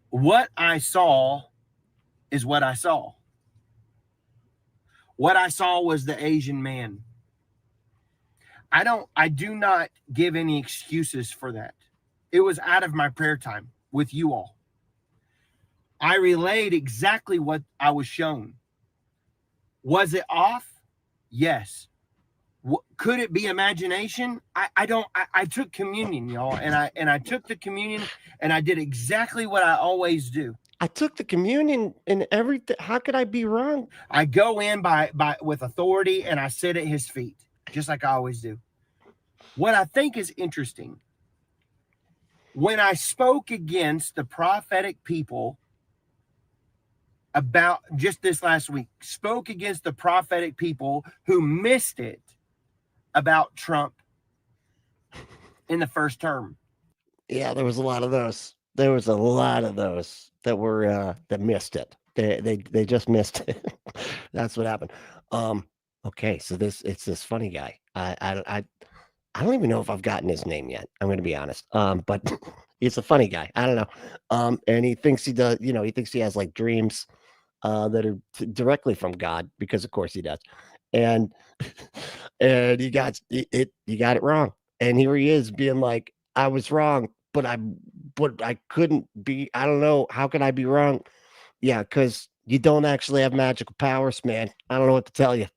What I saw is what I saw. What I saw was the Asian man. I do not give any excuses for that. It was out of my prayer time with you all. I relayed exactly what I was shown. Was it off? Yes. Could it be imagination? I took communion, y'all, and I took the communion and I did exactly what I always do. I took the communion and everything. How could I be wrong? I go in with authority and I sit at his feet, just like I always do. What I think is interesting, when I spoke against the prophetic people about just this last week, spoke against the prophetic people who missed it about Trump in the first term. Yeah, there was a lot of those. There was a lot of those that were that missed it. They just missed it. That's what happened. Okay, so it's this funny guy. I don't even know if I've gotten his name yet. I'm going to be honest. But he's a funny guy. I don't know. And he thinks he does. You know, he thinks he has like dreams that are directly from God, because of course he does. And he got it wrong. And here he is being like, I was wrong, but I couldn't be. I don't know. How can I be wrong? Yeah, because you don't actually have magical powers, man. I don't know what to tell you.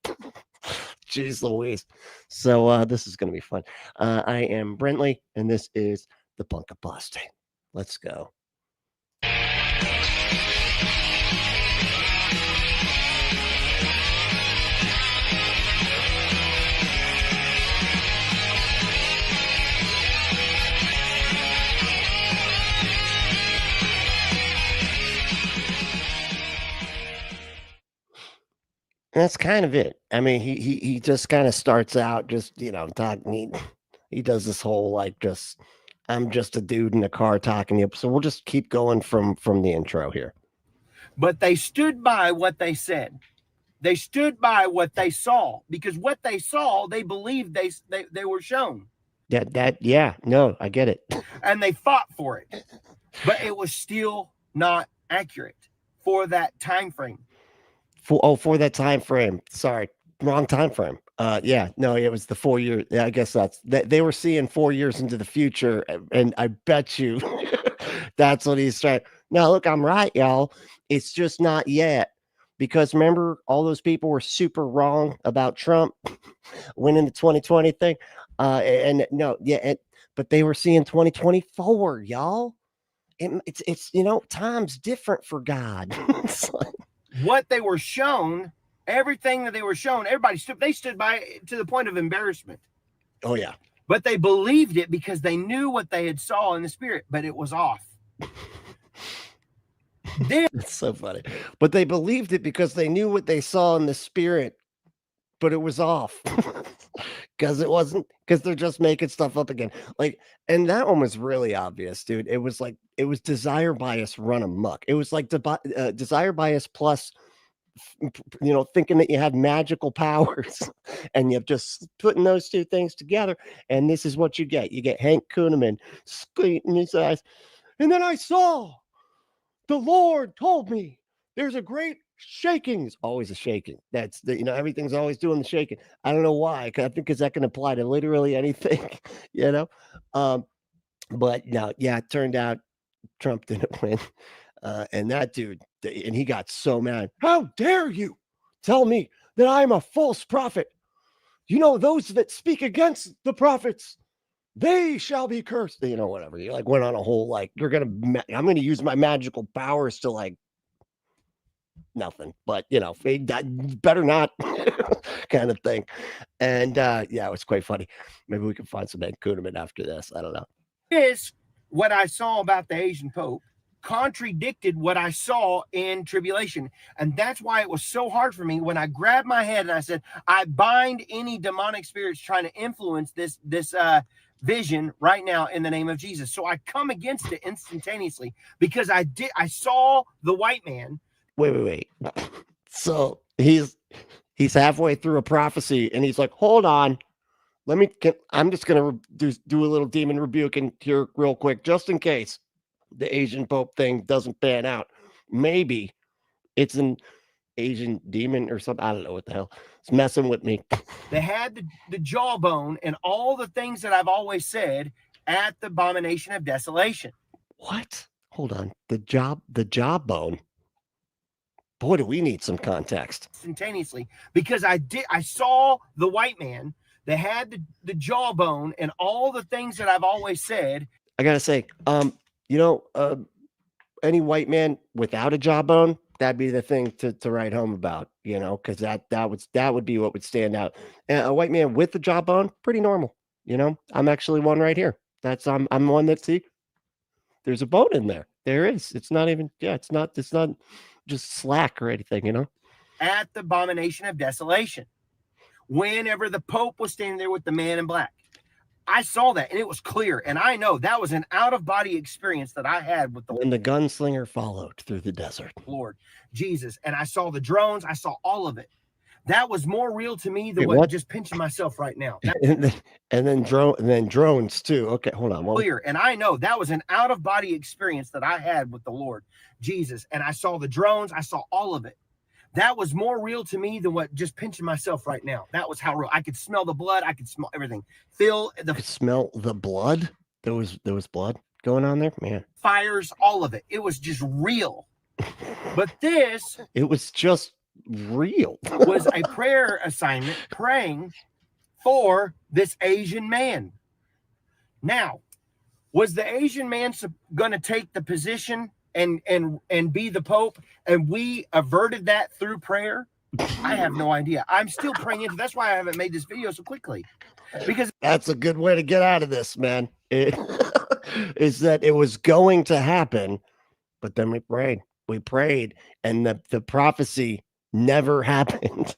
Jeez Louise. So this is going to be fun. I am Brentley, and this is the Punk Apostate. Let's go. That's kind of it. I mean, he just kind of starts out just, you know, talking. He does this whole like I'm just a dude in a car talking to you. So we'll just keep going from the intro here. But they stood by what they said. They stood by what they saw, because what they saw, they believed they were shown. Yeah, no, I get it. And they fought for it, but it was still not accurate for that time frame. For that time frame. Sorry, wrong time frame. Yeah, no, it was the 4 year. Yeah, I guess they were seeing 4 years into the future, and I bet you that's what he's trying. Now, look, I'm right, y'all. It's just not yet, because remember, all those people were super wrong about Trump winning the 2020 thing. But they were seeing 2024, y'all. It's you know, time's different for God. What they were shown, everything that they were shown, everybody stood by it to the point of embarrassment. Oh yeah. But they believed it because they knew what they had saw in the spirit, but it was off. It's so funny. But they believed it because they knew what they saw in the spirit, but it was off. Because it wasn't, because they're just making stuff up again. Like, and that one was really obvious, dude. It was like, it was desire bias run amok. It was like desire bias plus, you know, thinking that you have magical powers, and you're just putting those two things together. And this is what you get. You get Hank Kuhneman squinting his eyes. And then I saw, the Lord told me there's a great shaking. Is always a shaking. That's the, you know, everything's always doing the shaking. I don't know why. I think because that can apply to literally anything, you know. But no, yeah, it turned out Trump didn't win. And that dude, and he got so mad. How dare you tell me that I'm a false prophet? You know, those that speak against the prophets, they shall be cursed. You know, whatever. He like went on a whole like, I'm gonna use my magical powers to like nothing, but you know, better not kind of thing. And yeah, it was quite funny. Maybe we can find some Ed Kuhneman after this. I don't know. Is what I saw about the Asian Pope contradicted what I saw in tribulation. And that's why it was so hard for me when I grabbed my head and I said, I bind any demonic spirits trying to influence this vision right now in the name of Jesus. So I come against it instantaneously, because I saw the white man. Wait. So he's halfway through a prophecy and he's like, hold on. I'm just going to do a little demon rebuking here real quick, just in case. the Asian Pope thing doesn't pan out. Maybe it's an Asian demon or something. I don't know what the hell. It's messing with me. They had the jawbone and all the things that I've always said at the abomination of desolation. What? Hold on. The jawbone. Boy, do we need some context. Instantaneously, because I saw the white man that had the jawbone and all the things that I've always said. I gotta say, any white man without a jawbone, that'd be the thing to write home about, because that would be what would stand out. And a white man with a jawbone, pretty normal. I'm actually one right here. I'm one that, see, there's a bone in there. There is. It's not even, it's not just slack or anything, At the abomination of desolation, whenever the Pope was standing there with the man in black, I saw that and it was clear. And I know that was an out-of-body experience that I had with when the gunslinger followed through the desert, Lord Jesus. And I saw the drones. I saw all of it. That was more real to me than what just pinching myself right now. and then drones too. Okay, hold on. Clear. And I know that was an out-of-body experience that I had with the Lord Jesus. And I saw the drones. I saw all of it. That was more real to me than what just pinching myself right now. That was how real. I could smell the blood. I could smell everything. I could smell the blood. There was blood going on there, man. Fires, all of it. It was just real. But it was just real. Was a prayer assignment, praying for this Asian man. Now, was the Asian man going to take the position and be the Pope, and we averted that through prayer? I have no idea. I'm still praying into. That's why I haven't made this video so quickly, because that's a good way to get out of this, man. Is that it was going to happen, but then we prayed, and the prophecy never happened.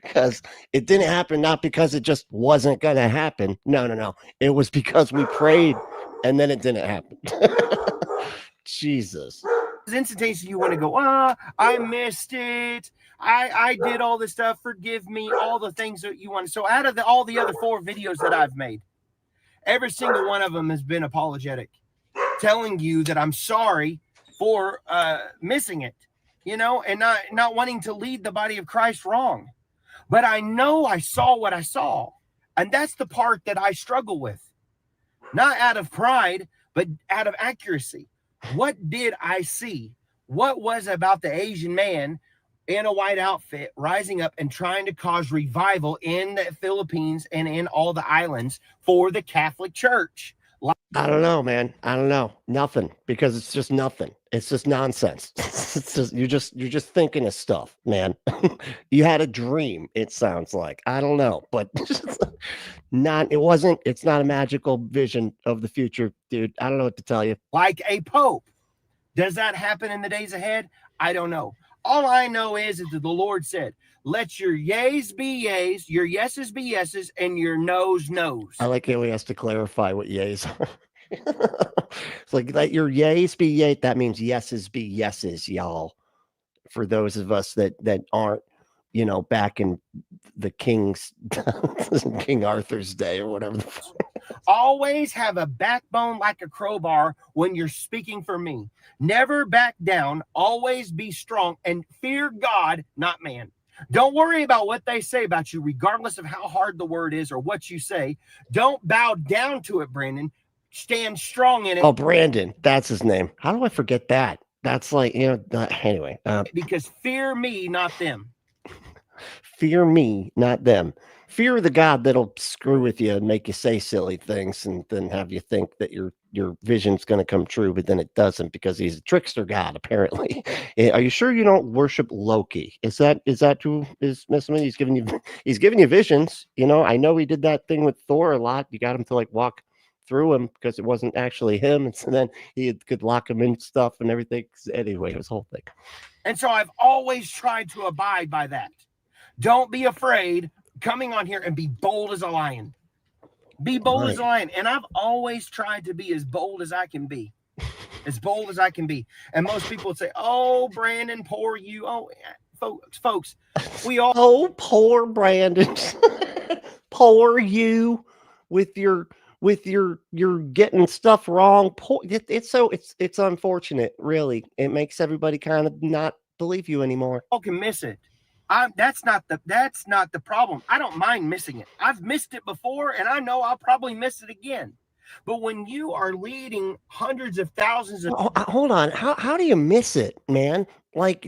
Because it didn't happen, not because it just wasn't going to happen. No. It was because we prayed, and then it didn't happen. Jesus. Instantaneously, you want to go, I missed it. I did all this stuff. Forgive me. All the things that you want. So out of all the other 4 videos that I've made, every single one of them has been apologetic, telling you that I'm sorry for missing it, and not wanting to lead the body of Christ wrong. But I know I saw what I saw. And that's the part that I struggle with. Not out of pride, but out of accuracy. What did I see? What was about the Asian man in a white outfit rising up and trying to cause revival in the Philippines and in all the islands for the Catholic Church? I don't know, man. I don't know. Nothing, because it's just nothing. It's just nonsense. It's just you're just thinking of stuff, man. You had a dream, it sounds like. I don't know, but it's not a magical vision of the future, dude. I don't know what to tell you. Like a pope. Does that happen in the days ahead? I don't know. All I know is that the Lord said, let your yays be yays, your yeses be yeses, and your noes noes. I like how he has to clarify what yays are. It's like, let your yays be yays. That means yeses be yeses, y'all. For those of us that aren't, back in the King Arthur's day or whatever. Always have a backbone like a crowbar when you're speaking for me. Never back down. Always be strong and fear God, not man. Don't worry about what they say about you, regardless of how hard the word is or what you say. Don't bow down to it, Brandon. Stand strong in it. Oh, Brandon, that's his name. How do I forget that? That's like, anyway. Because fear me, not them. Fear me, not them. Fear the God that'll screw with you and make you say silly things and then have you think that your vision's going to come true, but then it doesn't because he's a trickster God, apparently. Are you sure you don't worship Loki? Is that who is messing with you? He's giving you visions. I know he did that thing with Thor a lot. You got him to like walk through him because it wasn't actually him, and so then he could lock him in stuff and everything. Anyway, it was the whole thing. And so I've always tried to abide by that. Don't be afraid coming on here and be bold as a lion. Be bold as a lion. And I've always tried to be as bold as I can be. As bold as I can be. And most people would say, oh, Brandon, poor you. Oh, folks, we all. Oh, poor Brandon. Poor you with your with your getting stuff wrong. It's unfortunate, really. It makes everybody kind of not believe you anymore. All can miss it. That's not the problem. I don't mind missing it. I've missed it before, and I know I'll probably miss it again. But when you are leading hundreds of thousands of hold on, how do you miss it, man? Like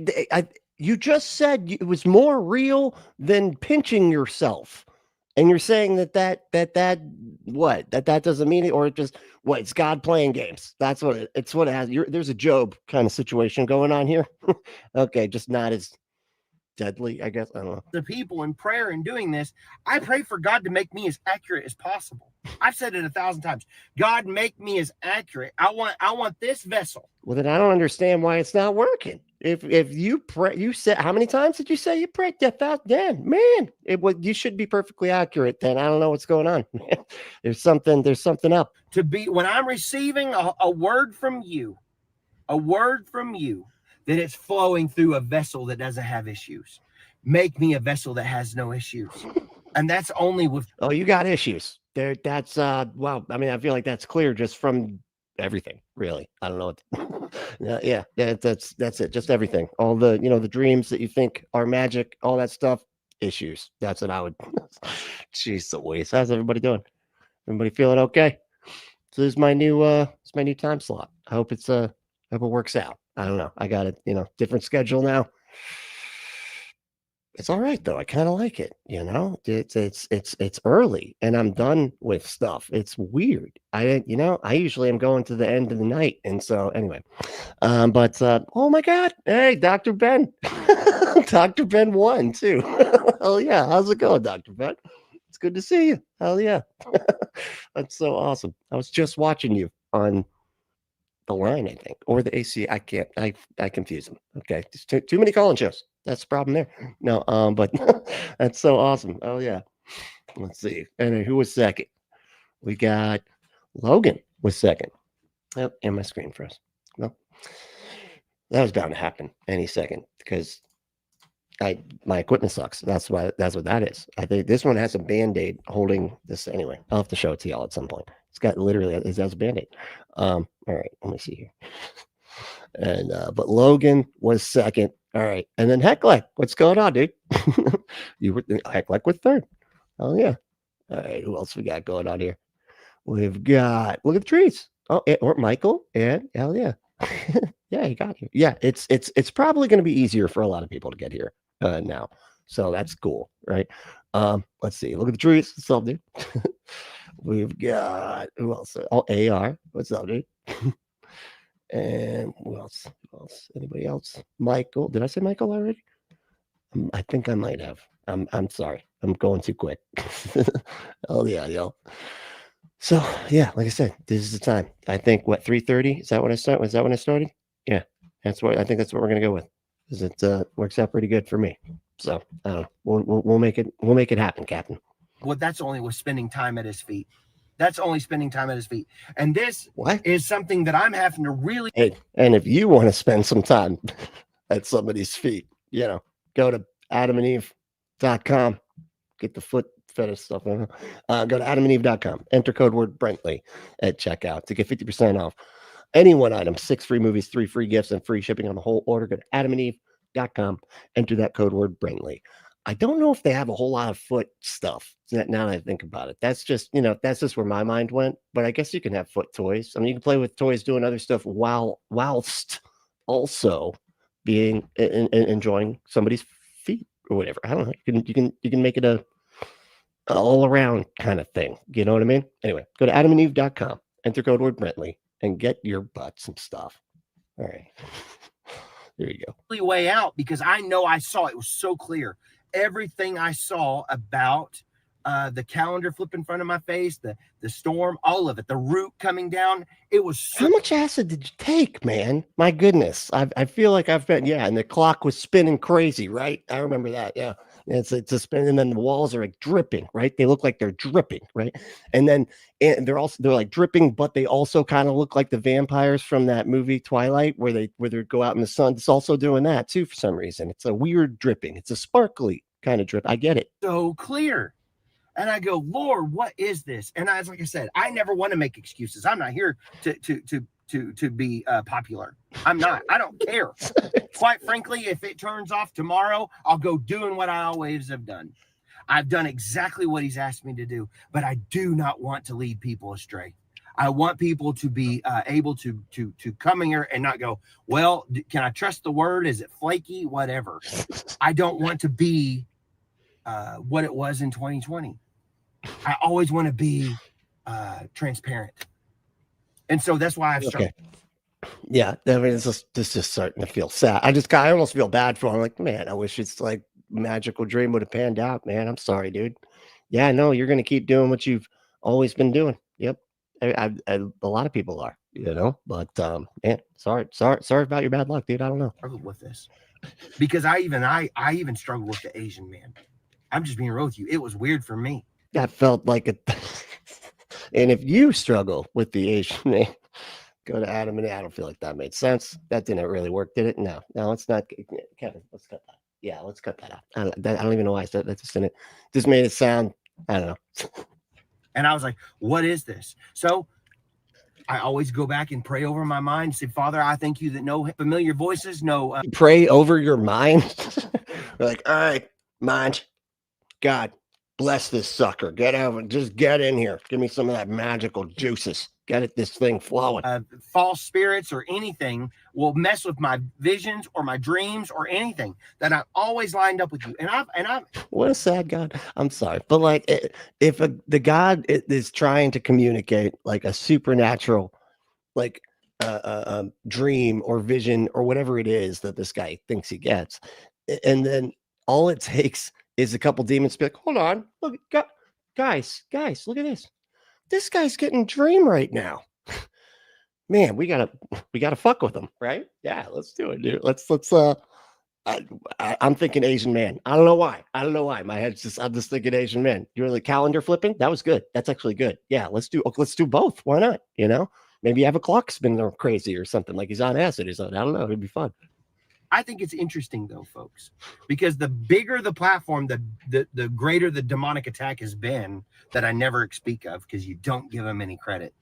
you just said it was more real than pinching yourself, and you're saying that doesn't mean it, or it just it's God playing games. That's what it's what it has. There's a Job kind of situation going on here. Okay, just not as deadly, I guess. I don't know. The people in prayer and doing this, I pray for God to make me as accurate as possible. I've said it 1,000 times. God, make me as accurate. I want this vessel. Well, then I don't understand why it's not working. If you pray, you said, how many times did you say you prayed that fast? Dan, man, you should be perfectly accurate. Then I don't know what's going on. There's something up. To be when I'm receiving a word from you, that it's flowing through a vessel that doesn't have issues. Make me a vessel that has no issues. And that's only with... Oh, you got issues there. That's well, I mean, I feel like that's clear just from everything, really. I don't know what yeah, that's it. Just everything. All the, the dreams that you think are magic, all that stuff, issues. That's what I would... Jeez Louise. How's everybody doing? Everybody feeling okay? So this is my new time slot. I hope it works out. I don't know. I got it, different schedule now. It's all right though. I kind of like it. It's early and I'm done with stuff. It's weird. I usually am going to the end of the night, and so anyway. But oh my God, hey, Dr. Ben, Dr. Ben won too. Hell yeah, how's it going, Dr. Ben? It's good to see you. Hell yeah, that's so awesome. I was just watching you on the line, I think, or the AC. I can't. I confuse them. Okay, there's too many call-in shows. That's the problem there. No, but that's so awesome. Oh yeah. Let's see. And who was second? We got Logan was second. Oh, and my screen froze. Well, that was bound to happen any second because my equipment sucks. That's what that is. I think this one has a Band-Aid holding this anyway. I'll have to show it to y'all at some point. It's got literally it has a Band-Aid. All right, let me see here. And but Logan was second. All right, and then Heckleck, what's going on, dude? You were Heckleck with third. Oh yeah. All right, who else we got going on here? We've got, look at the trees. Oh, or Michael, and hell yeah. Yeah, he got here. Yeah, it's probably going to be easier for a lot of people to get here now. So that's cool, right? Let's see. Look at the trees. What's up, dude? We've got, who else? Oh, AR. What's up, dude? And who else? Anybody else? Michael. Did I say Michael already? I think I might have. I'm sorry. I'm going too quick. Oh yeah, yo. So yeah, like I said, this is the time. I think 3:30. Is that what I start? Was that when I started? Yeah, that's what I think. That's what we're gonna go with. Because it works out pretty good for me. So I don't know. We'll make it. We'll make it happen, Captain. Well, that's only with spending time at his feet. That's only spending time at his feet. And this is something that I'm having to really... Hey, and if you want to spend some time at somebody's feet, go to AdamandEve.com. Get the foot fetish stuff. Go to AdamandEve.com. Enter code word Brentley at checkout to get 50% off any one item. 6 free movies, 3 free gifts, and free shipping on the whole order. Go to AdamandEve.com. Enter that code word Brentley. I don't know if they have a whole lot of foot stuff. Now that I think about it, that's just where my mind went. But I guess you can have foot toys. I mean, you can play with toys doing other stuff whilst also being enjoying somebody's feet or whatever. I don't know. You can make it a all around kind of thing. You know what I mean? Anyway, go to AdamandEve.com. Enter code word Brentley and get your butt some stuff. All right. There you go. Way out, because I know I saw it was so clear. Everything I saw about the calendar flip in front of my face, the storm, all of it, the root coming down. It was so... How much acid did you take, man? My goodness. I feel like I've been, and the clock was spinning crazy, right? I remember that. Yeah. It's a spin, and then the walls are like dripping, right? They look like they're dripping, right? And then they're like dripping, but they also kind of look like the vampires from that movie Twilight, where they go out in the sun. It's also doing that too for some reason. It's a weird dripping. It's a sparkly kind of drip. I get it. So clear. And I go, Lord, what is this? And like I said, I never want to make excuses. I'm not here to be popular. I'm not. I don't care. Quite frankly, if it turns off tomorrow, I'll go doing what I always have done. I've done exactly what he's asked me to do, but I do not want to lead people astray. I want people to be able to come here and not go, well, can I trust the word? Is it flaky? Whatever. I don't want to be what it was in 2020. I always want to be transparent. And so that's why I've started. Okay. Yeah, I mean, it's just starting to feel sad. I almost feel bad for him. I'm like, man, I wish it's like magical dream would have panned out, man. I'm sorry, dude. Yeah, no, you're going to keep doing what you've always been doing. Yep. A lot of people are, you know, but man, sorry about your bad luck, dude. I don't know. Struggled with this because I even struggled with the Asian man. I'm just being real with you. It was weird for me. That felt like a and if you struggle with the Asian man, go to Adam and I don't feel like that made sense. That didn't really work, did it? No, it's not. Kevin, let's cut that. Yeah, let's cut that out. I don't even know why I said that. Just made it sound, I don't know. And I was like, what is this? So I always go back and pray over my mind. Say, Father, I thank you that no familiar voices, no. Pray over your mind. We're like, all right, mind, God, bless this sucker. Get over, just get in here. Give me some of that magical juices. Get this thing flowing. False spirits or anything will mess with my visions or my dreams or anything that I've always lined up with you. And I've what a sad God. I'm sorry, but like, if the God is trying to communicate like a supernatural, like dream or vision or whatever it is that this guy thinks he gets, and then all it takes is a couple demons to be like, hold on, look, guys, look at this. This guy's getting dream right now. Man, we gotta fuck with him, right? Yeah, let's do it, dude. Let's I'm thinking Asian man. I don't know why. My head's I'm just thinking Asian man. You were like calendar flipping? That was good. That's actually good. Yeah, let's do both. Why not? You know, maybe have a clock spinning crazy or something like he's on acid or something. I don't know. It'd be fun. I think it's interesting though, folks, because the bigger the platform, the greater the demonic attack has been that I never speak of because you don't give them any credit.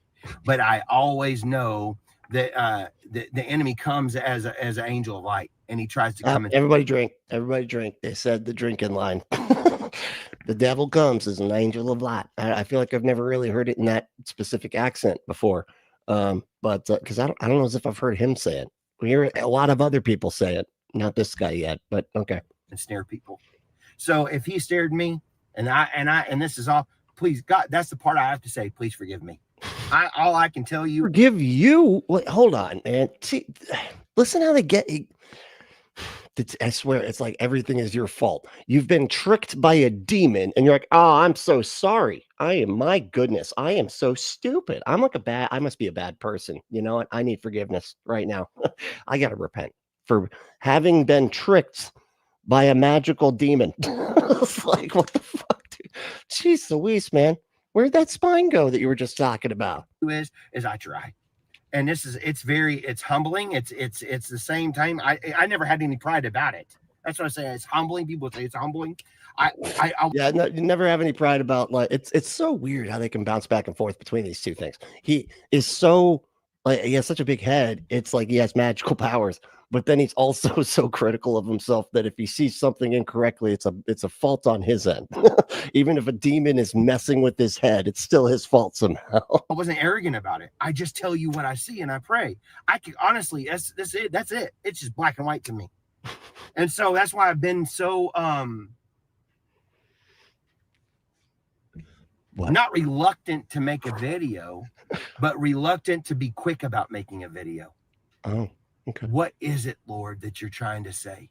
But I always know that the enemy comes as an angel of light, and he tries to come in. Everybody drink. They said the drinking line. The devil comes as an angel of light. I feel like I've never really heard it in that specific accent before. But because I don't know as if I've heard him say it. We hear a lot of other people say it, not this guy yet, but okay. And snare people. So if he stared me, and this is all, please God, that's the part I have to say. Please forgive me. All I can tell you. Forgive you? Wait, hold on, man. See, listen how they get. I swear, it's like everything is your fault. You've been tricked by a demon, and you're like, "Oh, I'm so sorry. My goodness, I am so stupid. I must be a bad person. You know what? I need forgiveness right now. I gotta repent for having been tricked by a magical demon." It's like, what the fuck, dude? Jeez Louise, man. Where'd that spine go that you were just talking about? Is I try. And it's humbling. It's the same time. I never had any pride about it. That's what I say. It's humbling. People say it's humbling. Yeah, no, you never have any pride about like it's so weird how they can bounce back and forth between these two things. He is so like he has such a big head. It's like he has magical powers, but then he's also so critical of himself that if he sees something incorrectly, it's a fault on his end. Even if a demon is messing with his head, it's still his fault somehow. I wasn't arrogant about it. I just tell you what I see and I pray. I can honestly, that's it. That's it. It's just black and white to me. And so that's why I've been so not reluctant to make a video, but reluctant to be quick about making a video. Oh, okay. What is it, Lord, that you're trying to say?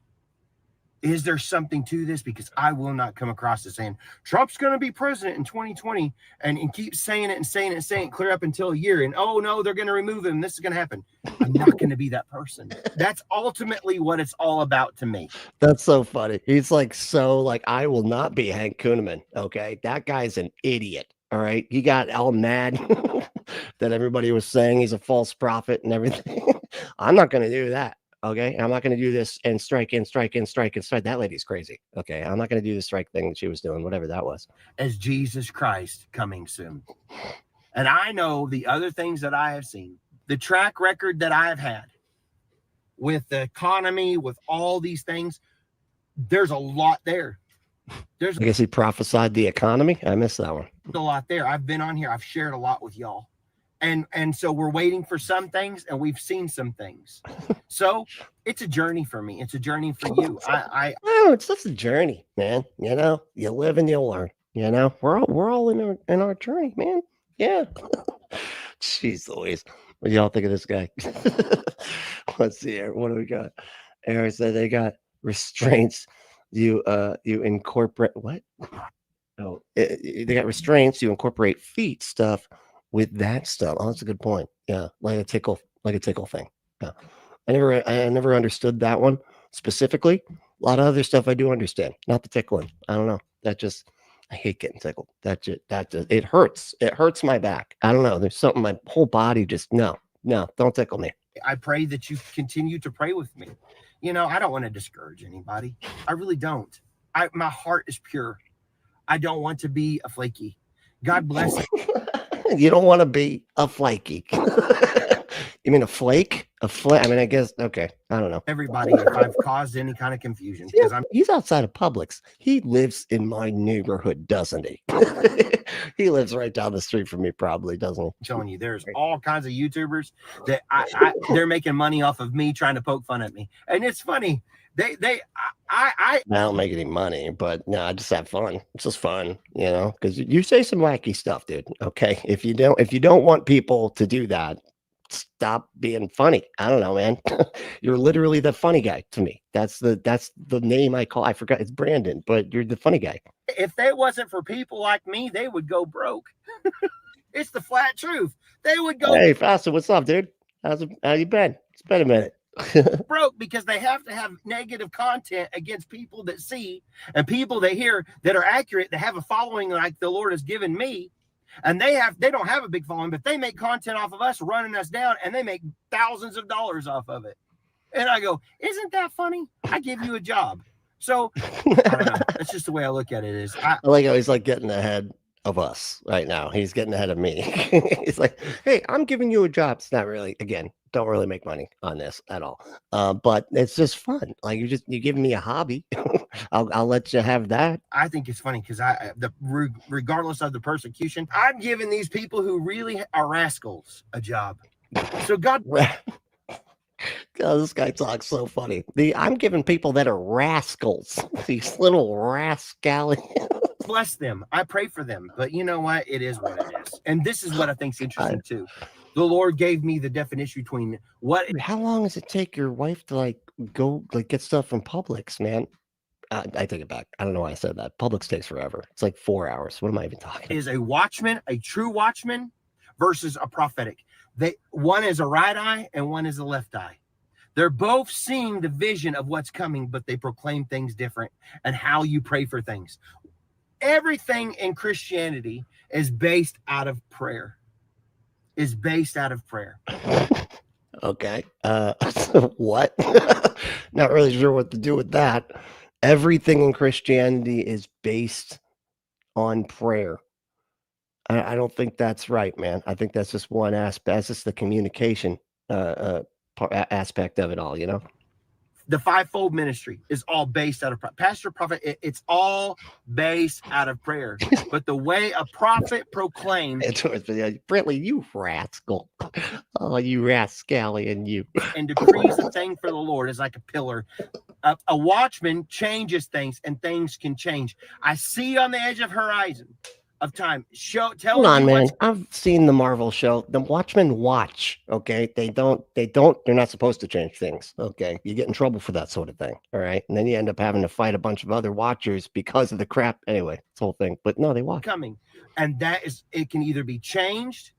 Is there something to this? Because I will not come across as saying Trump's going to be president in 2020 and keep saying it and saying it and saying it clear up until a year. And oh no, they're going to remove him. This is going to happen. I'm not going to be that person. That's ultimately what it's all about to me. That's so funny. He's like, I will not be Hank Kuhneman. Okay. That guy's an idiot. All right. He got all mad that everybody was saying he's a false prophet and everything. I'm not going to do that. Okay, I'm not going to do this and strike and strike and strike and strike. That lady's crazy. Okay, I'm not going to do the strike thing that she was doing, whatever that was. As Jesus Christ coming soon. And I know the other things that I have seen, the track record that I have had with the economy, with all these things, there's a lot there. I guess he prophesied the economy. I missed that one. A lot there. I've been on here. I've shared a lot with y'all. And so we're waiting for some things, and we've seen some things. So it's a journey for me. It's a journey for you. Oh, it's just a journey, man. You know, you live and you learn. You know, we're all in our journey, man. Yeah. Jeez Louise. What do y'all think of this guy? Let's see here. What do we got? Eric said they got restraints. You incorporate what? Oh, they got restraints. You incorporate feet stuff with that stuff. Oh, that's a good point. Yeah, like a tickle thing. Yeah, I never understood that one specifically. A lot of other stuff I do understand, not the tickling. I don't know. I hate getting tickled. That just it hurts. It hurts my back. I don't know. There's something my whole body just no, don't tickle me. I pray that you continue to pray with me. You know, I don't want to discourage anybody. I really don't. My heart is pure. I don't want to be a flaky. God bless you. You don't want to be a flaky. You mean a flake? I mean, I guess, okay. I don't know. Everybody, if I've caused any kind of confusion, because he's outside of Publix. He lives in my neighborhood, doesn't he? He lives right down the street from me, probably, doesn't he? I'm telling you, there's all kinds of YouTubers that they're making money off of me trying to poke fun at me. And it's funny. I don't make any money, but no, I just have fun. It's just fun, you know, because you say some wacky stuff, dude. Okay. If you don't want people to do that, stop being funny. I don't know, man. You're literally the funny guy to me. That's the name I call. I forgot, it's Brandon, but you're the funny guy. If they wasn't for people like me, they would go broke. It's the flat truth. They would go. Hey, Faster, what's up, dude? How you been? It's been a minute. Broke because they have to have negative content against people that see and people that hear that are accurate, that have a following like the Lord has given me. And they don't have a big following, but they make content off of us, running us down, and they make thousands of dollars off of it. And I go, isn't that funny? I give you a job. So I don't know. That's just the way I look at it. I like how he's like getting ahead of us right now. He's getting ahead of me. He's like, hey, I'm giving you a job. It's not really, again, don't really make money on this at all. But it's just fun. Like you're giving me a hobby. I'll let you have that. I think it's funny because regardless of the persecution, I'm giving these people who really are rascals a job. So God. God, this guy talks so funny. I'm giving people that are rascals, these little rascally. Bless them. I pray for them. But you know what? It is what it is. And this is what I think is interesting too. The Lord gave me the definition between what. How long does it take your wife to go get stuff from Publix, man? I take it back. I don't know why I said that. Publix takes forever. It's like 4 hours. What am I even talking? Is a watchman, a true watchman, versus a prophetic. One is a right eye and one is a left eye. They're both seeing the vision of what's coming, but they proclaim things different and how you pray for things. Everything in Christianity is based out of prayer. Okay. What? Not really sure what to do with that. Everything in Christianity is based on prayer. I don't think that's right, man. I think that's just one aspect. That's just the communication aspect of it all, you know? The fivefold ministry is all based out of pastor, prophet. It's all based out of prayer. But the way a prophet proclaims, Brentley, you rascal! Oh, you rascallion, you! And decrees a thing for the Lord is like a pillar. A watchman changes things, and things can change. I see on the edge of horizon of time. Hold on, man. I've seen the Marvel show. The Watchmen watch. Okay, they're not supposed to change things. Okay, you get in trouble for that sort of thing. All right, and then you end up having to fight a bunch of other watchers because of the crap. Anyway, this whole thing. But no, they watch coming, and it can either be changed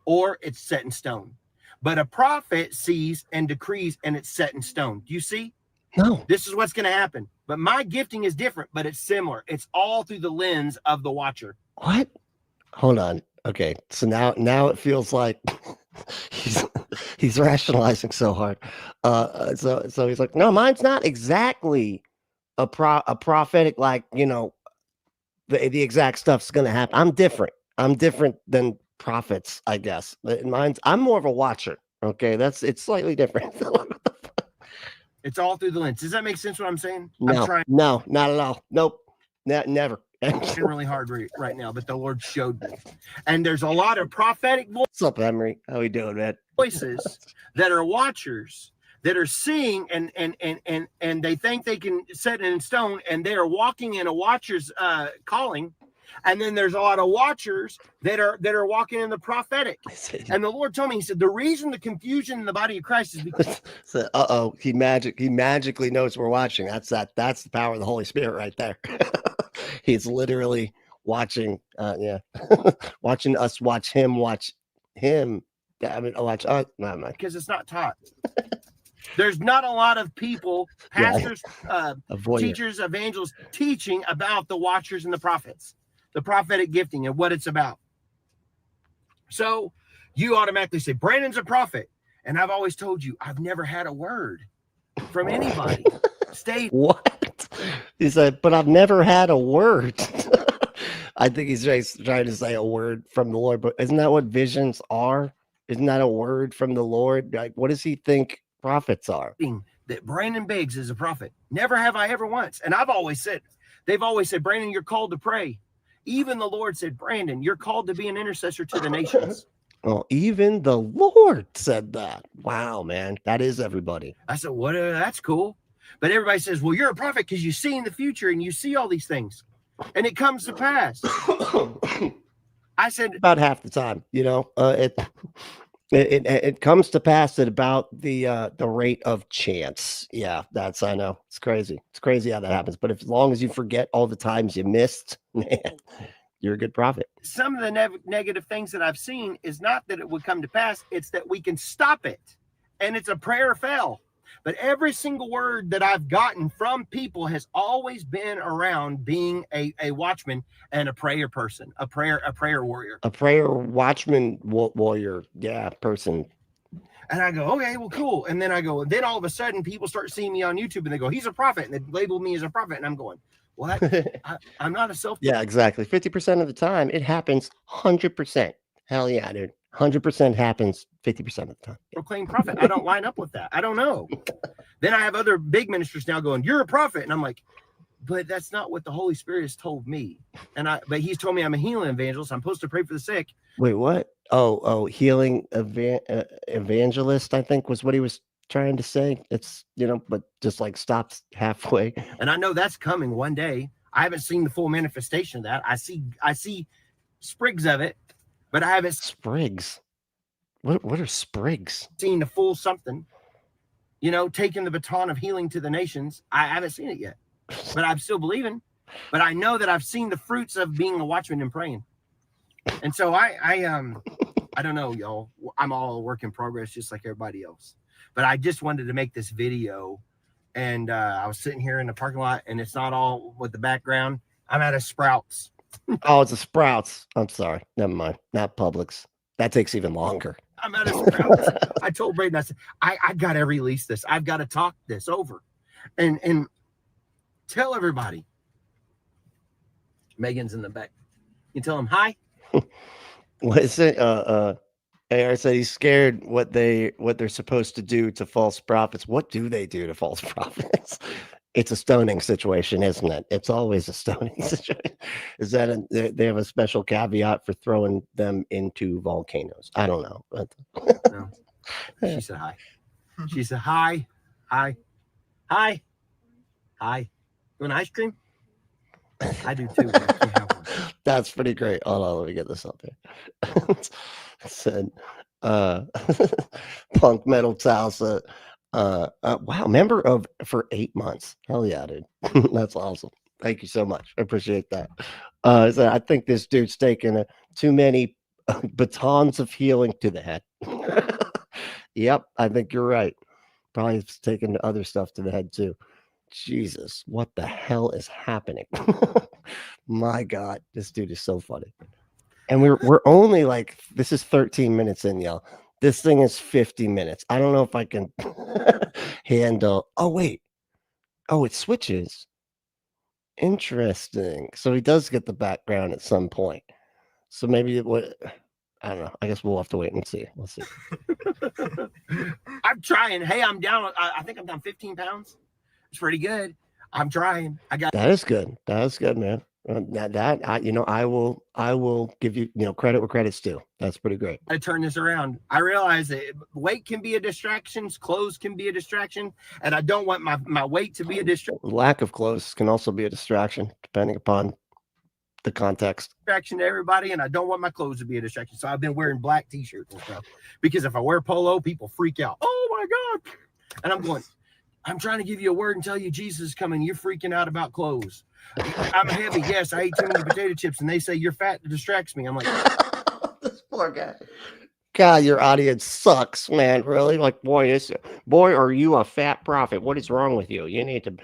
or it's set in stone. But a prophet sees and decrees, and it's set in stone. Do you see? No. This is what's going to happen. But my gifting is different, but it's similar. It's all through the lens of the watcher. What? Hold on. Okay. So now it feels like He's rationalizing so hard. So he's like, no, mine's not exactly a prophetic, like, you know, the exact stuff's gonna happen. I'm different than prophets, I guess. I'm more of a watcher. Okay, it's slightly different. It's all through the lens. Does that make sense what I'm saying? No, I'm trying no, not at all. Nope, never. really hard right now, but the Lord showed me. And there's a lot of prophetic What's up, Emery? How we doing, man? voices that are watchers that are seeing and they think they can set it in stone, and they are walking in a watcher's calling. And then there's a lot of watchers that are walking in the prophetic. And the Lord told me, he said, the reason the confusion in the body of Christ is because so, he magically knows we're watching. That's the power of the Holy Spirit right there. He's literally watching, watching us watch him. I mean, watch us. No, because it's not taught. There's not a lot of people, pastors, teachers, evangelists, teaching about the watchers and the prophets, the prophetic gifting and what it's about. So you automatically say, Brandon's a prophet. And I've always told you, I've never had a word from anybody. What? He said, but I've never had a word. I think he's trying to say a word from the Lord, but isn't that what visions are? Isn't that a word from the Lord? Like, what does he think prophets are? That Brandon Biggs is a prophet. Never have I ever once. And I've always said, they've always said, Brandon, you're called to pray. Even the Lord said, Brandon, you're called to be an intercessor to the nations. Well, even the Lord said that. Wow, man. That is everybody. I said, what? That's cool. But everybody says, well, you're a prophet because you see in the future and you see all these things. And it comes to pass. I said, about half the time, you know, it comes to pass at about the rate of chance. Yeah, I know. It's crazy. It's crazy how that happens. But as long as you forget all the times you missed, man, you're a good prophet. Some of the negative things that I've seen is not that it would come to pass. It's that we can stop it. And it's a prayer fail. But every single word that I've gotten from people has always been around being a watchman and a prayer person, a prayer warrior. A prayer watchman warrior, person. And I go, okay, well, cool. And then then all of a sudden people start seeing me on YouTube and they go, he's a prophet. And they label me as a prophet. And I'm going, well, I'm not a self. Yeah, exactly. 50% of the time it happens 100%. Hell yeah, dude. 100% happens 50% of the time. Proclaim prophet. I don't line up with that. I don't know. Then I have other big ministers now going, you're a prophet. And I'm like, but that's not what the Holy Spirit has told me. But he's told me I'm a healing evangelist. I'm supposed to pray for the sick. Wait, what? Oh, healing evangelist, I think was what he was trying to say. It's, you know, but just like stops halfway. And I know that's coming one day. I haven't seen the full manifestation of that. I see sprigs of it. But I haven't sprigs. What are sprigs? Seen the full something, you know, taking the baton of healing to the nations. I haven't seen it yet, but I'm still believing. But I know that I've seen the fruits of being a watchman and praying. And so I don't know, y'all. I'm all a work in progress, just like everybody else. But I just wanted to make this video, and I was sitting here in the parking lot, and it's not all with the background. I'm at a Sprouts. Oh, it's a Sprouts. I'm sorry. Never mind. Not Publix. That takes even longer. I'm at a Sprouts. I told Braden, I said, I got to release this. I've got to talk this over and tell everybody. Megan's in the back. You tell them hi. What is it? AR said he's scared what they're supposed to do to false prophets. What do they do to false prophets? It's a stoning situation, isn't it? It's always a stoning situation. Is that they have a special caveat for throwing them into volcanoes? I don't know. But no. She said hi. She said hi. Hi. Hi. Hi. You want ice cream? I do too. That's pretty great. Hold on, let me get this up here. Said punk metal salsa. Wow, member of for 8 months. Hell yeah, dude. That's awesome. Thank you so much. I appreciate that. So I think this dude's taking too many batons of healing to the head. Yep, I think you're right. Probably taking other stuff to the head too. Jesus, what the hell is happening? My God, this dude is so funny. And we're only like, this is 13 minutes in, y'all. This thing is 50 minutes. I don't know if I can handle. Oh, wait. Oh, it switches. Interesting. So he does get the background at some point. So maybe it would. I don't know. I guess we'll have to wait and see. We'll see. I'm trying. Hey, I'm down. I think I'm down 15 pounds. It's pretty good. I'm trying. I got That is good. That is good, man. I will give you, credit where credit's due. That's pretty great. to turn this around. I realize that weight can be a distraction. Clothes can be a distraction. And I don't want my weight to be a Lack of clothes can also be a distraction, depending upon the context. distraction to everybody. And I don't want my clothes to be a distraction. So I've been wearing black t-shirts and stuff. Because if I wear polo, people freak out. Oh my God. And I'm going, I'm trying to give you a word and tell you Jesus is coming. You're freaking out about clothes. I'm heavy. Yes, I ate too many potato chips. And they say you're fat. It distracts me. I'm like, this poor guy. God, your audience sucks, man. Really? Like, boy, are you a fat prophet? What is wrong with you? You need to.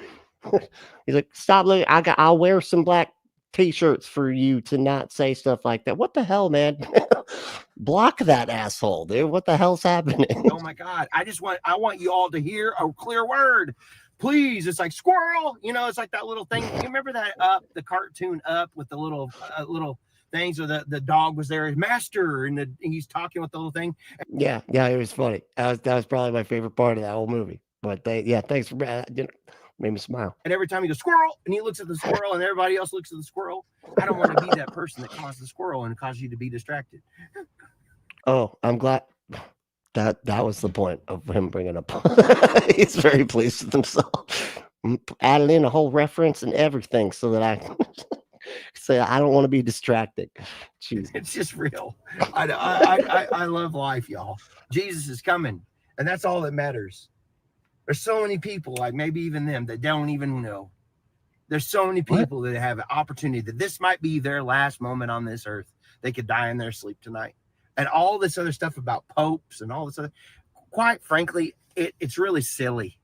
He's like, stop looking. I'll wear some black t-shirts for you to not say stuff like that. What the hell, man? Block that asshole, dude. What the hell's happening? oh my God. I want you all to hear a clear word. Please. It's like Squirrel. It's like that little thing. You remember that the cartoon Up with the little things where the dog was there, master, and he's talking with the little thing. Yeah, it was funny. That was probably my favorite part of that whole movie. But thanks for made me smile. And every time he goes squirrel, and he looks at the squirrel, and everybody else looks at the squirrel. I don't want to be that person that caused the squirrel and caused you to be distracted. Oh, I'm glad that was the point of him bringing up. He's very pleased with himself. Added in a whole reference and everything so that I say I don't want to be distracted. Jeez. It's just real. I love life, y'all. Jesus is coming, and that's all that matters. There's so many people, like maybe even them, that don't even know. There's so many people that have an opportunity that this might be their last moment on this earth. They could die in their sleep tonight. And all this other stuff about popes and all this other, quite frankly, it's really silly.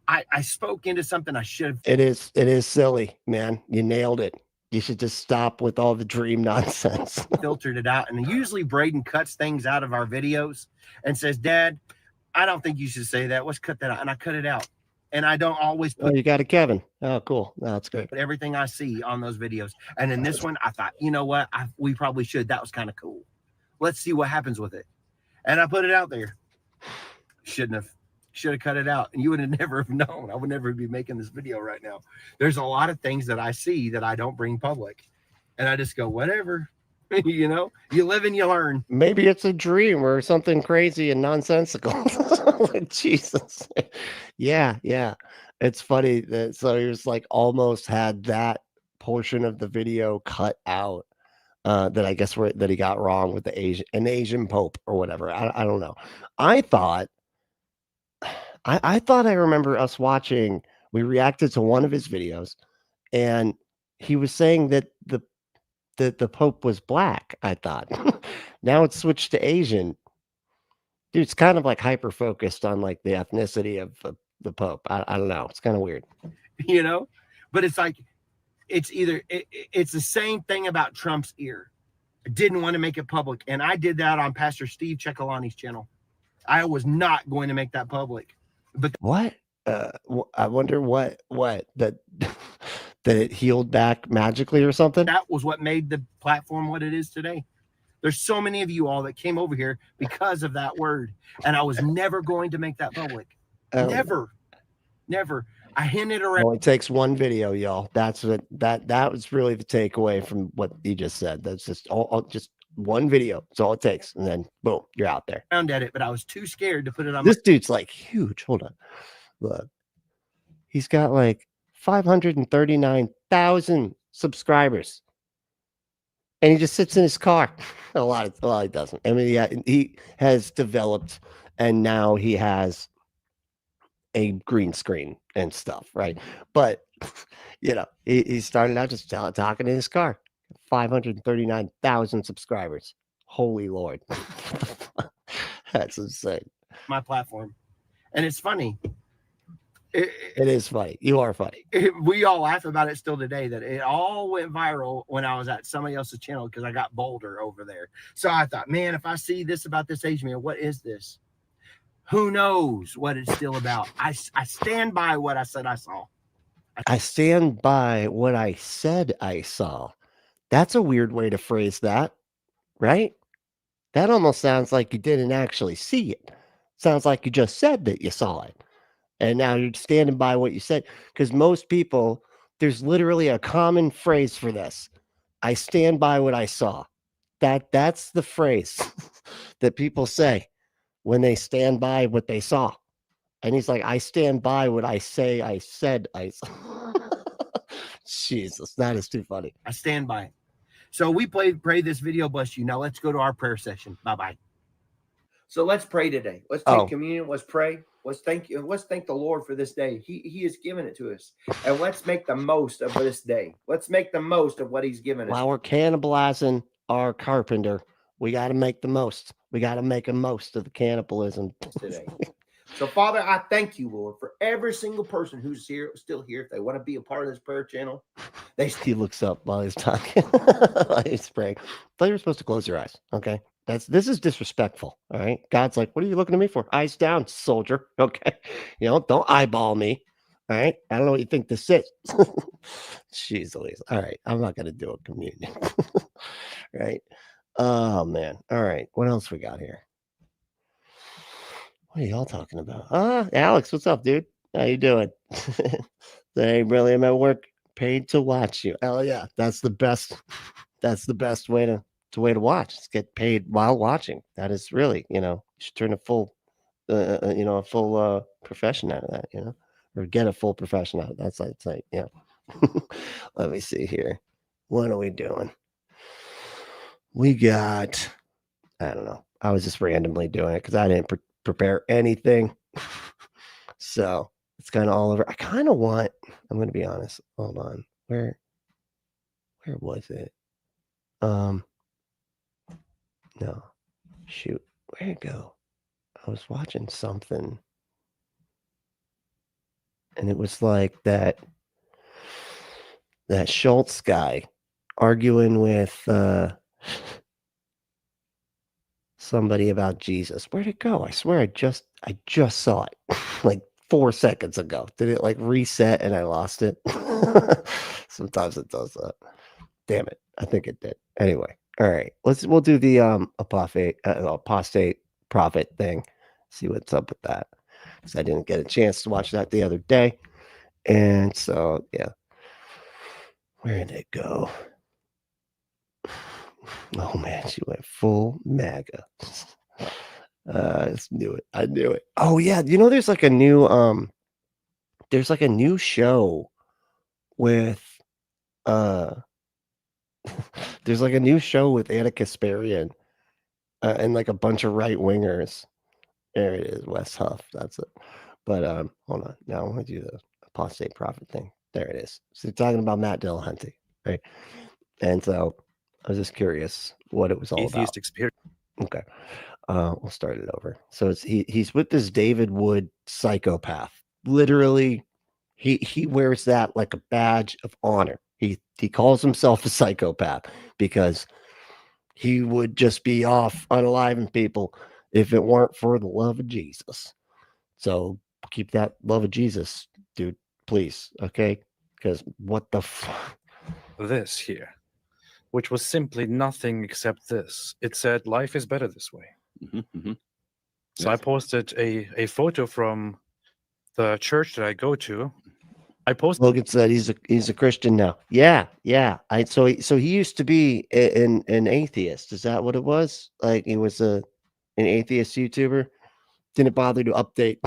I spoke into something I should have. It is silly, man. You nailed it. You should just stop with all the dream nonsense. Filtered it out. And usually Braden cuts things out of our videos and says, Dad, I don't think you should say that. Let's cut that out. And I cut it out. And I don't always put. Oh, you got it, Kevin. Oh, cool. No, that's great. Everything I see on those videos. And in this one, I thought, you know what? We probably should. That was kind of cool. Let's see what happens with it. And I put it out there. Should have cut it out. And you would have never have known. I would never be making this video right now. There's a lot of things that I see that I don't bring public. And I just go, whatever. You live and you learn. Maybe it's a dream or something crazy and nonsensical. Like, Jesus. Yeah. It's funny that so he was like almost had that portion of the video cut out. That I guess that he got wrong with an Asian Pope or whatever. I don't know. I thought I remember us watching. We reacted to one of his videos, and he was saying that the Pope was black. I thought. Now it's switched to Asian. Dude, it's kind of like hyper focused on like the ethnicity of the Pope. I don't know. It's kind of weird. But it's like. It's either it's the same thing about Trump's ear. I didn't want to make it public, and I did that on Pastor Steve Ceccolani's channel. I was not going to make that public. But what? I wonder what that it healed back magically or something. That was what made the platform what it is today. There's so many of you all that came over here because of that word, and I was never going to make that public. Never. I hinted around. It only takes one video, y'all. That's what that was really the takeaway from what he just said. That's just just one video. That's all it takes, and then boom, you're out there. Found at it, but I was too scared to put it on. This dude's like huge. Hold on, look, he's got like 539,000 subscribers, and he just sits in his car. A lot he doesn't. I mean, he has developed, and now he has a green screen and stuff, right? But he started out just talking in his car. 539,000 subscribers. Holy Lord. That's insane. My platform. And it's funny. It is funny. You are funny. We all laugh about it still today, that it all went viral when I was at somebody else's channel because I got bolder over there. So I thought, man, if I see this about this age man, what is this? Who knows what it's still about? I stand by what I said I saw. I stand by what I said I saw. That's a weird way to phrase that, right? That almost sounds like you didn't actually see it. Sounds like you just said that you saw it. And now you're standing by what you said. Because most people, there's literally a common phrase for this. I stand by what I saw. That's the phrase that people say when they stand by what they saw. And he's like, I stand by what I say I said I saw. Jesus, that is too funny. I stand by it. So we pray this video bless you. Now let's go to our prayer session. Bye-bye. So let's pray today. Let's take communion. Let's pray. Let's thank you. Let's thank the Lord for this day. He has given it to us. And let's make the most of this day. Let's make the most of what he's given us. While we're cannibalizing our carpenter, we got to make the most. We got to make a most of the cannibalism today. So, Father, I thank you, Lord, for every single person who's here, still here. If they want to be a part of this prayer channel, he looks up while he's talking. While he's praying. I thought you were supposed to close your eyes. Okay. This is disrespectful. All right. God's like, what are you looking at me for? Eyes down, soldier. Okay. Don't eyeball me. All right. I don't know what you think this is. Jeez Louise. All right. I'm not going to do a communion. Right. Oh, man. All right. What else we got here? What are y'all talking about? Alex, what's up, dude? How you doing? They really am at work, paid to watch you. Hell yeah, that's the best. That's the best way to watch. Just get paid while watching. That is really, you should turn a full, profession out of that, or get a full profession out of that. That's like, yeah. Let me see here. What are we doing? We got, I don't know. I was just randomly doing it because I didn't prepare anything. So it's kind of all over. I kind of want, I'm going to be honest. Hold on. Where was it? No. Shoot. Where'd it go? I was watching something. And it was like that Schultz guy arguing with somebody about Jesus. Where'd it go? I swear I just saw it like 4 seconds ago. Did it like reset and I lost it? Sometimes it does that. Damn it. I think it did. Anyway. All right. We'll do the Apostate Prophet thing. See what's up with that. Because I didn't get a chance to watch that the other day. And so yeah. Where did it go? Oh man, she went full MAGA. I just knew it. I knew it. Oh yeah, there's like a new show with there's like a new show with Experience and like a bunch of right wingers. There it is, West Huff. That's it. But hold on. Now I'm gonna do the Apostate Prophet thing. There it is. So talking about Matt Dillahunty, right? And so I was just curious what it was all Atheist about. Experience. Okay. We'll start it over. So he's with this David Wood psychopath. Literally, he wears that like a badge of honor. He calls himself a psychopath because he would just be off unaliving people if it weren't for the love of Jesus. So keep that love of Jesus, dude, please. Okay? Because what the This here, which was simply nothing except this. It said, life is better this way. So I posted a photo from the church that I go to. I posted. Logan said he's a Christian now. Yeah. So he used to be an atheist. Is that what it was? Like he was an atheist YouTuber. Didn't bother to update.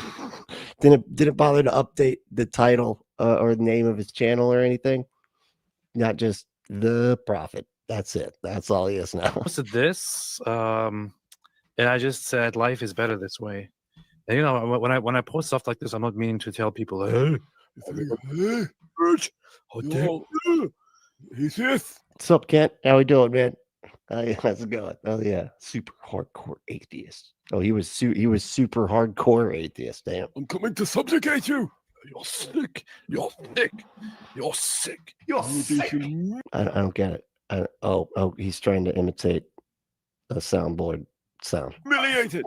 Didn't bother to update the title or the name of his channel or anything. Not just the prophet. That's it. That's all he is now. Posted this, and I just said, life is better this way. And when I post stuff like this, I'm not meaning to tell people, hey, what's up, Kent? How we doing, man? How's it going? Oh yeah, super hardcore atheist. Oh, he was super hardcore atheist. Damn. I'm coming to subjugate you. You're sick. You're sick. You're sick. You're sick. I don't get it. Oh, he's trying to imitate a soundboard sound. Humiliated.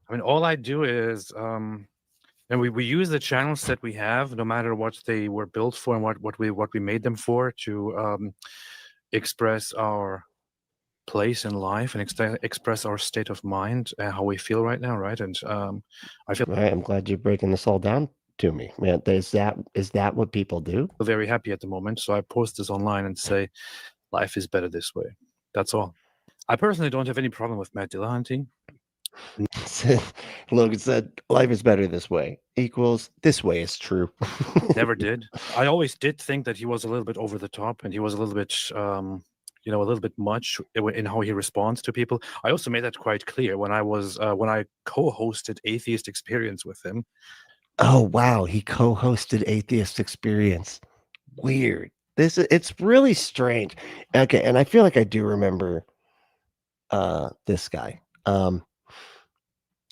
I mean, all I do is, and we use the channels that we have, no matter what they were built for and what we made them for, to express our place in life and express our state of mind and how we feel right now, right? And I feel Right, I'm glad you're breaking this all down to me, man. Is that what people do? very happy at the moment, so I post this online and say, life is better this way. That's all. I personally don't have any problem with Matt Dillahunty. Logan said, "Life is better this way." Equals this way is true. Never did. I always did think that he was a little bit over the top, and he was a little bit, a little bit much in how he responds to people. I also made that quite clear when I co-hosted Atheist Experience with him. Oh wow, he co-hosted Atheist Experience. Weird. It's really strange. Okay, and I feel like I do remember this guy.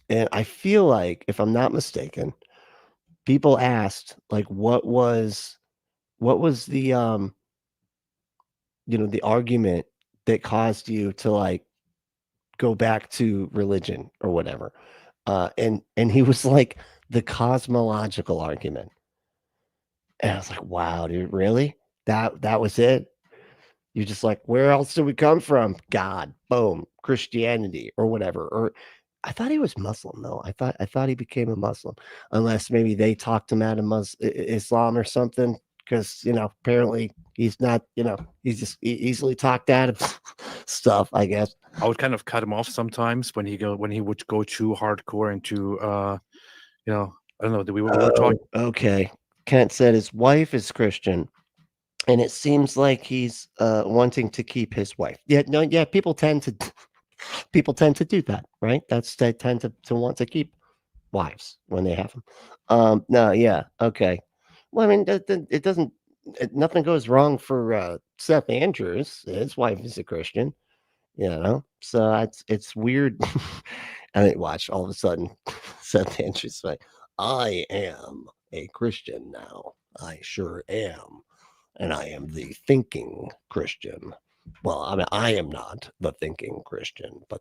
And I feel like, if I'm not mistaken, people asked, like, what was the the argument that caused you to, like, go back to religion or whatever. And he was like, the cosmological argument. And I was like, wow, dude, really? That was it? You're just like, where else do we come from? God, boom, Christianity or whatever. Or I thought he was Muslim, though. I thought he became a Muslim, unless maybe they talked him out of Islam or something. Because apparently he's not. He's just easily talked out of stuff, I guess. I would kind of cut him off sometimes when he would go too hardcore into I don't know. We were talking. Okay, Kent said his wife is Christian, and it seems like he's wanting to keep his wife. Yeah. People tend to do that, right? They tend to want to keep wives when they have them. No, yeah, okay. Well, I mean, it doesn't. Nothing goes wrong for Seth Andrews. His wife is a Christian, So it's weird. And then watch, all of a sudden, Seth Andrews like, I am a Christian now. I sure am. And I am the thinking Christian. Well, I mean, I am not the thinking Christian, but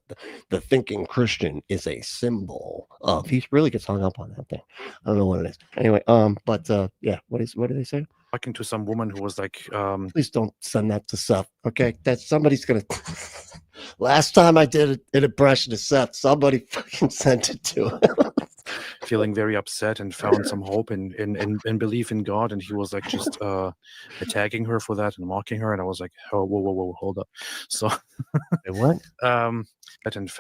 the thinking Christian is a symbol of. He really gets hung up on that thing. I don't know what it is. Anyway, yeah. What do they say? Talking to some woman who was like, please don't send that to Seth. Okay, somebody's gonna. Last time I did an impression of Seth, somebody fucking sent it to him. Feeling very upset and found some hope and belief in God, and he was like just attacking her for that and mocking her, and I was like, oh, whoa, hold up. So what? I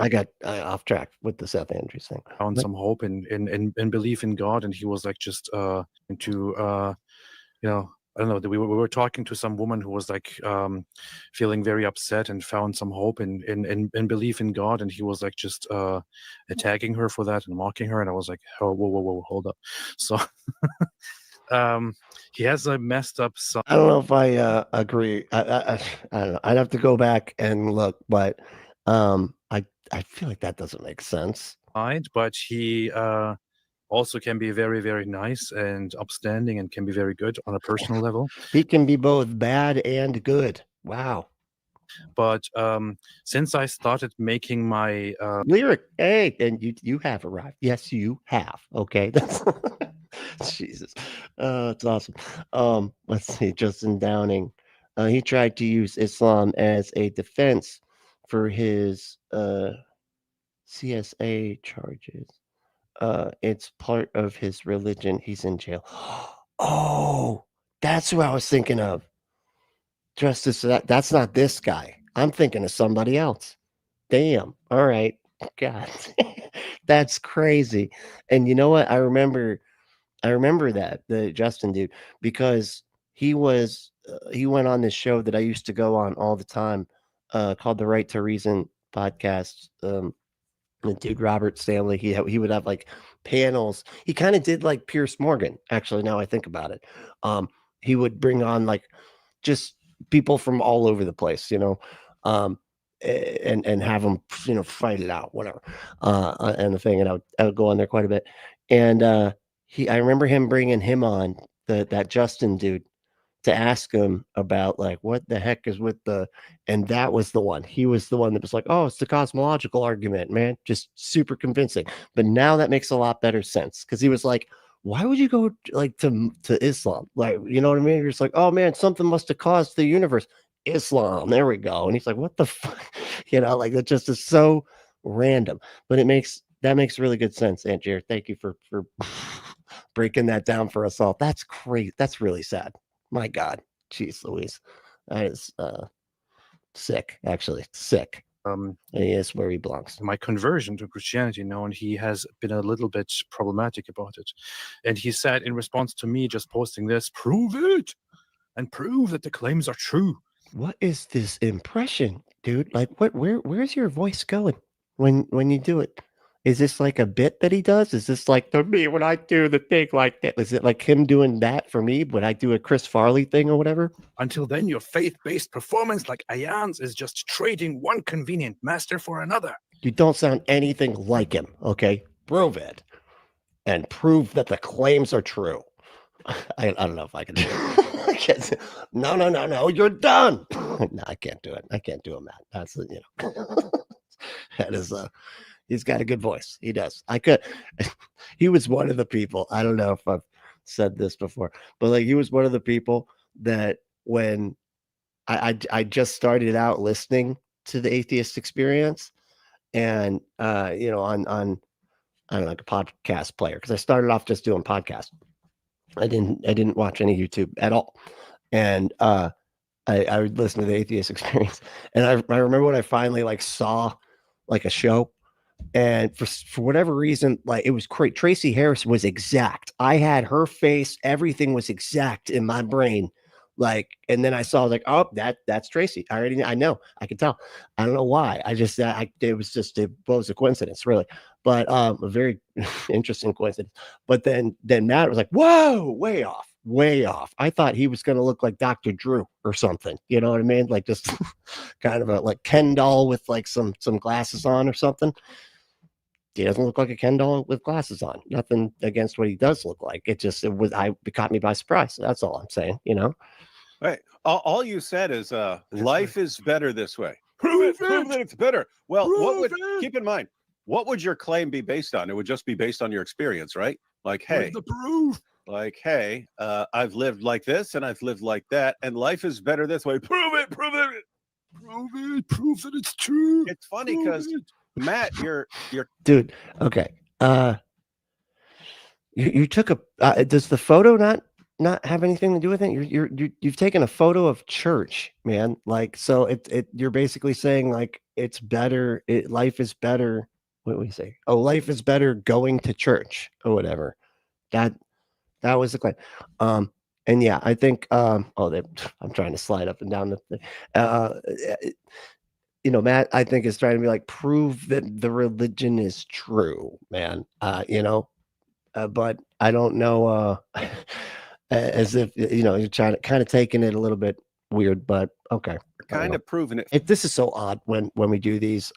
got off track with the Seth Andrews thing. Found some hope and belief in God, and he was like just I don't know. We were talking to some woman who was like feeling very upset and found some hope and belief in God, and he was like just attacking her for that and mocking her, and I was like, oh, whoa, hold up. So he has a messed up son. I don't know if I agree. I don't know. I'd have to go back and look, but I feel like that doesn't make sense. But he also can be very, very nice and upstanding and can be very good on a personal level. He can be both bad and good. Wow. But since I started making my lyric, hey, and you have arrived. Yes, you have. Okay. That's Jesus. It's awesome. Let's see. Justin Downing. He tried to use Islam as a defense for his CSA charges. It's part of his religion. He's in jail. Oh, that's who I was thinking of. Justice, that's not this guy. I'm thinking of somebody else. Damn. All right. God, that's crazy. And you know what? I remember that, the Justin dude, because he went on this show that I used to go on all the time, called the Right to Reason podcast. The dude Robert Stanley, he would have like panels. He kind of did like Piers Morgan, actually, now I think about it. He would bring on like just people from all over the place, and have them, fight it out, whatever. And the thing, and I would go on there quite a bit. And I remember him bringing him on, that Justin dude, to ask him about like what the heck is with the, and that was the one. He was the one that was like, oh, it's the cosmological argument, man, just super convincing. But now that makes a lot better sense, because he was like, why would you go like to Islam? Like, you know what I mean? You're just like, oh man, something must have caused the universe. Islam, there we go. And he's like, what the fuck? You know, like that just is so random. But that makes really good sense, Aunt Jared. Thank you for breaking that down for us all. That's crazy. That's really sad. My God. Jeez Louise. That is sick, actually. Sick. And he is where he belongs. My conversion to Christianity now, and he has been a little bit problematic about it. And he said in response to me just posting this, prove it and prove that the claims are true. What is this impression, dude? Like where's your voice going when you do it? Is this like a bit that he does? Is this like to me when I do the thing like that? Is it like him doing that for me when I do a Chris Farley thing or whatever? Until then, your faith-based performance like Ayan's is just trading one convenient master for another. You don't sound anything like him, okay? Prove it. And prove that the claims are true. I don't know if I can do it. No, you're done. No, I can't do it. I can't do it, Matt. That's, you know, that is, he's got a good voice. He does. He was one of the people, I don't know if I've said this before, but like he was one of the people that when I just started out listening to the Atheist Experience and, you know, on, I don't know, like a podcast player, because I started off just doing podcasts. I didn't watch any YouTube at all. And I would listen to the Atheist Experience. And I remember when I finally like saw like a show, and for whatever reason, like it was great. Tracy Harris was exact. I had her face, everything was exact in my brain. Like, and then I saw like, oh, that's Tracy. I know, I can tell. I don't know why. It was a coincidence, really. But a very interesting coincidence. But then Matt was like, whoa, way off. I thought he was going to look like Dr. Drew or something. You know what I mean? Like just kind of a like Ken doll with like some glasses on or something. He doesn't look like a Ken doll with glasses on. Nothing against what he does look like. It caught me by surprise. That's all I'm saying, you know? Right. All you said is life is better this way. Prove that it's better. Well, keep in mind, what would your claim be based on? It would just be based on your experience, right? Like, hey, the proof. Like, hey, I've lived like this and I've lived like that, and life is better this way. Prove it. Prove that it's true. It's funny because Matt, you're dude. Okay. You took a. Does the photo not have anything to do with it? You've taken a photo of church, man. Like, so you're basically saying like it's better. Life is better. What do we say? Oh, life is better going to church or whatever. That was the claim. And yeah, I think I'm trying to slide up and down the thing. You know, Matt, I think is trying to be like, prove that the religion is true, man. You know, but I don't know, as if, you know, you're trying to kind of taking it a little bit weird, but okay. Kind of proving it. This is so odd when we do these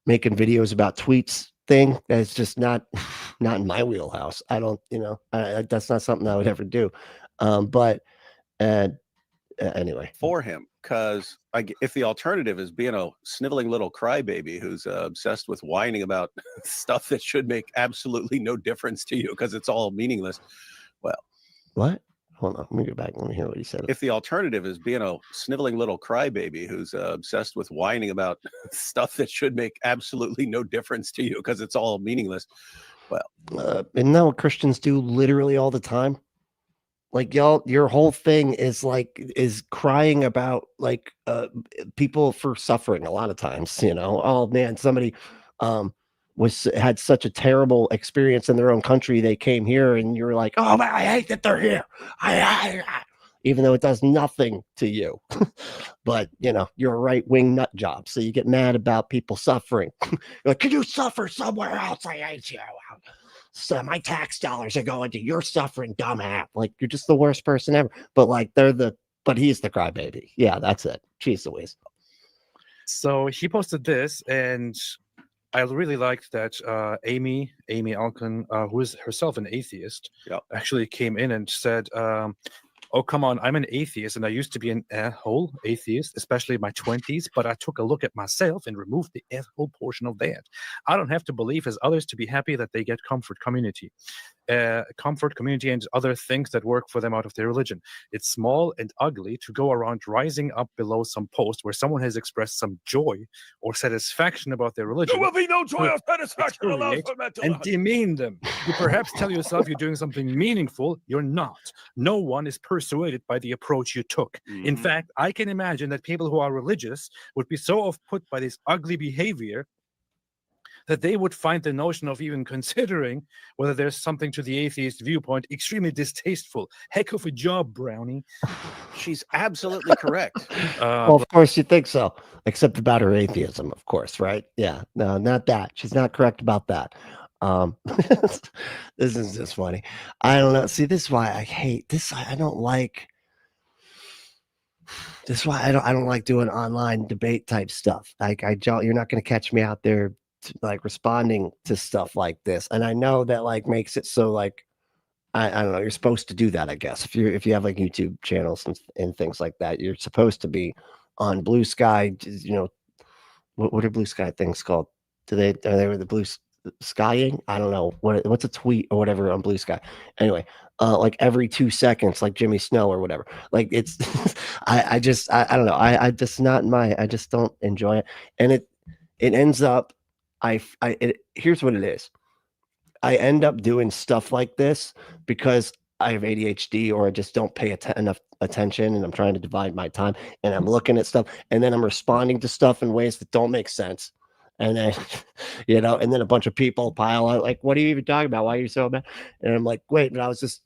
making videos about tweets thing. That's just not in my wheelhouse. I don't, you know, that's not something I would ever do. But anyway, for him, because if the alternative is being a sniveling little crybaby who's obsessed with whining about stuff that should make absolutely no difference to you because it's all meaningless, well, what? Hold on, let me go back. Let me hear what he said. If the alternative is being a sniveling little crybaby who's obsessed with whining about stuff that should make absolutely no difference to you because it's all meaningless, well, isn't that what Christians do literally all the time? Like, y'all, your whole thing is crying about like people for suffering a lot of times, you know. Oh man, somebody had such a terrible experience in their own country, they came here, and you're like, oh man, I hate that they're here. Even though it does nothing to you. But you know, you're a right-wing nut job, so you get mad about people suffering. You're like, can you suffer somewhere else? I hate you. So my tax dollars are going to your suffering, dumbass. Like, you're just the worst person ever. But like, but he's the crybaby. Yeah, that's it. Jeez Louise. So he posted this, and I really liked that Amy Alkin, who is herself an atheist, Yep. actually came in and said, oh, come on, I'm an atheist, and I used to be an a-hole atheist, especially in my 20s, but I took a look at myself and removed the a-hole portion of that. I don't have to believe as others to be happy that they get comfort, community, and other things that work for them out of their religion. It's small and ugly to go around rising up below some post where someone has expressed some joy or satisfaction about their religion. There will be no joy or satisfaction allowed Excoriate for mental and health. demean them. You perhaps tell yourself you're doing something meaningful. You're not. No one is persuaded by the approach you took. In Mhm. fact, I can imagine that people who are religious would be so off-put by this ugly behavior that they would find the notion of even considering whether there's something to the atheist viewpoint extremely distasteful. Heck of a job, Brownie. She's absolutely correct. Well, of course you think so, except about her atheism, of course, right? Yeah, no, not that. She's not correct about that. This is just funny. I don't know. See, this is why I hate this. I don't like. This is why I don't like doing online debate type stuff. Like you're not going to catch me out there like responding to stuff like this. And I know that like makes it so like I don't know, you're supposed to do that, I guess. If you have like YouTube channels and things like that, you're supposed to be on Blue Sky, you know, what are Blue Sky things called? Are they the blue skying? I don't know. What's a tweet or whatever on Blue Sky? Anyway, like every 2 seconds, like Jimmy Snow or whatever. Like it's I don't know. I just not my I just don't enjoy it. And it ends up here's what it is. I end up doing stuff like this because I have ADHD or I just don't pay enough attention and I'm trying to divide my time and I'm looking at stuff and then I'm responding to stuff in ways that don't make sense. And then, you know, and then a bunch of people pile out like, what are you even talking about? Why are you so mad? And I'm like, wait, but I was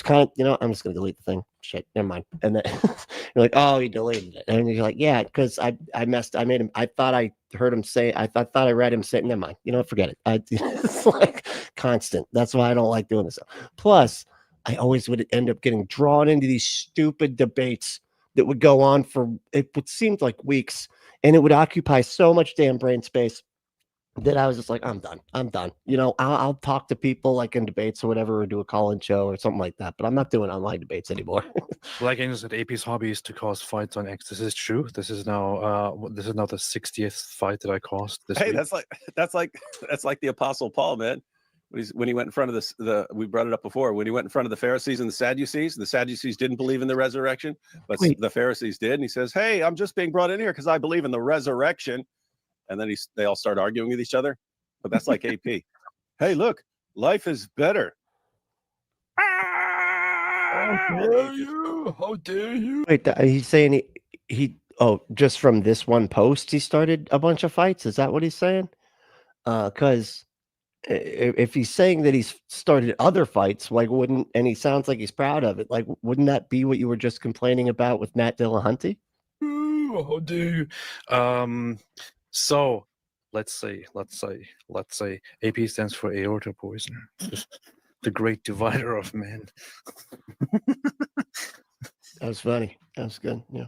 kind of, you know, I'm just going to delete the thing. Shit, never mind. And then you're like, oh, he deleted it. And you're like, yeah, because I made him, I thought I heard him say, I thought I read him say, never mind, you know, forget it. It's like constant. That's why I don't like doing this. Plus, I always would end up getting drawn into these stupid debates that would go on for, it would seem like weeks, and it would occupy so much damn brain space that I was just like, I'm done. You know, I'll talk to people like in debates or whatever, or do a call-in show or something like that. But I'm not doing online debates anymore. Black Angels at APs Hobby is to cause fights on X. This is true. This is now the 60th fight that I caused this Hey, week. that's like the Apostle Paul, man. When he went in front of we brought it up before, when he went in front of the Pharisees and the Sadducees didn't believe in the resurrection, but the Pharisees did. And he says, hey, I'm just being brought in here because I believe in the resurrection. And then they all start arguing with each other. But that's like AP. Hey, look, life is better. How dare you? Wait, he's saying just from this one post, he started a bunch of fights. Is that what he's saying? Because if he's saying that he's started other fights, like and he sounds like he's proud of it, like wouldn't that be what you were just complaining about with Matt Dillahunty? How dare you? So let's say AP stands for aorta poisoner, the great divider of men. That was funny. That was good. Yeah.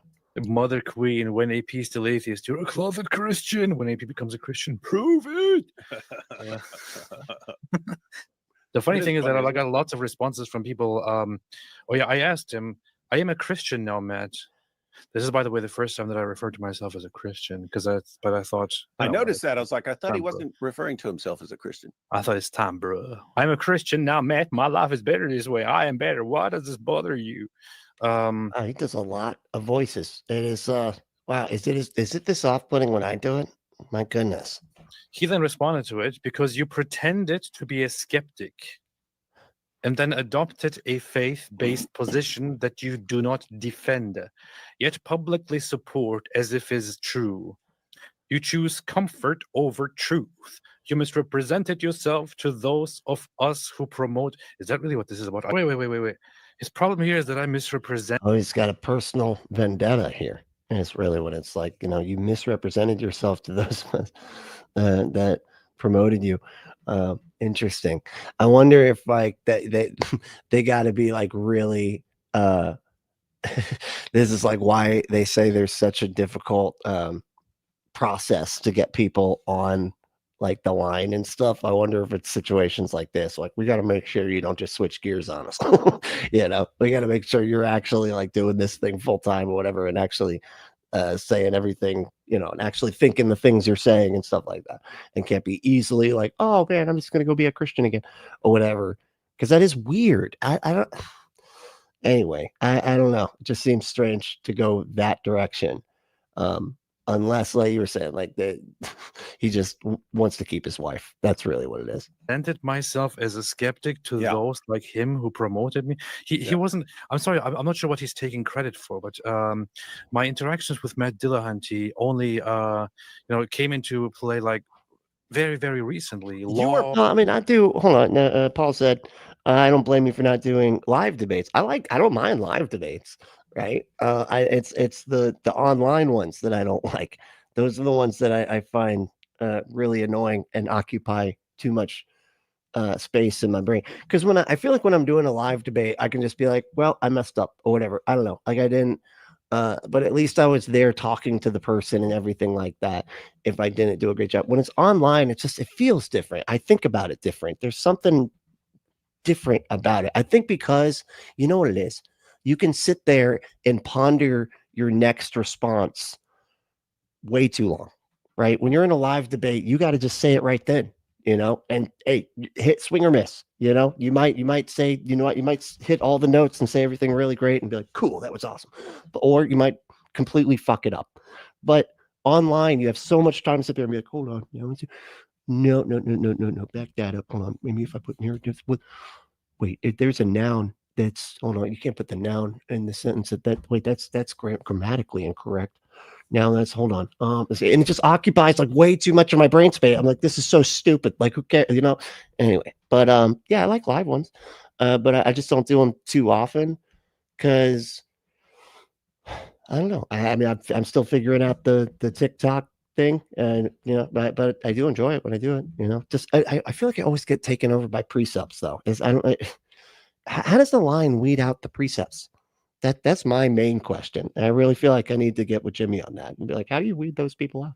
Mother Queen, when AP is still atheist, you're a closet Christian. When AP becomes a Christian, prove it. The funny thing is that I got lots of responses from people. Oh yeah, I asked him, I am a Christian now, Matt. This is, by the way, the first time that I referred to myself as a Christian, but I thought... I noticed that. I was like, I thought he wasn't referring to himself as a Christian. I thought it's time, bro. I'm a Christian now, Matt. My life is better this way. I am better. Why does this bother you? He does a lot of voices. It is, wow, is it this off-putting when I do it? My goodness. He then responded to it, because you pretended to be a skeptic and then adopted a faith-based position that you do not defend, yet publicly support as if is true. You choose comfort over truth. You misrepresented yourself to those of us who promote. Is that really what this is about? Wait. His problem here is that I misrepresent. Oh, he's got a personal vendetta here. And it's really what it's like. You know, you misrepresented yourself to those that promoted you. Interesting. I wonder if like they got to be like really this is like why they say there's such a difficult process to get people on like the line and stuff. I wonder if it's situations like this. Like, we got to make sure you don't just switch gears on us. You know, we got to make sure you're actually like doing this thing full time or whatever, and actually saying everything, you know, and actually thinking the things you're saying and stuff like that, and can't be easily like, oh man, I'm just gonna go be a Christian again or whatever, because that is weird. I don't. Anyway, I don't know. It just seems strange to go that direction. Unless, like you were saying, like that he just wants to keep his wife. That's really what it is. Presented myself as a skeptic to Yeah. those like him who promoted me. He wasn't. I'm sorry. I'm not sure what he's taking credit for, but my interactions with Matt Dillahunty only came into play like very, very recently. No, I mean, I do. Hold on. Paul said, I don't blame you for not doing live debates. I don't mind live debates, right? It's the online ones that I don't like. Those are the ones that I find really annoying and occupy too much space in my brain. Because I feel like when I'm doing a live debate, I can just be like, well, I messed up or whatever. I don't know. Like, I didn't. But at least I was there talking to the person and everything like that. If I didn't do a great job, when it's online, it feels different. I think about it different. There's something different about it. I think because you know what it is. You can sit there and ponder your next response way too long, right? When you're in a live debate, you got to just say it right then, you know, and hey, hit swing or miss, you know, you might say, you know what, you might hit all the notes and say everything really great and be like, cool, that was awesome. Or you might completely fuck it up. But online, you have so much time to sit there and be like, hold on, no, back that up. Hold on. Maybe if I put here, wait, if there's a noun that's, hold on, you can't put the noun in the sentence that's grammatically incorrect. Now hold on. And it just occupies like way too much of my brain space. I'm like, this is so stupid. Like, who cares? You know? Anyway, but yeah, I like live ones. But I just don't do them too often because I don't know. I mean, I'm still figuring out the TikTok thing, and you know, but I do enjoy it when I do it. You know, just I feel like I always get taken over by precepts though. How does the line weed out the precepts? That's my main question. And I really feel like I need to get with Jimmy on that and be like, how do you weed those people out?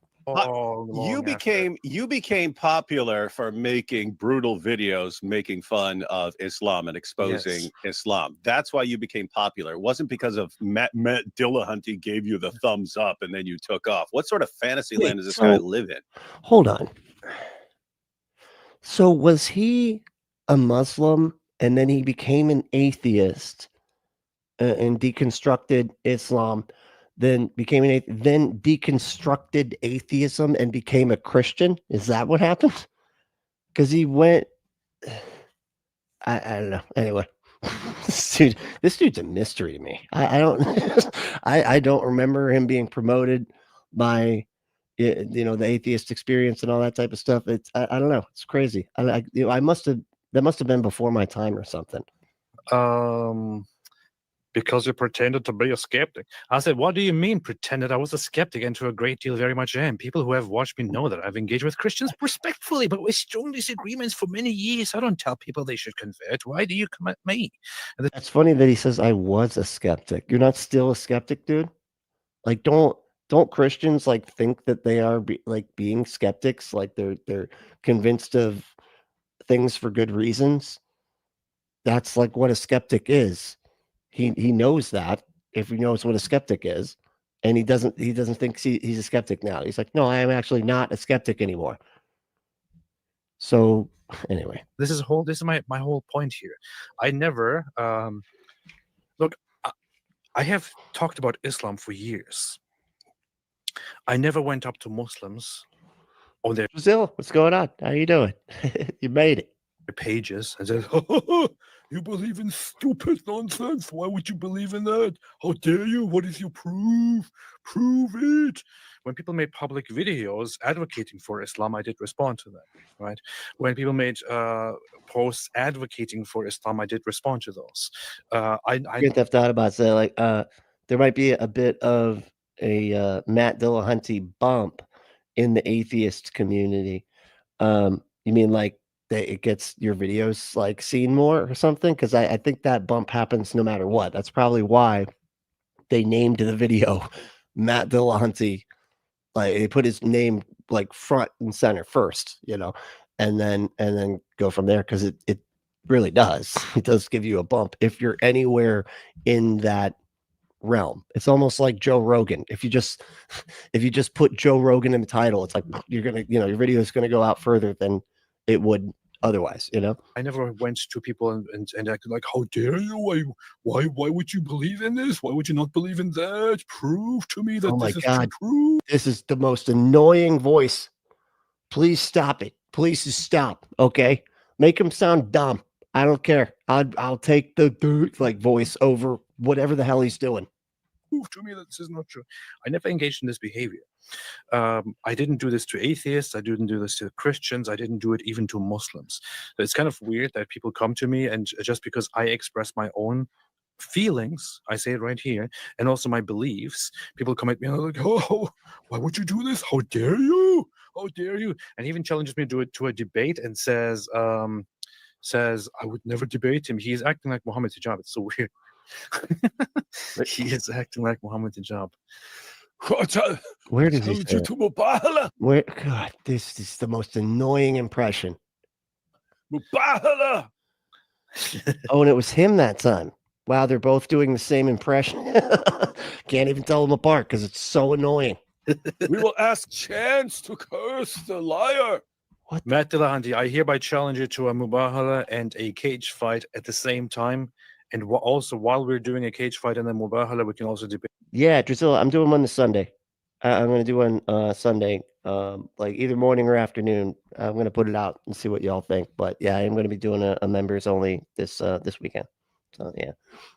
You became popular for making brutal videos, making fun of Islam and exposing Islam. That's why you became popular. It wasn't because of Matt Dillahunty gave you the thumbs up and then you took off. What sort of fantasy land does this guy live in? Hold on. So was he a Muslim and then he became an atheist and deconstructed Islam? Then became then deconstructed atheism and became a Christian. Is that what happened? Because he went, I don't know. Anyway, this dude's a mystery to me. I don't, I don't remember him being promoted by, you know, the Atheist Experience and all that type of stuff. It's, I don't know. It's crazy. That must have been before my time or something. Because you pretended to be a skeptic. I said, what do you mean pretended? I was a skeptic, and to a great deal very much am. People who have watched me know that I've engaged with Christians respectfully, but with strong disagreements for many years. I don't tell people they should convert. Why do you come at me? That's funny that he says I was a skeptic. You're not still a skeptic, dude? Like, don't Christians like think that they are being skeptics? Like they're convinced of things for good reasons? That's like what a skeptic is. He knows that, if he knows what a skeptic is, and he doesn't think he's a skeptic now. He's like, no, I am actually not a skeptic anymore. So anyway, this is my whole point here. I never look. I have talked about Islam for years. I never went up to Muslims on their Brazil, what's going on? How you doing? You made it. Pages and said, you believe in stupid nonsense. Why would you believe in that? How dare you? What is your proof? Prove it. When people made public videos advocating for Islam, I did respond to them, right? When people made posts advocating for Islam, I did respond to those. I thought about saying like there might be a bit of a Matt Dillahunty bump in the atheist community. You mean like that it gets your videos like seen more or something? Because I think that bump happens no matter what. That's probably why they named the video Matt Dillahunty. Like they put his name like front and center first, and then go from there, because it really does. It does give you a bump if you're anywhere in that realm. It's almost like Joe Rogan. If you just put Joe Rogan in the title, it's like you're gonna, your video is gonna go out further than it would otherwise. I never went to people and acted like, how dare you? Why would you believe in this? Why would you not believe in that? Prove to me that Oh my this is God. true. This is the most annoying voice. Please stop it. Please just stop. Okay, make him sound dumb. I don't care. I'll take the like voice over whatever the hell he's doing. Prove to me that this is not true. I never engaged in this behavior. I didn't do this to atheists. I didn't do this to Christians. I didn't do it even to Muslims. It's kind of weird that people come to me, and just because I express my own feelings, I say it right here, and also my beliefs, people come at me and they're like, oh, why would you do this? How dare you? How dare you? And he even challenges me to a debate and says I would never debate him. He's acting like Muhammad Hijab. It's so weird. He is acting like Muhammad Hijab. Where did he say it? Where? God, this is the most annoying impression. Oh, and it was him that time. Wow, they're both doing the same impression. Can't even tell them apart because it's so annoying. We will ask Chance to curse the liar. What? Matt Dillahunty, I hereby challenge you to a mubahala and a cage fight at the same time. And also, while we're doing a cage fight and a mubahala, we can also debate. Yeah, Drusilla, I'm doing one this Sunday. I'm going to do one Sunday, like either morning or afternoon. I'm going to put it out and see what y'all think. But yeah, I'm going to be doing a members only this weekend. So yeah,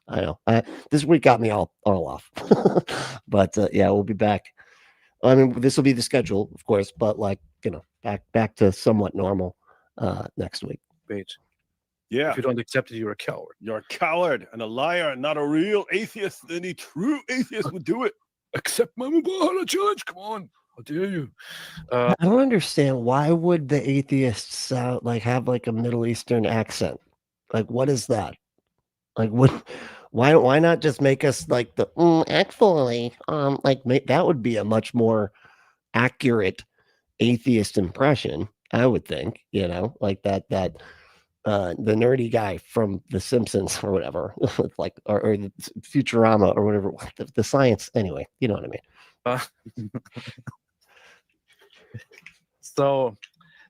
I know. This week got me all off. But yeah, we'll be back. I mean, this will be the schedule, of course, but like, back to somewhat normal next week. Debate. Yeah. If you don't accept it, you're a coward. You're a coward and a liar, not a real atheist. Any true atheist would do it. Accept my mubahala challenge. Come on. How dare you? I don't understand. Why would the atheists sound like have like a Middle Eastern accent? Like, what is that? Like, what? Why not just make us like the actually that would be a much more accurate atheist impression, I would think. Like that the nerdy guy from The Simpsons or whatever, like or the Futurama or whatever, the science. Anyway, you know what I mean. So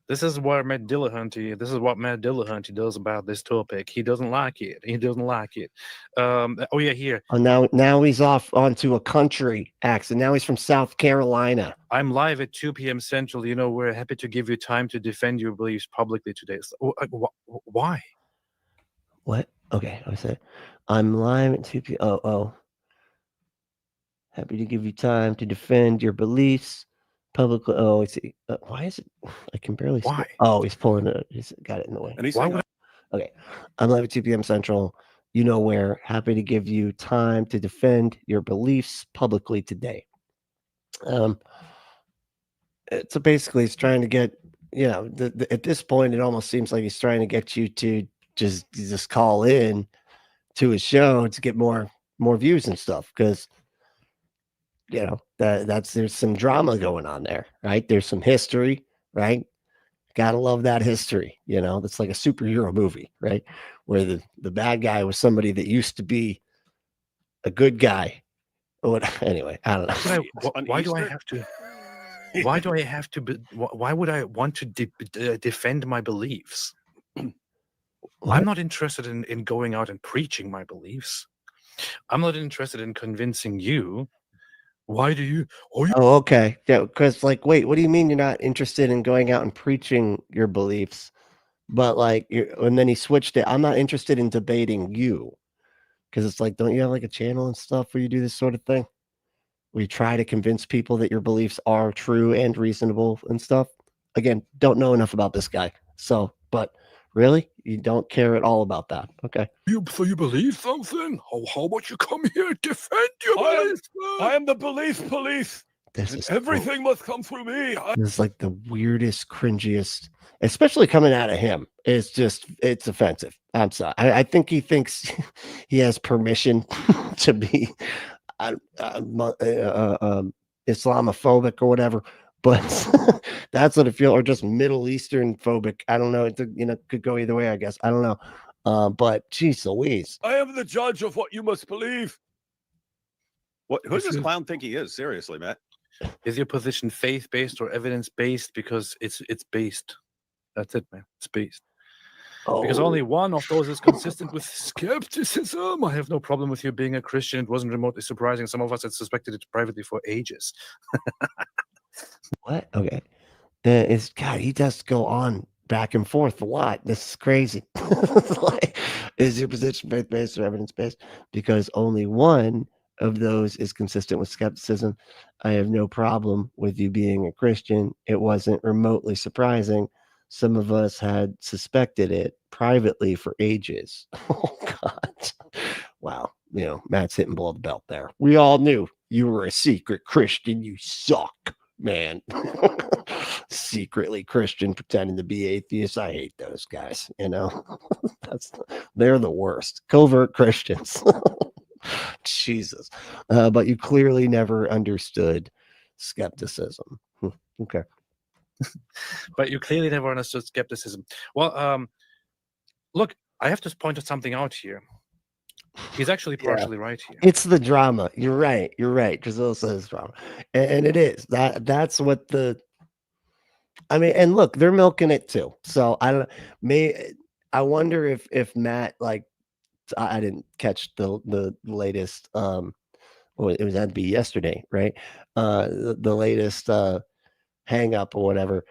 this is what Matt Dillahunty does about this topic. He doesn't like it. Oh yeah, here. Oh, now he's off onto a country accent. Now he's from South Carolina. I'm live at 2 p.m. Central. We're happy to give you time to defend your beliefs publicly today. So, why? What? Okay, I said I'm live at 2 p.m. Oh. Happy to give you time to defend your beliefs publicly. Oh, I see. Why is it? I can barely see. Why? Oh, he's pulling it. He's got it in the way. And he's Okay. I'm live at 2 p.m. Central. Where. Happy to give you time to defend your beliefs publicly today. So basically, he's trying to get, at this point, it almost seems like he's trying to get you to just call in to his show to get more views and stuff, because there's some drama going on there, right? There's some history, right? Gotta love that history. That's like a superhero movie, right? Where the bad guy was somebody that used to be a good guy. Anyway, I don't know. Why do I have to? Why do I have to? Why would I want to defend my beliefs? What? I'm not interested in going out and preaching my beliefs. I'm not interested in convincing you. Why do you? Oh, okay. Yeah, because wait, what do you mean you're not interested in going out and preaching your beliefs? But and then he switched it. I'm not interested in debating you, because it's like, don't you have like a channel and stuff where you do this sort of thing? We try to convince people that your beliefs are true and reasonable and stuff. Again, don't know enough about this guy. So, but really, you don't care at all about that. Okay. So you believe something? How about you come here and defend your beliefs? I am the belief police. Everything must come through me. This is like the weirdest, cringiest, especially coming out of him. It's offensive. I'm sorry. I think he thinks he has permission to be Islamophobic or whatever, but that's what it feels, or just Middle Eastern phobic. I don't know. It could go either way, I guess. I don't know. But geez Louise. I am the judge of what you must believe. Who does this clown think he is? Seriously, Matt. Is your position faith-based or evidence-based? Because it's based. That's it, man. It's based. Because only one of those is consistent with skepticism. I have no problem with you being a Christian. It wasn't remotely surprising. Some of us had suspected it privately for ages. What? Okay. God, he does go on back and forth a lot. This is crazy. Like, is your position faith-based or evidence-based? Because only one of those is consistent with skepticism. I have no problem with you being a Christian. It wasn't remotely surprising. Some of us had suspected it privately for ages. Oh, God. Wow. Matt's hitting below the belt there. We all knew you were a secret Christian. You suck, man. Secretly Christian, pretending to be atheist. I hate those guys. They're the worst. Covert Christians. Jesus. But you clearly never understood skepticism. Okay. But you clearly never understood skepticism. Well, look, I have to point something out here. He's actually partially right here. It's the drama. You're right. Giselle says drama. And it is. That's what and look, they're milking it too. So I wonder if Matt, like, I didn't catch the latest it was had to be yesterday, right? The latest hang up or whatever.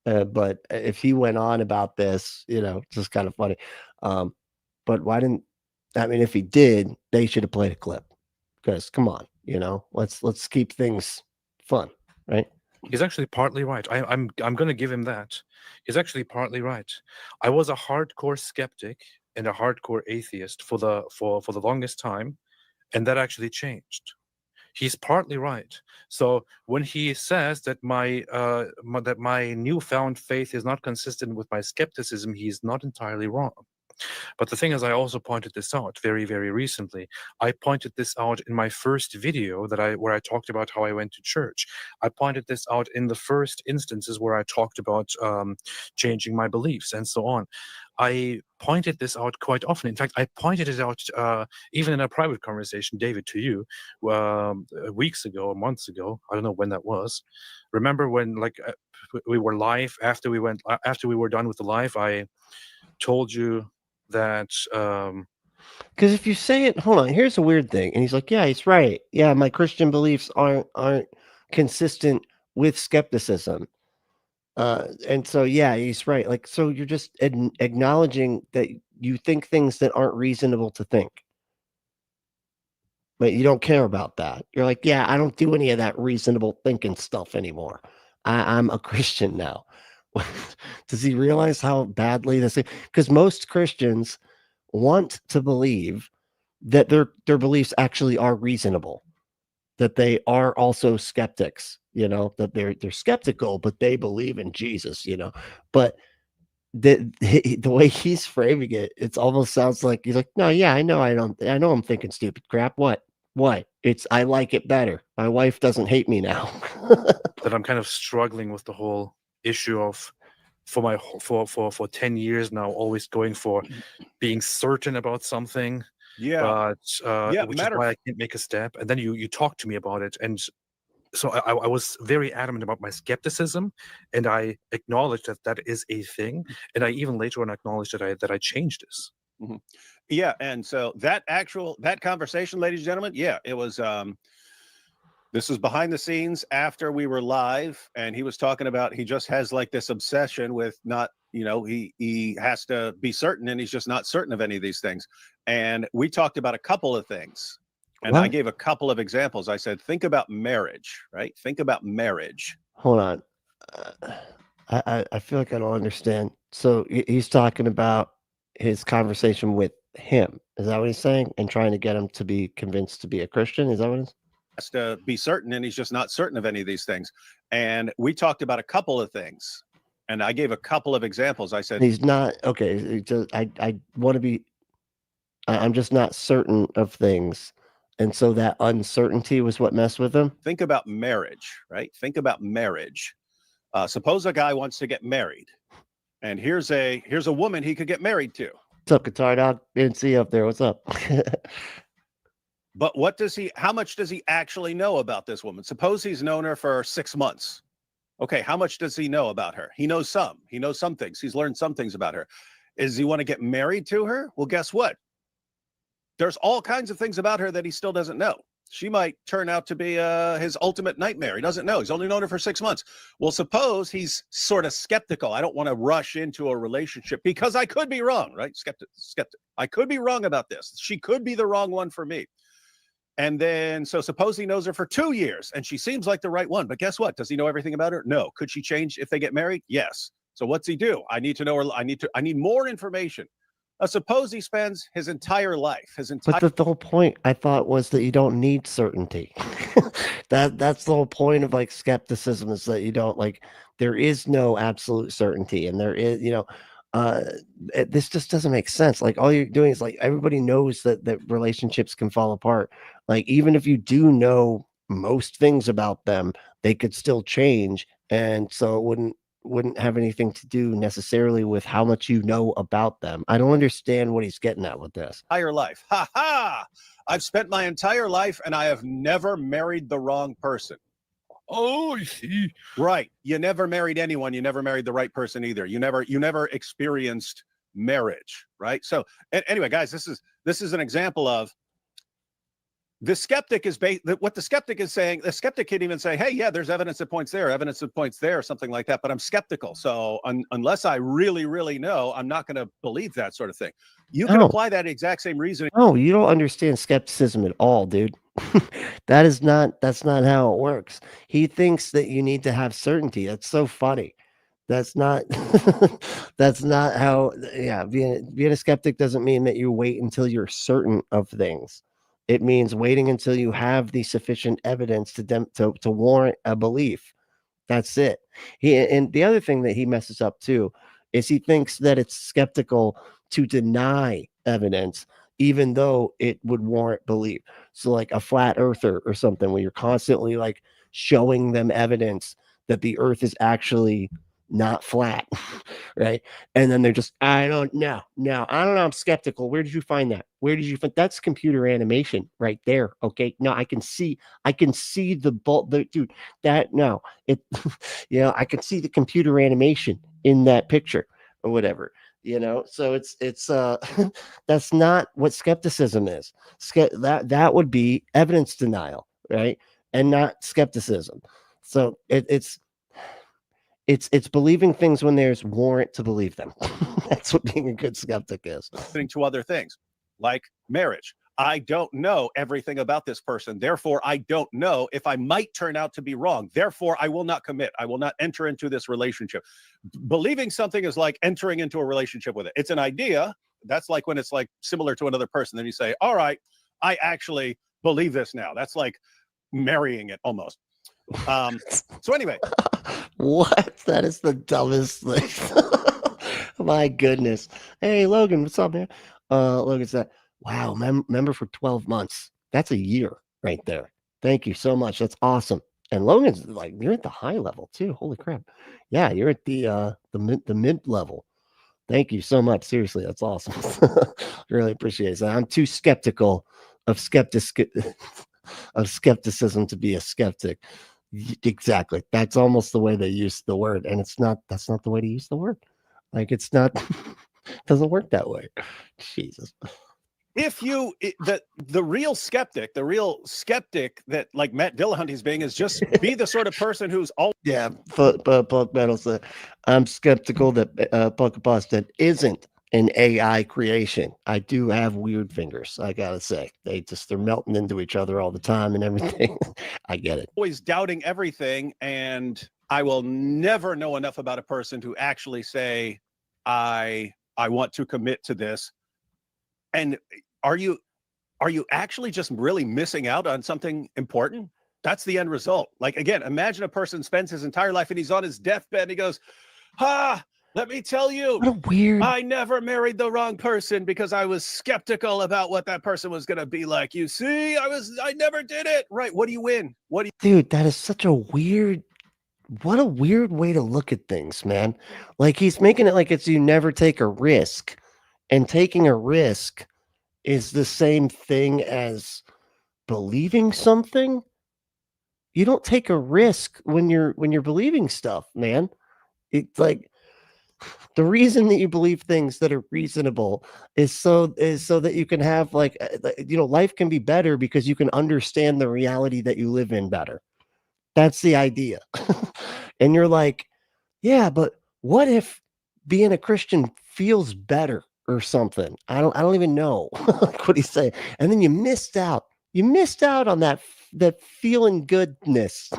But if he went on about this, it's just kind of funny. But why didn't if he did, they should have played a clip. Because come on, let's keep things fun, right? He's actually partly right. I'm going to give him that. He's actually partly right. I was a hardcore skeptic and a hardcore atheist for the longest time, and that actually changed. He's partly right. So when he says that my newfound faith is not consistent with my skepticism, he's not entirely wrong. But the thing is, I also pointed this out very, very recently. I pointed this out in my first video where I talked about how I went to church. I pointed this out in the first instances where I talked about changing my beliefs and so on. I pointed this out quite often. In fact, I pointed it out even in a private conversation, David, to you weeks ago or months ago. I don't know when that was. Remember when we were live after we were done with the live? I told you that because if you say it, hold on, here's a weird thing, and he's like, yeah, he's right. Yeah, my Christian beliefs aren't consistent with skepticism. And so, yeah, he's right. Like, so you're just acknowledging that you think things that aren't reasonable to think. But you don't care about that. You're like, yeah, I don't do any of that reasonable thinking stuff anymore. I'm a Christian now. Does he realize how badly this is? Because most Christians want to believe that their beliefs actually are reasonable, that they are also skeptics, that they're skeptical, but they believe in Jesus, but the way he's framing it, it almost sounds like he's like, no, yeah, I know I'm thinking stupid crap. What? I like it better. My wife doesn't hate me now. That I'm kind of struggling with the whole issue of for 10 years now, always going for being certain about something. Yeah. But which is why I can't make a step. And then you talk to me about it. And so I was very adamant about my skepticism, and I acknowledged that is a thing. And I even later on acknowledged that I changed this. Mm-hmm. Yeah. And so that conversation, ladies and gentlemen, yeah, it was this was behind the scenes after we were live, and he was talking about he just has like this obsession with not, he has to be certain, and he's just not certain of any of these things. And we talked about a couple of things, and I gave a couple of examples. I said, think about marriage, right? Think about marriage. Hold on. I feel like I don't understand. So he's talking about his conversation with him. Is that what he's saying? And trying to get him to be convinced to be a Christian? Is that what it is? To be certain, and he's just not certain of any of these things. And we talked about a couple of things, and I gave a couple of examples. I said he's not okay. I want to be. I'm just not certain of things, and so that uncertainty was what messed with him. Think about marriage, right? Think about marriage. Suppose a guy wants to get married, and here's a woman he could get married to. What's up, Guitar Dog? Didn't see you up there. What's up? But how much does he actually know about this woman? Suppose he's known her for 6 months. Okay, how much does he know about her? He knows some. He knows some things. He's learned some things about her. Does he want to get married to her? Well, guess what? There's all kinds of things about her that he still doesn't know. She might turn out to be his ultimate nightmare. He doesn't know. He's only known her for 6 months. Well, suppose he's sort of skeptical. I don't want to rush into a relationship because I could be wrong, right? Skeptic. I could be wrong about this. She could be the wrong one for me. And then, so suppose he knows her for 2 years and she seems like the right one. But guess what? Does he know everything about her? No. Could she change if they get married? Yes. So what's he do? I need to know her. I need more information. Suppose he spends his entire life, But the whole point, I thought, was that you don't need certainty. That's the whole point of like skepticism, is that you don't like, there is no absolute certainty, and there is, this just doesn't make sense. Like, all you're doing is like, everybody knows that relationships can fall apart. Like, even if you do know most things about them, they could still change, and so it wouldn't have anything to do necessarily with how much you know about them. I don't understand what he's getting at with this. Entire life. Ha ha! I've spent my entire life and I have never married the wrong person. Oh, I see. Right. You never married anyone. You never married the right person either. You never experienced marriage, right? So anyway, guys, this is an example of the skeptic is what the skeptic is saying. The skeptic can even say, hey, yeah, there's evidence that points there, evidence that points there, something like that. But I'm skeptical. So unless I really, really know, I'm not going to believe that sort of thing. You can apply that exact same reasoning. No, you don't understand skepticism at all, dude. That's not how it works. He thinks that you need to have certainty. That's so funny. That's not that's not how, yeah, being a skeptic doesn't mean that you wait until you're certain of things. It means waiting until you have the sufficient evidence to warrant a belief. That's it. And the other thing that he messes up too is he thinks that it's skeptical to deny evidence, even though it would warrant belief. So like a flat earther or something, where you're constantly like showing them evidence that the earth is actually not flat, right? And then they're just, I don't know. No, I don't know. I'm skeptical. Where did you find that? Where did you find that's computer animation right there? Okay, no, I can see the bolt, dude. That no, it, I can see the computer animation in that picture or whatever. So it's that's not what skepticism is. That would be evidence denial, right? And not skepticism. So it's believing things when there's warrant to believe them. That's what being a good skeptic is. To other things like marriage. I don't know everything about this person. Therefore, I don't know if I might turn out to be wrong. Therefore, I will not commit. I will not enter into this relationship. Believing something is like entering into a relationship with it. It's an idea. That's like when it's like similar to another person. Then you say, all right, I actually believe this now. That's like marrying it almost. So anyway. What? That is the dumbest thing. My goodness. Hey, Logan, what's up, man? Logan said, wow, member for 12 months. That's a year right there. Thank you so much. That's awesome. And Logan's like, you're at the high level too. Holy crap. Yeah, you're at the mid level. Thank you so much. Seriously, that's awesome. Really appreciate it. I'm too skeptical of skepticism to be a skeptic. Exactly. That's almost the way they use the word, and that's not the way to use the word. Like, it's not doesn't work that way. Jesus. If the real skeptic that like Matt Dillahunt is being is just be the sort of person who's all Punk Metal said, I'm skeptical that Punk Apostate isn't an AI creation. I do have weird fingers, I gotta say. They're melting into each other all the time and everything. I get it. Always doubting everything, and I will never know enough about a person to actually say, I want to commit to this. And are you actually just really missing out on something important? That's the end result. Like, again, imagine a person spends his entire life and he's on his deathbed and he goes, let me tell you, what a weird. I never married the wrong person because I was skeptical about what that person was going to be like. You see, I never did it. Right. What do you win? Dude, that is such a weird what a weird way to look at things, man. Like he's making it like it's you never take a risk, and taking a risk is the same thing as believing something. You don't take a risk when you're believing stuff, man. It's like the reason that you believe things that are reasonable is so that you can have like life can be better because you can understand the reality that you live in better. That's the idea. And you're like, yeah, but what if being a Christian feels better or something? I don't even know. Like what he's saying. And then you missed out on that feeling goodness,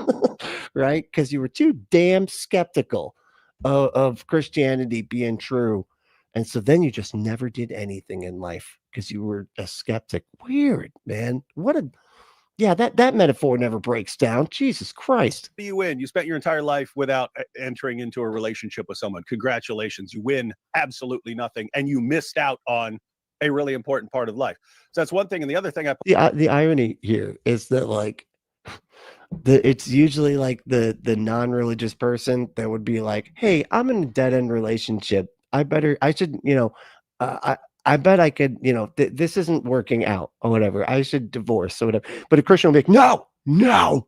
right? Because you were too damn skeptical of Christianity being true. And so then you just never did anything in life because you were a skeptic. Weird, man. That metaphor never breaks down. Jesus Christ. You win. You spent your entire life without entering into a relationship with someone. Congratulations. You win absolutely nothing. And you missed out on a really important part of life. So that's one thing. And the other thing the irony here is that like it's usually like the non-religious person that would be like, hey, I'm in a dead-end relationship. I should, I bet I could, this isn't working out or whatever. I should divorce or whatever. But a Christian will be like, no,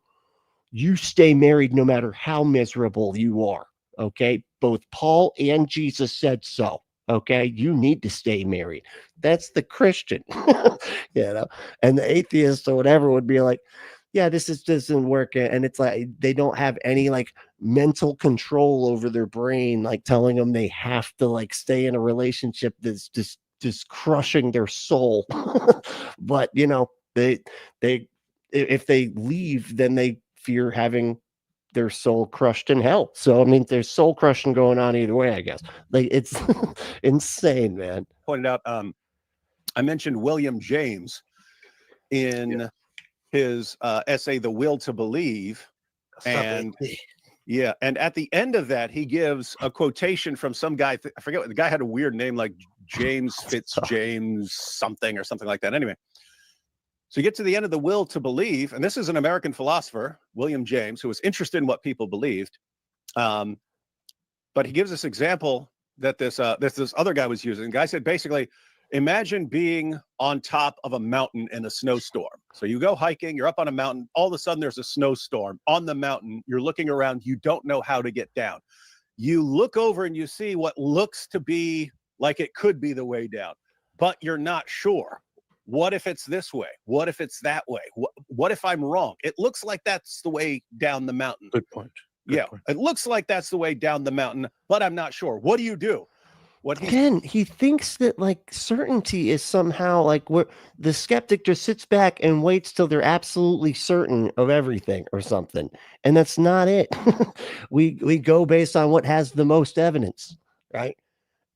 you stay married no matter how miserable you are. Okay. Both Paul and Jesus said so. Okay. You need to stay married. That's the Christian, and the atheist or whatever would be like, yeah, this doesn't work. And it's like, they don't have any like mental control over their brain, like telling them they have to like stay in a relationship that's just crushing their soul. But they if they leave, then they fear having their soul crushed in hell. So I mean, there's soul crushing going on either way, I guess. Like it's insane, man. Pointed out, I mentioned William James in his essay, The Will to Believe. And and at the end of that, he gives a quotation from some guy. I forget what the guy had, a weird name like James James something or something like that. Anyway, so you get to the end of The Will to Believe, and this is an American philosopher, William James, who was interested in what people believed. But he gives this example that this other guy was using. The guy said, basically, imagine being on top of a mountain in a snowstorm. So you go hiking, you're up on a mountain, all of a sudden there's a snowstorm on the mountain. You're looking around, you don't know how to get down. You look over and you see what looks to be like it could be the way down, but you're not sure. What if it's this way? What if it's that way? What if I'm wrong? It looks like that's the way down the mountain. Good point. It looks like that's the way down the mountain, but I'm not sure. What do you do? Again, he thinks that like certainty is somehow like where the skeptic just sits back and waits till they're absolutely certain of everything or something. And that's not it. we go based on what has the most evidence, right?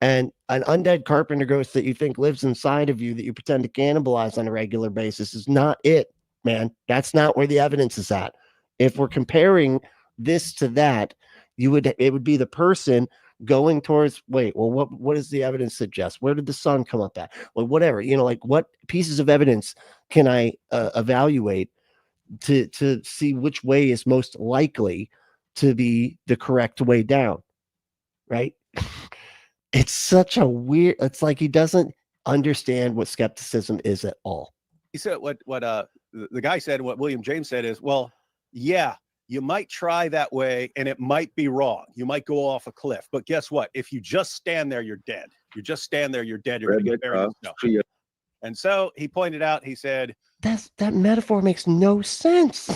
And an undead carpenter ghost that you think lives inside of you that you pretend to cannibalize on a regular basis is not it, man. That's not where the evidence is at. If we're comparing this to that, it would be the person going towards, what does the evidence suggest? Where did the sun come up at? Well, whatever, like what pieces of evidence can I evaluate to see which way is most likely to be the correct way down, right? It's such a weird, it's like he doesn't understand what skepticism is at all. He said what the guy said, what William James said is, well, yeah, you might try that way and it might be wrong. You might go off a cliff, but guess what? If you just stand there, you're dead. You just stand there, you're dead. You're going to get buried in snow. And so he pointed out, he said, that metaphor makes no sense.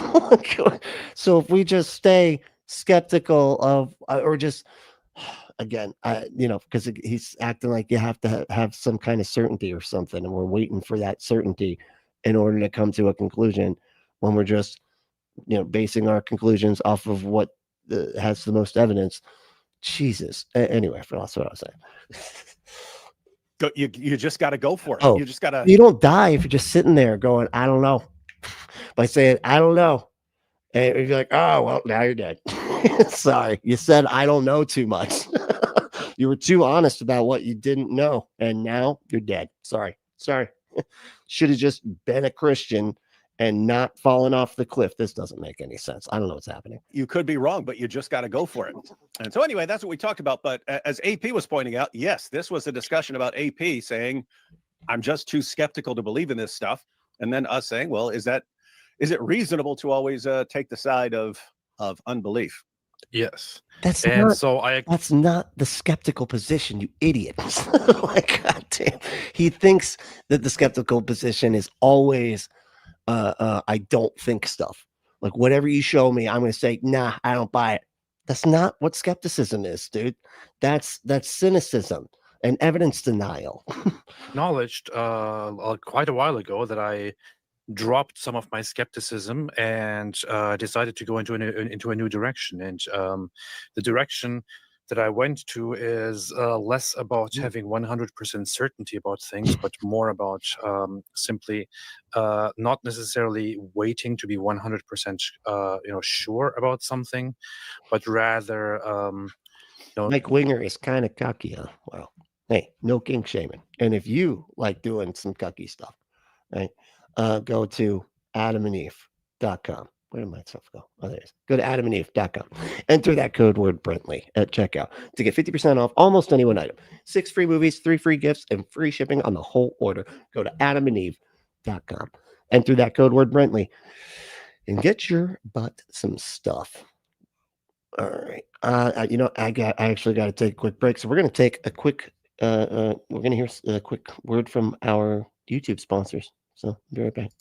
So if we just stay skeptical of, or just, again, because he's acting like you have to have some kind of certainty or something, and we're waiting for that certainty in order to come to a conclusion when we're just, basing our conclusions off of what has the most evidence. Jesus. Anyway, that's what I was saying. You just got to go for it. You just got to. You don't die if you're just sitting there going, I don't know. By saying, I don't know. And you're like, oh, well, now you're dead. Sorry. You said, I don't know too much. You were too honest about what you didn't know. And now you're dead. Sorry. Should have just been a Christian and not falling off the cliff. This doesn't make any sense. I don't know what's happening. You could be wrong, but you just got to go for it. And so anyway, that's what we talked about. But as AP was pointing out, yes, this was a discussion about AP saying, I'm just too skeptical to believe in this stuff. And then us saying, well, is it reasonable to always take the side of unbelief? Yes. That's not the skeptical position, you idiot. Like, goddamn. He thinks that the skeptical position is always I don't think stuff. Like, whatever you show me, I'm going to say, nah, I don't buy it. That's not what skepticism is, dude. That's cynicism and evidence denial. Acknowledged quite a while ago that I dropped some of my skepticism and decided to go into a new direction. And the direction that I went to is less about having 100% certainty about things, but more about simply not necessarily waiting to be 100% sure about something, but rather Mike Winger is kind of cocky, huh? Well, hey, no king shaming. And if you like doing some cucky stuff, right, go to adamandeve.com. Where did my stuff go? Oh, there it is. Go to adamandeve.com. Enter that code word Brentley at checkout to get 50% off almost any one item. 6 free movies, 3 free gifts, and free shipping on the whole order. Go to adamandeve.com. Enter that code word Brentley and get your butt some stuff. All right. I actually got to take a quick break. So we're going to take a quick, we're going to hear a quick word from our YouTube sponsors. So be right back.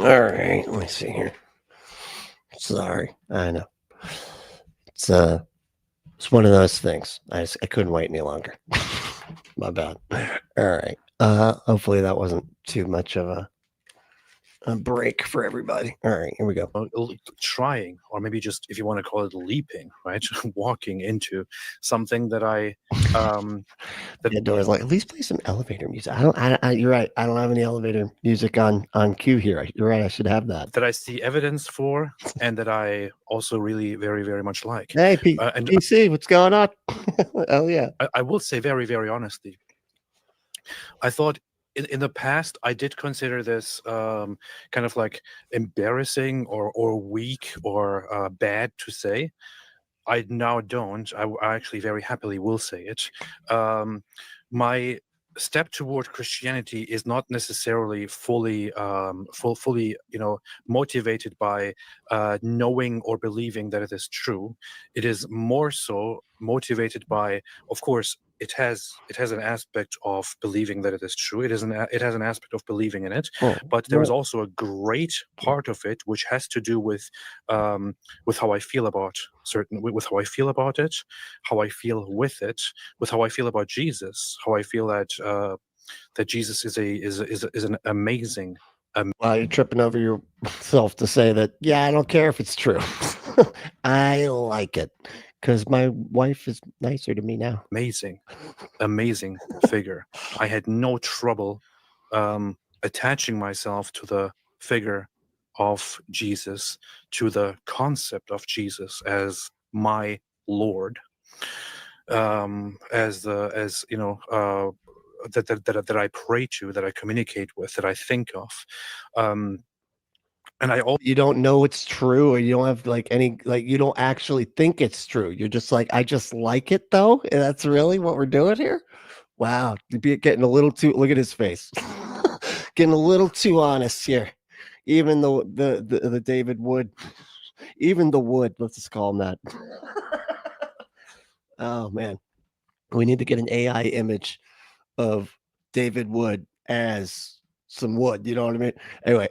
All right, let me see here. Sorry, I know. It's one of those things. I couldn't wait any longer. My bad. All right. Hopefully that wasn't too much of a break for everybody. All right, here we go. Trying, or maybe just, if you want to call it leaping, right? Walking into something that I the door is like, at least play some elevator music. You're right. I don't have any elevator music on cue here. You're right. I should have that. That I see evidence for, and that I also really very, very much like. Hey, PC, what's going on? Oh yeah. I will say very, very honestly, I thought in the past, I did consider this kind of like embarrassing or weak or bad to say. I now don't. I actually very happily will say it. My step toward Christianity is not necessarily fully motivated by knowing or believing that it is true. It is more so motivated by, of course, it has an aspect of believing that it is true. It has an aspect of believing in it, but there is also a great part of it which has to do with how I feel about with how I feel about it, how I feel with it, with how I feel about Jesus, how I feel that Jesus is an amazing. Well, you're tripping over yourself to say that. Yeah, I don't care if it's true. I like it because my wife is nicer to me now. Amazing figure. I had no trouble attaching myself to the figure of Jesus, to the concept of Jesus as my Lord, as you know, that I pray to, that I communicate with, that I think of. And you don't know it's true, or you don't have like any, like you don't actually think it's true. You're just like, I just like it though. And that's really what we're doing here. Wow, you're getting a little too. Look at his face, getting a little too honest here. Even the David Wood, even the Wood. Let's just call him that. Oh man, we need to get an AI image of David Wood as some wood. You know what I mean? Anyway,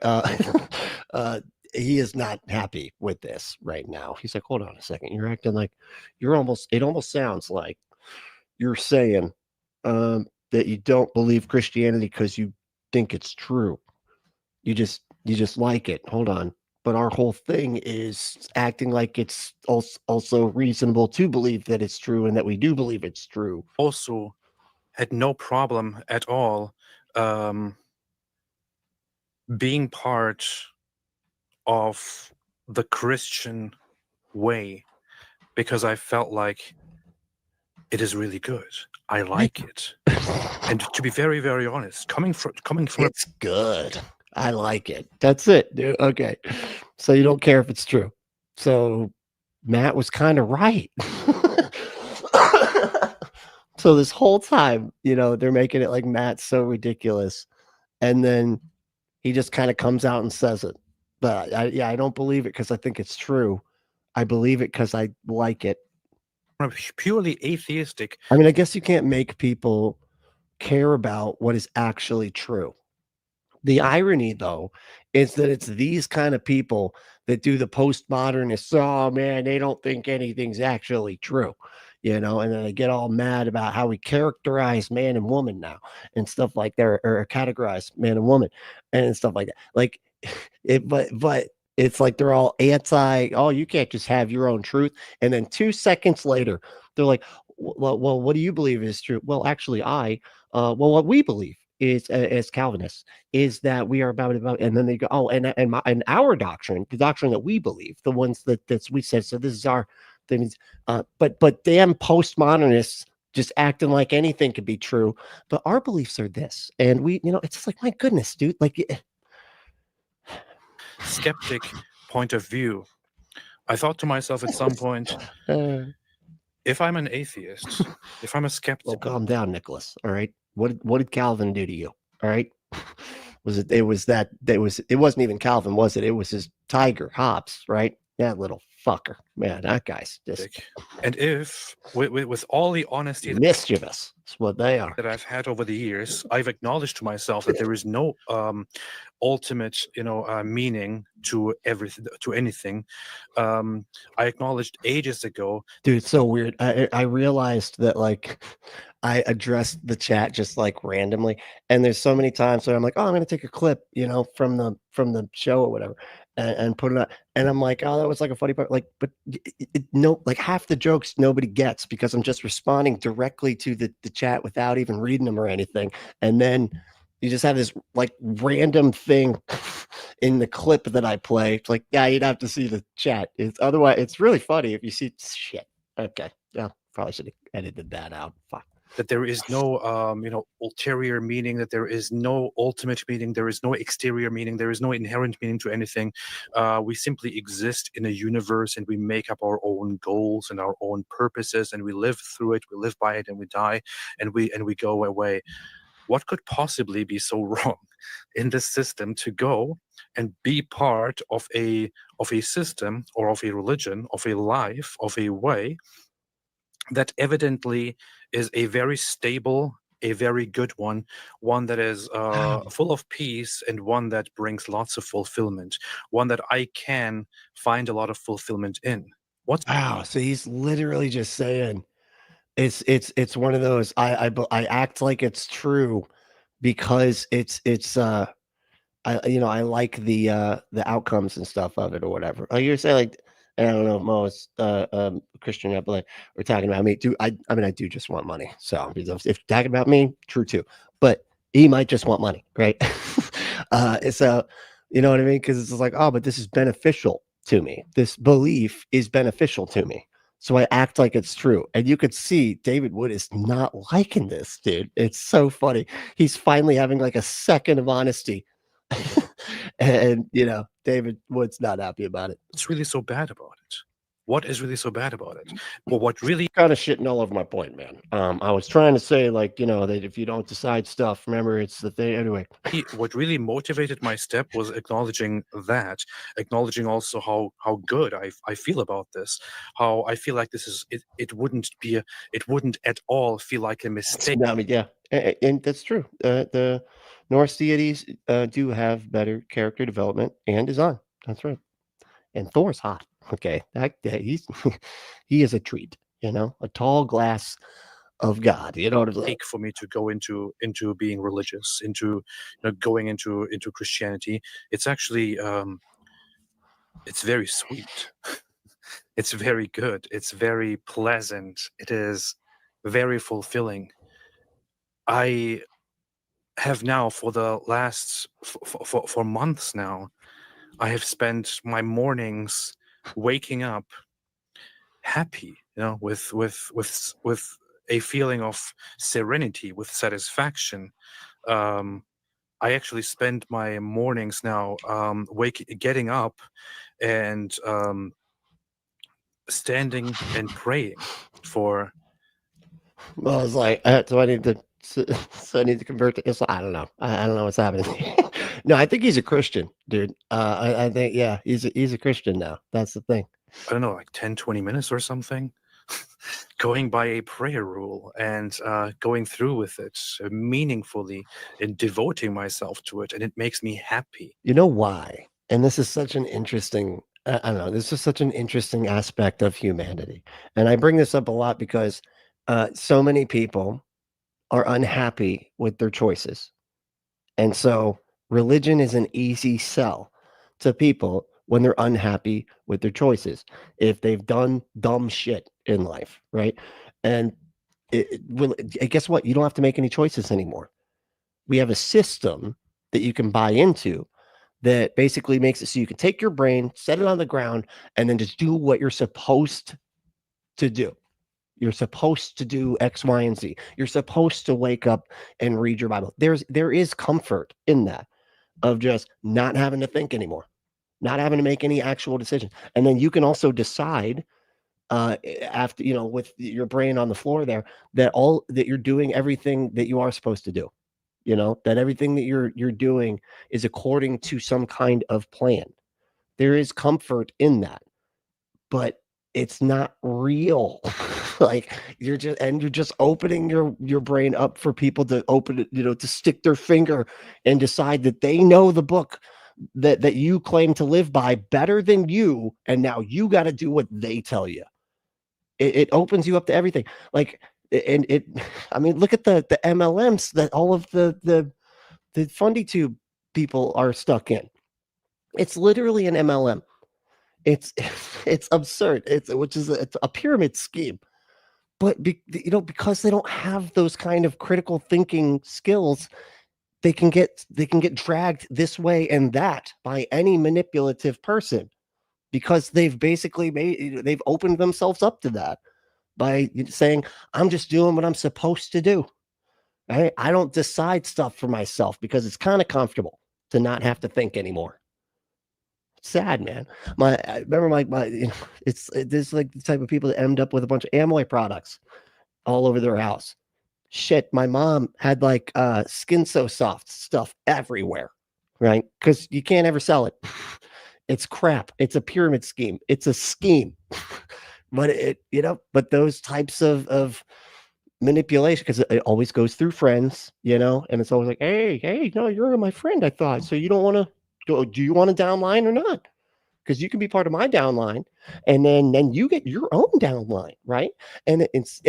he is not happy with this right now. He's like, hold on a second. You're acting like it almost sounds like you're saying that you don't believe Christianity because you think it's true. You just like it. Hold on. But our whole thing is acting like it's also reasonable to believe that it's true and that we do believe it's true. Also had no problem at all being part of the Christian way, because I felt like it is really good. I like it. And to be very, very honest, coming from it's good. I like it. That's it, dude. Okay. So you don't care if it's true. So Matt was kind of right. So this whole time, you know, they're making it like Matt's so ridiculous. And then he just kind of comes out and says it. But I don't believe it because I think it's true. I believe it because I like it. Purely atheistic. I mean, I guess you can't make people care about what is actually true. The irony, though, is that it's these kind of people that do the postmodernists. Oh, man, they don't think anything's actually true, you know, and then they get all mad about how we characterize man and woman now and stuff like that, or categorize man and woman and stuff like that. Like it, but it's like they're all anti, oh, you can't just have your own truth. And then 2 seconds later, they're like, well, what do you believe is true? Well, actually, what we believe is, as Calvinists, is that we are about, and then they go, oh, and our doctrine, the doctrine that we believe, the ones that we said, so this is our things, but damn postmodernists just acting like anything could be true, but our beliefs are this, and we, you know, it's just like, my goodness, dude, like skeptic point of view. I thought to myself at some point, if I'm an atheist, if I'm a skeptic, well, calm down, Nicholas. All right. What did Calvin do to you? All right. It wasn't even Calvin, was it? It was his tiger, Hobbes, right? That little fucker. Man, that guy's just... And if, with all the honesty, mischievous, that's what they are, that I've had over the years, I've acknowledged to myself that there is no ultimate, meaning to everything, to anything. I acknowledged ages ago. Dude, it's so weird. I realized that, like, I addressed the chat just like randomly, and there's so many times where I'm like, oh, I'm gonna take a clip, from the show or whatever, and put it on, and I'm like, oh, that was like a funny part, like, but no, like half the jokes nobody gets because I'm just responding directly to the chat without even reading them or anything, and then you just have this like random thing in the clip that I play. It's like, yeah, you'd have to see the chat. Otherwise, it's really funny if you see shit. Okay, yeah, probably should have edited that out. Fuck. That there is no, ulterior meaning, that there is no ultimate meaning, there is no exterior meaning, there is no inherent meaning to anything. We simply exist in a universe, and we make up our own goals and our own purposes, and we live through it, we live by it, and we die, and we go away. What could possibly be so wrong in this system to go and be part of a system or of a religion, of a life, of a way that evidently is a very stable, a very good one that is full of peace, and one that brings lots of fulfillment, one that I can find a lot of fulfillment in. Wow, so he's literally just saying it's one of those, I act like it's true because I like the outcomes and stuff of it or whatever. You're saying like And I don't know if Mo's Christian up like we're talking about me. I mean I do just want money. So if you're talking about me, true too. But he might just want money, right? So you know what I mean? Because it's like, oh, but this is beneficial to me. This belief is beneficial to me. So I act like it's true. And you could see David Wood is not liking this, dude. It's so funny. He's finally having like a second of honesty. And, you know, David Wood's not happy about it. What's really so bad about it? What is really so bad about it? Well, what really kind of shitting all over my point, man. I was trying to say, like, you know, that if you don't decide stuff, remember, it's the thing. Anyway, what really motivated my step was acknowledging that, acknowledging also how good I feel about this, how I feel like this is it wouldn't at all feel like a mistake. I mean, yeah, and that's true. The Norse deities do have better character development and design. That's right. And Thor's hot. Okay, he's he is a treat. You know, a tall glass of God. You know what I'm saying? For me to go into being religious, into going into Christianity, it's actually it's very sweet. It's very good. It's very pleasant. It is very fulfilling. I have now for the last for months now, I have spent my mornings waking up happy, you know, with a feeling of serenity, with satisfaction. I actually spend my mornings now getting up and standing and praying for. Well, it's like, so I need to convert to Islam. I don't know. I don't know what's happening. No, I think he's a Christian, dude. I think, yeah, he's a Christian now. That's the thing. I don't know, like 10-20 minutes or something, going by a prayer rule and going through with it meaningfully and devoting myself to it, and it makes me happy. You know why? And this is such an interesting, I don't know, this is such an interesting aspect of humanity. And I bring this up a lot because so many people are unhappy with their choices. And so religion is an easy sell to people when they're unhappy with their choices, if they've done dumb shit in life, right? And guess what? You don't have to make any choices anymore. We have a system that you can buy into that basically makes it so you can take your brain, set it on the ground, and then just do what you're supposed to do. You're supposed to do X, Y, and Z. You're supposed to wake up and read your Bible. There is comfort in that, of just not having to think anymore, not having to make any actual decisions. And then you can also decide after, you know, with your brain on the floor there, that you're doing everything that you are supposed to do. You know, that everything that you're doing is according to some kind of plan. There is comfort in that, but it's not real. Like you're just opening your brain up for people to open it, you know, to stick their finger and decide that they know the book that you claim to live by better than you, and now you got to do what they tell you. It opens you up to everything. Like, and I mean, look at the MLMs that all of the Fundie Tube people are stuck in. It's literally an MLM. It's absurd. It's a pyramid scheme. But you know, because they don't have those kind of critical thinking skills, they can get dragged this way and that by any manipulative person, because they've basically they've opened themselves up to that by saying, I'm just doing what I'm supposed to do. Right? I don't decide stuff for myself because it's kind of comfortable to not have to think anymore. Sad, man. I remember my you know, there's like the type of people that end up with a bunch of Amway products all over their house. Shit, my mom had like Skin So Soft stuff everywhere, right? Because you can't ever sell it. It's crap. It's a pyramid scheme. It's a scheme. But but those types of manipulation, because it always goes through friends, you know, and it's always like, hey, no, you're my friend, I thought. So you don't want to. Do you want a downline or not? Because you can be part of my downline, and then you get your own downline, right? And then it's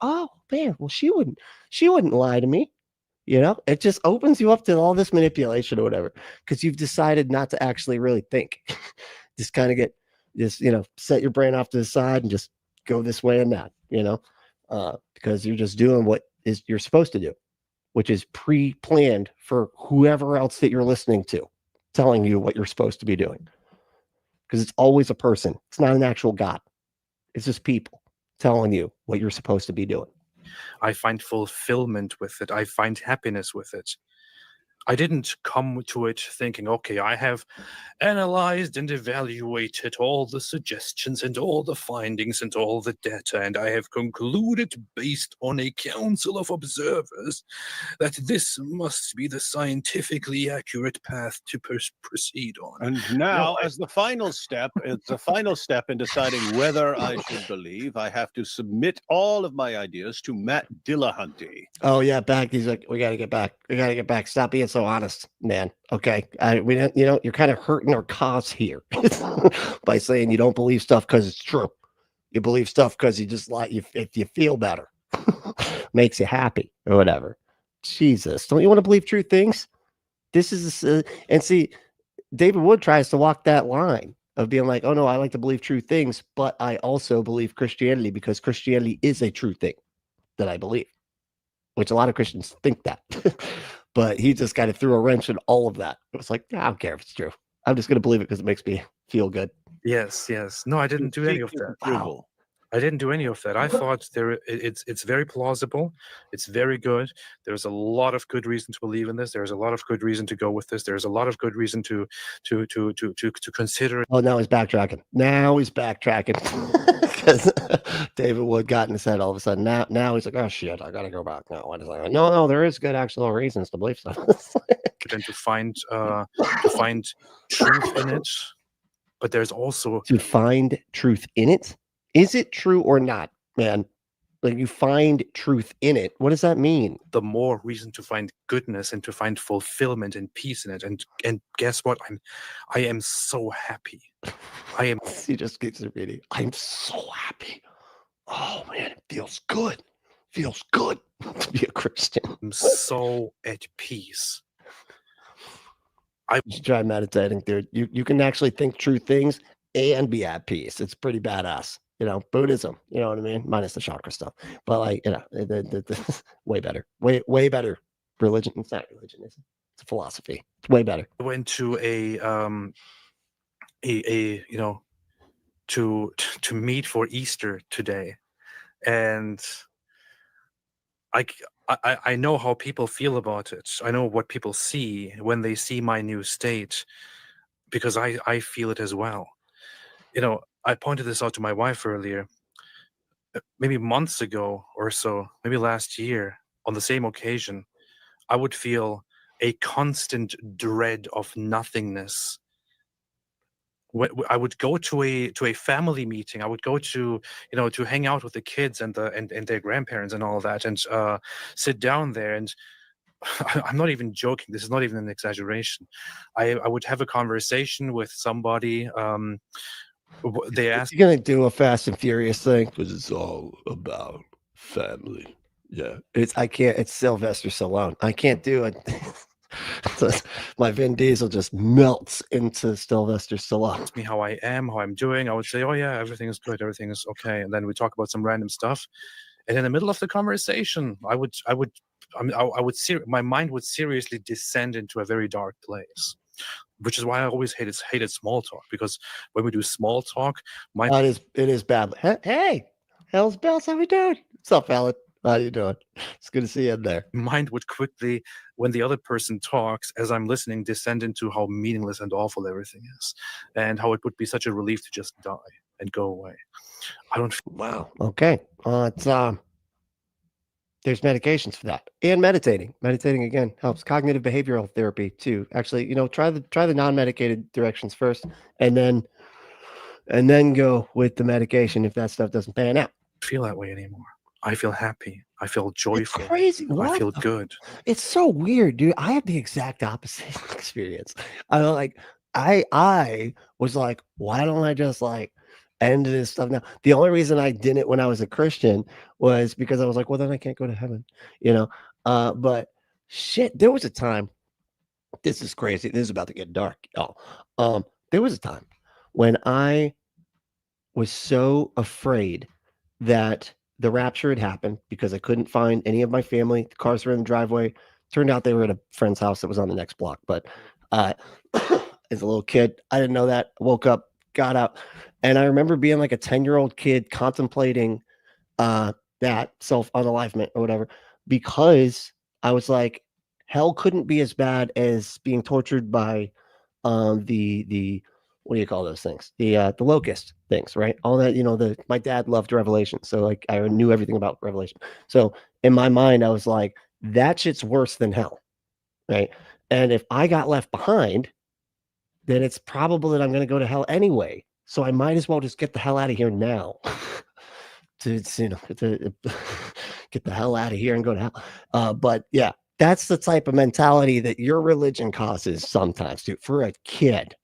oh man, well she wouldn't lie to me, you know. It just opens you up to all this manipulation or whatever, because you've decided not to actually really think, just kind of get just, set your brain off to the side and just go this way and that, because you're just doing what you're supposed to do, which is pre-planned for whoever else that you're listening to, telling you what you're supposed to be doing. Because it's always a person. It's not an actual God. It's just people telling you what you're supposed to be doing. I find fulfillment with it. I find happiness with it. I didn't come to it thinking, okay, I have analyzed and evaluated all the suggestions and all the findings and all the data, and I have concluded, based on a council of observers, that this must be the scientifically accurate path to proceed on. And now, as the final step, it's a final step in deciding whether I should believe. I have to submit all of my ideas to Matt Dillahunty. Oh yeah, back. He's like, we got to get back. We got to get back. Stop being so honest, man. Okay, we don't. You're kind of hurting our cause here by saying you don't believe stuff because it's true. You believe stuff because you just like if you feel better, makes you happy or whatever. Jesus, don't you want to believe true things? This is and see, David Wood tries to walk that line of being like, oh no, I like to believe true things, but I also believe Christianity because Christianity is a true thing that I believe, which a lot of Christians think that. But he just kind of threw a wrench in all of that. It was like, I don't care if it's true. I'm just going to believe it because it makes me feel good. Yes. No, I didn't do any of that. Wow. I didn't do any of that. I thought it's very plausible. It's very good. There's a lot of good reason to believe in this. There's a lot of good reason to go with this. There's a lot of good reason to consider it. Oh, now he's backtracking. Because David Wood got in his head all of a sudden. Now he's like, oh shit, I gotta go back. No, there is good actual reasons to believe stuff. And to find truth in it. But there's also to find truth in it. Is it true or not, man? Like you find truth in it. What does that mean? The more reason to find goodness and to find fulfillment and peace in it. And guess what? I am so happy. I am. He just keeps repeating. I'm so happy. Oh man, it feels good. Feels good to be a Christian. I'm so at peace. I should try meditating, dude. You can actually think true things and be at peace. It's pretty badass. Buddhism, you know what I mean? Minus the chakra stuff. But like, the way better. Way better. Religion. It's not religion, is it? It's a philosophy. It's way better. I went to to meet for Easter today. And I know how people feel about it. I know what people see when they see my new state, because I feel it as well. I pointed this out to my wife earlier, maybe months ago or so, maybe last year, on the same occasion. I would feel a constant dread of nothingness. I would go to a family meeting. I would go to to hang out with the kids and their grandparents and all that, and sit down there. And I'm not even joking. This is not even an exaggeration. I would have a conversation with somebody. They asked, "You're gonna do a Fast and Furious thing because it's all about family." Yeah, I can't. It's Sylvester Stallone. I can't do it. My Vin Diesel just melts into Sylvester Stallone. Ask me how I am, how I'm doing. I would say, "Oh yeah, everything is good, everything is okay," and then we talk about some random stuff. And in the middle of the conversation, my mind would seriously descend into a very dark place. Which is why I always hated small talk, because when we do small talk, it is bad. Hey, hell's bells, how we doing? What's up, fella? How you doing? It's good to see you in there. Mind would quickly, when the other person talks, as I'm listening, descend into how meaningless and awful everything is, and how it would be such a relief to just die and go away. I don't. Wow. Okay. It's there's medications for that, and meditating. Meditating again helps. Cognitive behavioral therapy too. Actually, try the non-medicated directions first, and then go with the medication if that stuff doesn't pan out. I don't feel that way anymore. I feel happy. I feel joyful. It's crazy. I feel good. It's so weird, dude. I have the exact opposite experience. I was like, why don't I just end this stuff now? The only reason I didn't when I was a Christian was because I was like, well, then I can't go to heaven, but shit, there was a time, this is crazy, this is about to get dark, y'all. There was a time when I was so afraid that the rapture had happened because I couldn't find any of my family. The cars were in the driveway. Turned out they were at a friend's house that was on the next block. But as a little kid, I didn't know that. I woke up, got out, and I remember being like a 10-year-old kid contemplating that self-unalivement or whatever, because I was like, hell couldn't be as bad as being tortured by the what do you call those things? The locust things, right? All that, my dad loved Revelation. So like I knew everything about Revelation. So in my mind, I was like, that shit's worse than hell. Right. And if I got left behind, then it's probable that I'm going to go to hell anyway. So I might as well just get the hell out of here now. to get the hell out of here and go to hell. But yeah, that's the type of mentality that your religion causes sometimes, dude, for a kid.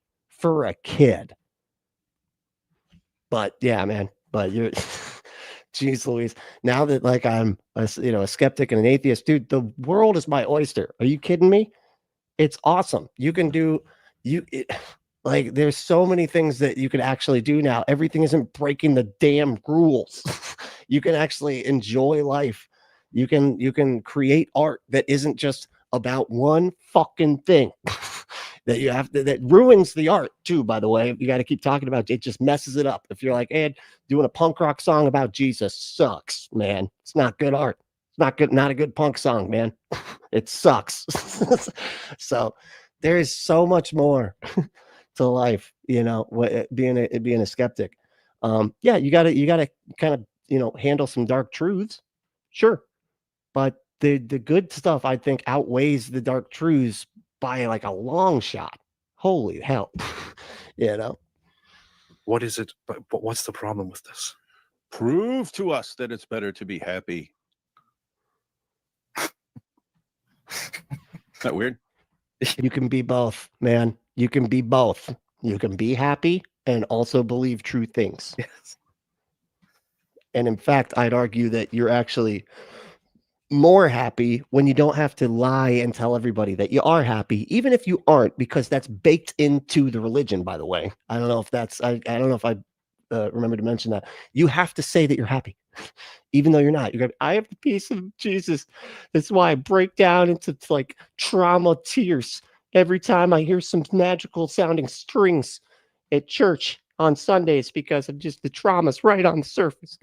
But yeah, man, but you're, geez, Louise, now that like I'm a skeptic and an atheist, dude, the world is my oyster. Are you kidding me? It's awesome. You can do, like, there's so many things that you can actually do now. Everything isn't breaking the damn rules. You can actually enjoy life. You can create art that isn't just about one fucking thing. That you have to, that ruins the art too, by the way. You got to keep talking about it, just messes it up. If you're like, Ed, doing a punk rock song about Jesus sucks, man. It's not good art. It's not good, not a good punk song, man. It sucks. So there is so much more to life, being a skeptic. Yeah, you gotta kind of handle some dark truths, sure, but the good stuff I think outweighs the dark truths by like a long shot. Holy hell. What is it? But what's the problem with this? Prove to us that it's better to be happy. Is that weird? You can be both, man. You can be both. You can be happy and also believe true things. Yes. And in fact, I'd argue that you're actually more happy when you don't have to lie and tell everybody that you are happy, even if you aren't, because that's baked into the religion, by the way. I don't know if that's, I don't know if I remember to mention that. You have to say that you're happy, even though you're not. You're going, I have the peace of Jesus. That's why I break down into like trauma tears every time I hear some magical sounding strings at church on Sundays, because of just the trauma's right on the surface.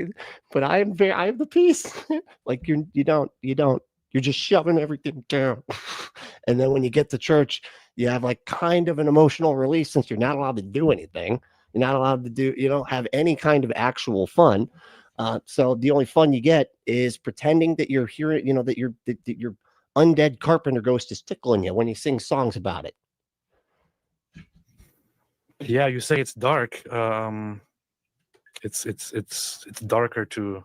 But I have the peace. Like you don't, you're just shoving everything down. And then when you get to church, you have like kind of an emotional release, since you're not allowed to do anything. You're not allowed to do, you don't have any kind of actual fun. So the only fun you get is pretending that you're hearing, that your undead carpenter ghost is tickling you when you sing songs about it. Yeah, you say it's dark. It's darker to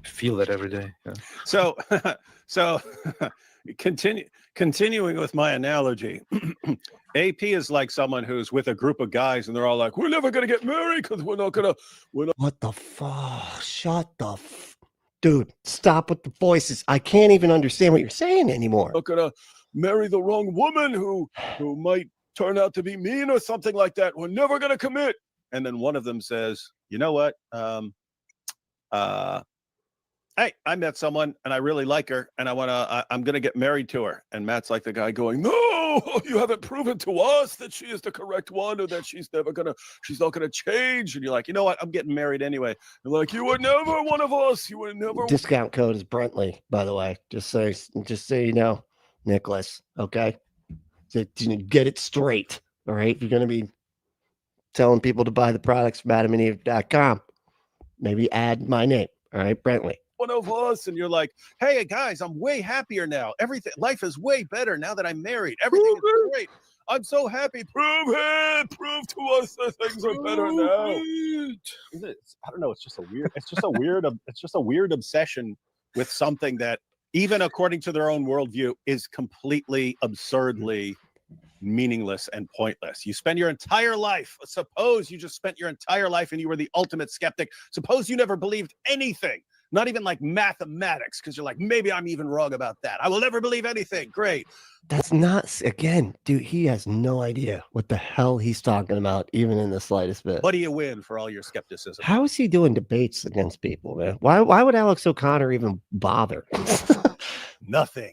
feel that every day. Yeah. So continuing with my analogy, AP is like someone who's with a group of guys and they're all like, we're never gonna get married because we're not. What the fuck? Shut the dude, stop with the voices. I can't even understand what you're saying anymore. Not gonna marry the wrong woman who might turn out to be mean or something like that. We're never gonna commit. And then one of them says, you know what? Hey, I met someone and I really like her and I'm gonna get married to her. And Matt's like the guy going, no, you haven't proven to us that she is the correct one, or that she's not gonna change. And you're like, you know what? I'm getting married anyway. You're like, you were never one of us. You were never. Discount code is Brentley, by the way. Just so you know, Nicholas. Okay, so get it straight. All right, if you're gonna be telling people to buy the products from AdamandEve.com, maybe add my name. All right, Brentley. One of us. And you're like, hey guys, I'm way happier now. Life is way better now that I'm married. Everything is great. I'm so happy. Prove it. Prove to us that things are better now. I don't know. It's just a weird obsession with something that, even according to their own worldview, is completely absurdly meaningless and pointless. You spend your entire life. Suppose you just spent your entire life and you were the ultimate skeptic. Suppose you never believed anything. Not even like mathematics, because you're like, maybe I'm even wrong about that. I will never believe anything. Great. That's not, again, dude, he has no idea what the hell he's talking about, even in the slightest bit. What do you win for all your skepticism? How is he doing debates against people, man? Why would Alex O'Connor even bother? Nothing.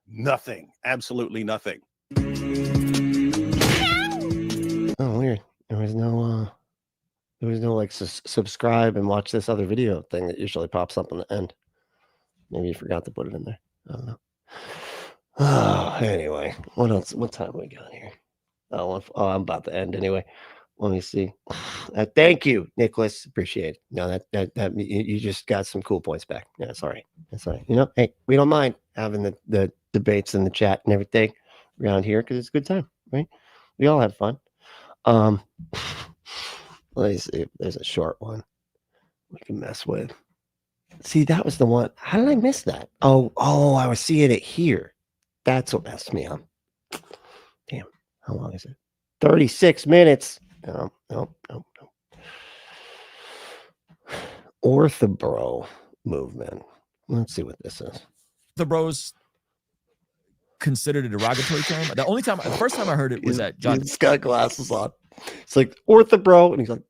Nothing. Absolutely nothing. Oh, weird. There was no like subscribe and watch this other video thing that usually pops up on the end. Maybe you forgot to put it in there. I don't know. Oh, anyway, what else? What time we got here? Oh, I'm about to end anyway. Let me see. Thank you, Nicholas. Appreciate it. No, that you just got some cool points back. Yeah, sorry. That's all right. You know, hey, we don't mind having the debates in the chat and everything around here because it's a good time, right? We all have fun. Let me see if there's a short one we can mess with. See, that was the one. How did I miss that? Oh, I was seeing it here. That's what messed me up. Damn. How long is it? 36 minutes. No. Orthobro movement. Let's see what this is. The bros considered a derogatory term. The first time I heard it was at John. He's got glasses on. It's like orthobro, and he's like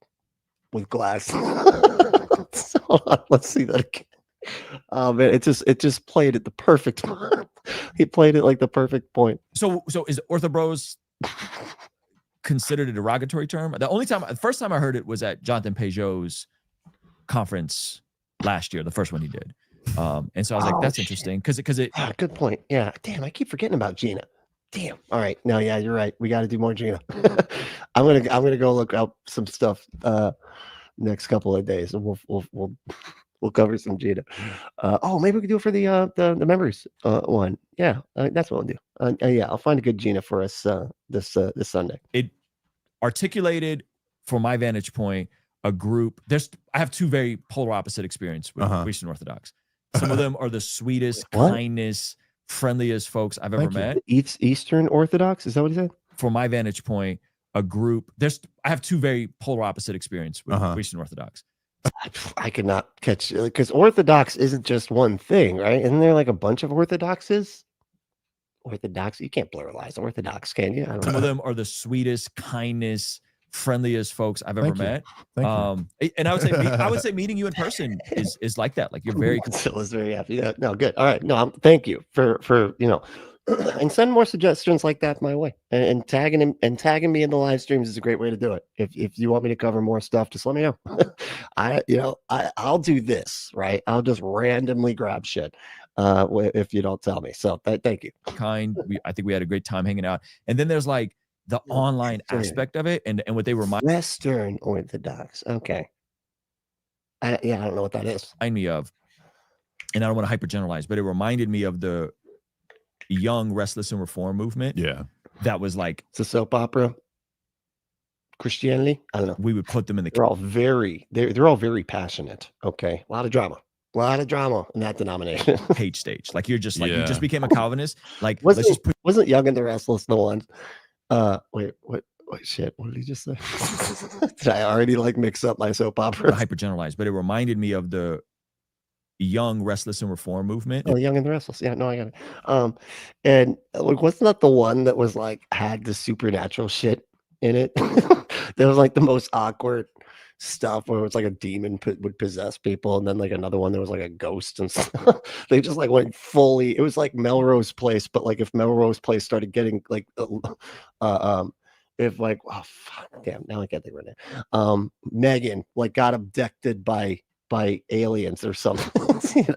with glasses. Hold on, let's see that again. Oh man, it just played at the perfect point. He played it like the perfect point. So is orthobros considered a derogatory term? The first time I heard it was at Jonathan Peugeot's conference last year, the first one he did. And so I was like, that's interesting because it good point. Yeah. Damn, I keep forgetting about Gina. Damn. All right. No, yeah, you're right. We got to do more Gina. I'm gonna go look up some stuff next couple of days, and we'll cover some Gina. Maybe we could do it for the members one. Yeah, that's what we'll do. Yeah, I'll find a good Gina for us this Sunday. It articulated, from my vantage point, a group. I have two very polar opposite experience with Eastern Orthodox. Some of them are the sweetest, kindest, friendliest folks I've ever met. Eastern Orthodox, is that what he said? From my vantage point, a group. I have two very polar opposite experience with Eastern Orthodox. I could not catch, because Orthodox isn't just one thing, right? Isn't there like a bunch of Orthodoxes? Orthodox, you can't pluralize Orthodox, can you? I don't know. Some of them are the sweetest, kindest, friendliest folks I've ever met. And I would say meeting you in person is like that. Like, you're very still is very happy. Yeah, no, good. All right. No, thank you for and send more suggestions like that my way. And tagging me in the live streams is a great way to do it. If you want me to cover more stuff, just let me know. I'll do this, right? I'll just randomly grab shit if you don't tell me. So thank you. Kind. I think we had a great time hanging out. And then there's like the online aspect of it, and what they remind Western Orthodox. Okay. I don't know what that is. Me of, and I don't want to hypergeneralize, but it reminded me of the young Restless and Reform movement. Yeah. That was like, it's a soap opera. Christianity. I don't know. We would put them in the. They're all very passionate. Okay. A lot of drama in that denomination. Cage stage. Like, you're just like, you just became a Calvinist. Like, wasn't Young and the Restless the one? Wait, shit, what did he just say? Did I already like mix up my soap opera? Hypergeneralize, but it reminded me of the young Restless and Reform movement. Oh, Young and the Restless. Yeah, no, I got it. And like, wasn't that the one that was like had the supernatural shit in it? That was like the most awkward stuff where it was like a demon would possess people, and then like another one that was like a ghost and stuff. They just like went fully. It was like Melrose Place, but like if Melrose Place started getting like if like, oh fuck, damn, now I can't think right now. Megan like got abducted by aliens or something,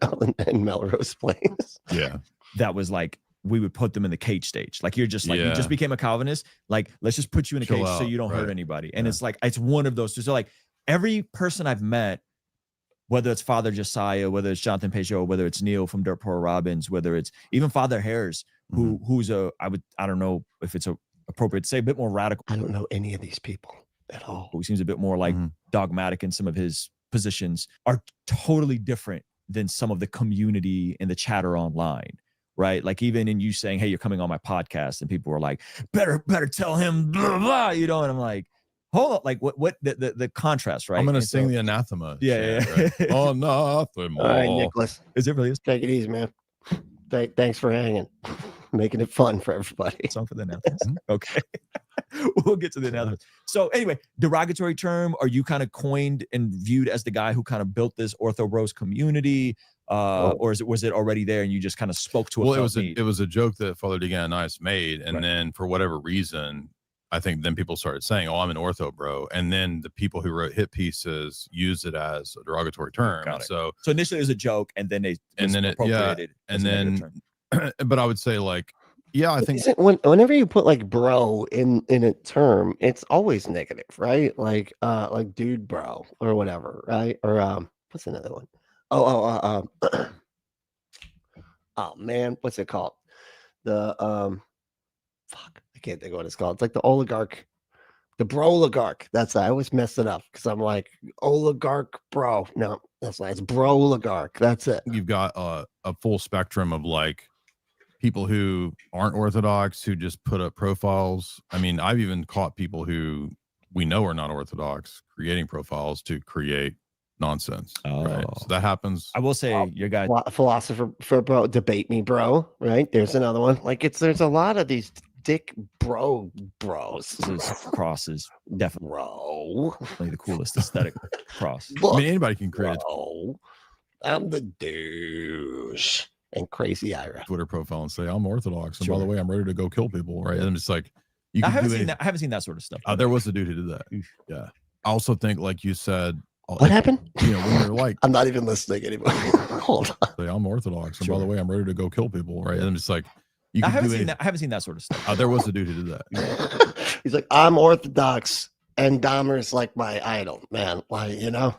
in Melrose Place. Yeah, that was like, we would put them in the cage stage. Like, you're just like, you just became a Calvinist. Like, let's just put you in a cage so you don't hurt anybody. And it's like, it's one of those two. So like, every person I've met, whether it's Father Josiah, whether it's Jonathan Peugeot, whether it's Neil from Dirt Poor Robbins, whether it's even Father Harris, who's I don't know if it's appropriate to say, a bit more radical. I don't know any of these people at all. Who seems a bit more like dogmatic in some of his positions, are totally different than some of the community and the chatter online, right? Like, even in you saying, hey, you're coming on my podcast, and people were like, better tell him, blah, blah, and I'm like, hold on, like what the contrast, right? I'm gonna And sing so- the anathema. Yeah, chant, yeah. Right? Oh, nothing. All right, Nicholas, Is it really? take it easy, man. Thanks for hanging, making it fun for everybody. Song for the announcements. Okay. We'll get to the announcements. So anyway, derogatory term, are you kind of coined and viewed as the guy who kind of built this Ortho Bros community? Or was it already there and you just kind of spoke to a Well, felt it was a joke that Father Degan and I made, and Right. then for whatever reason, I think then people started saying, "Oh, I'm an ortho bro," and then the people who wrote hit pieces used it as a derogatory term. Got And it. so, So initially it was a joke, and then they And then it- yeah, appropriated as and a negative then, term. but I would say like, yeah, I think Whenever you put like bro in a term, it's always negative, right? Like dude bro or whatever, right? Or what's another one? Oh man, what's it called? The fuck, I can't think of what it's called. It's like the oligarch, the bro-oligarch. I always mess it up because I'm like oligarch bro. No, that's not. It's bro-oligarch. That's it. you've got a full spectrum of like people who aren't orthodox who just put up profiles. I mean, I've even caught people who we know are not orthodox creating profiles to create nonsense. Right? Oh. So that happens. I will say your guy Philosopher for bro, debate me bro, right? There's another one. Like there's a lot of these dick bros. this cross is definitely Bro. the coolest aesthetic cross. I mean, anybody can create a Bro. I'm the douche. And crazy Ira. Twitter profile and say I'm orthodox, and by Sure. the way, I'm ready to go kill people. Right? And it's like you I can haven't do seen anything. that. I haven't seen that sort of stuff. There was a dude who did that. Yeah. I also think, like you said, What happened? you know, when you're like, I'm not even listening anymore. Hold on. say, I'm orthodox, and by Sure. the way, I'm ready to go kill people. Right? And it's like you I can haven't do seen anything. that. I haven't seen that sort of stuff. There was a dude who did that. He's like, I'm orthodox, and Dahmer's like my idol, man. Like, you know,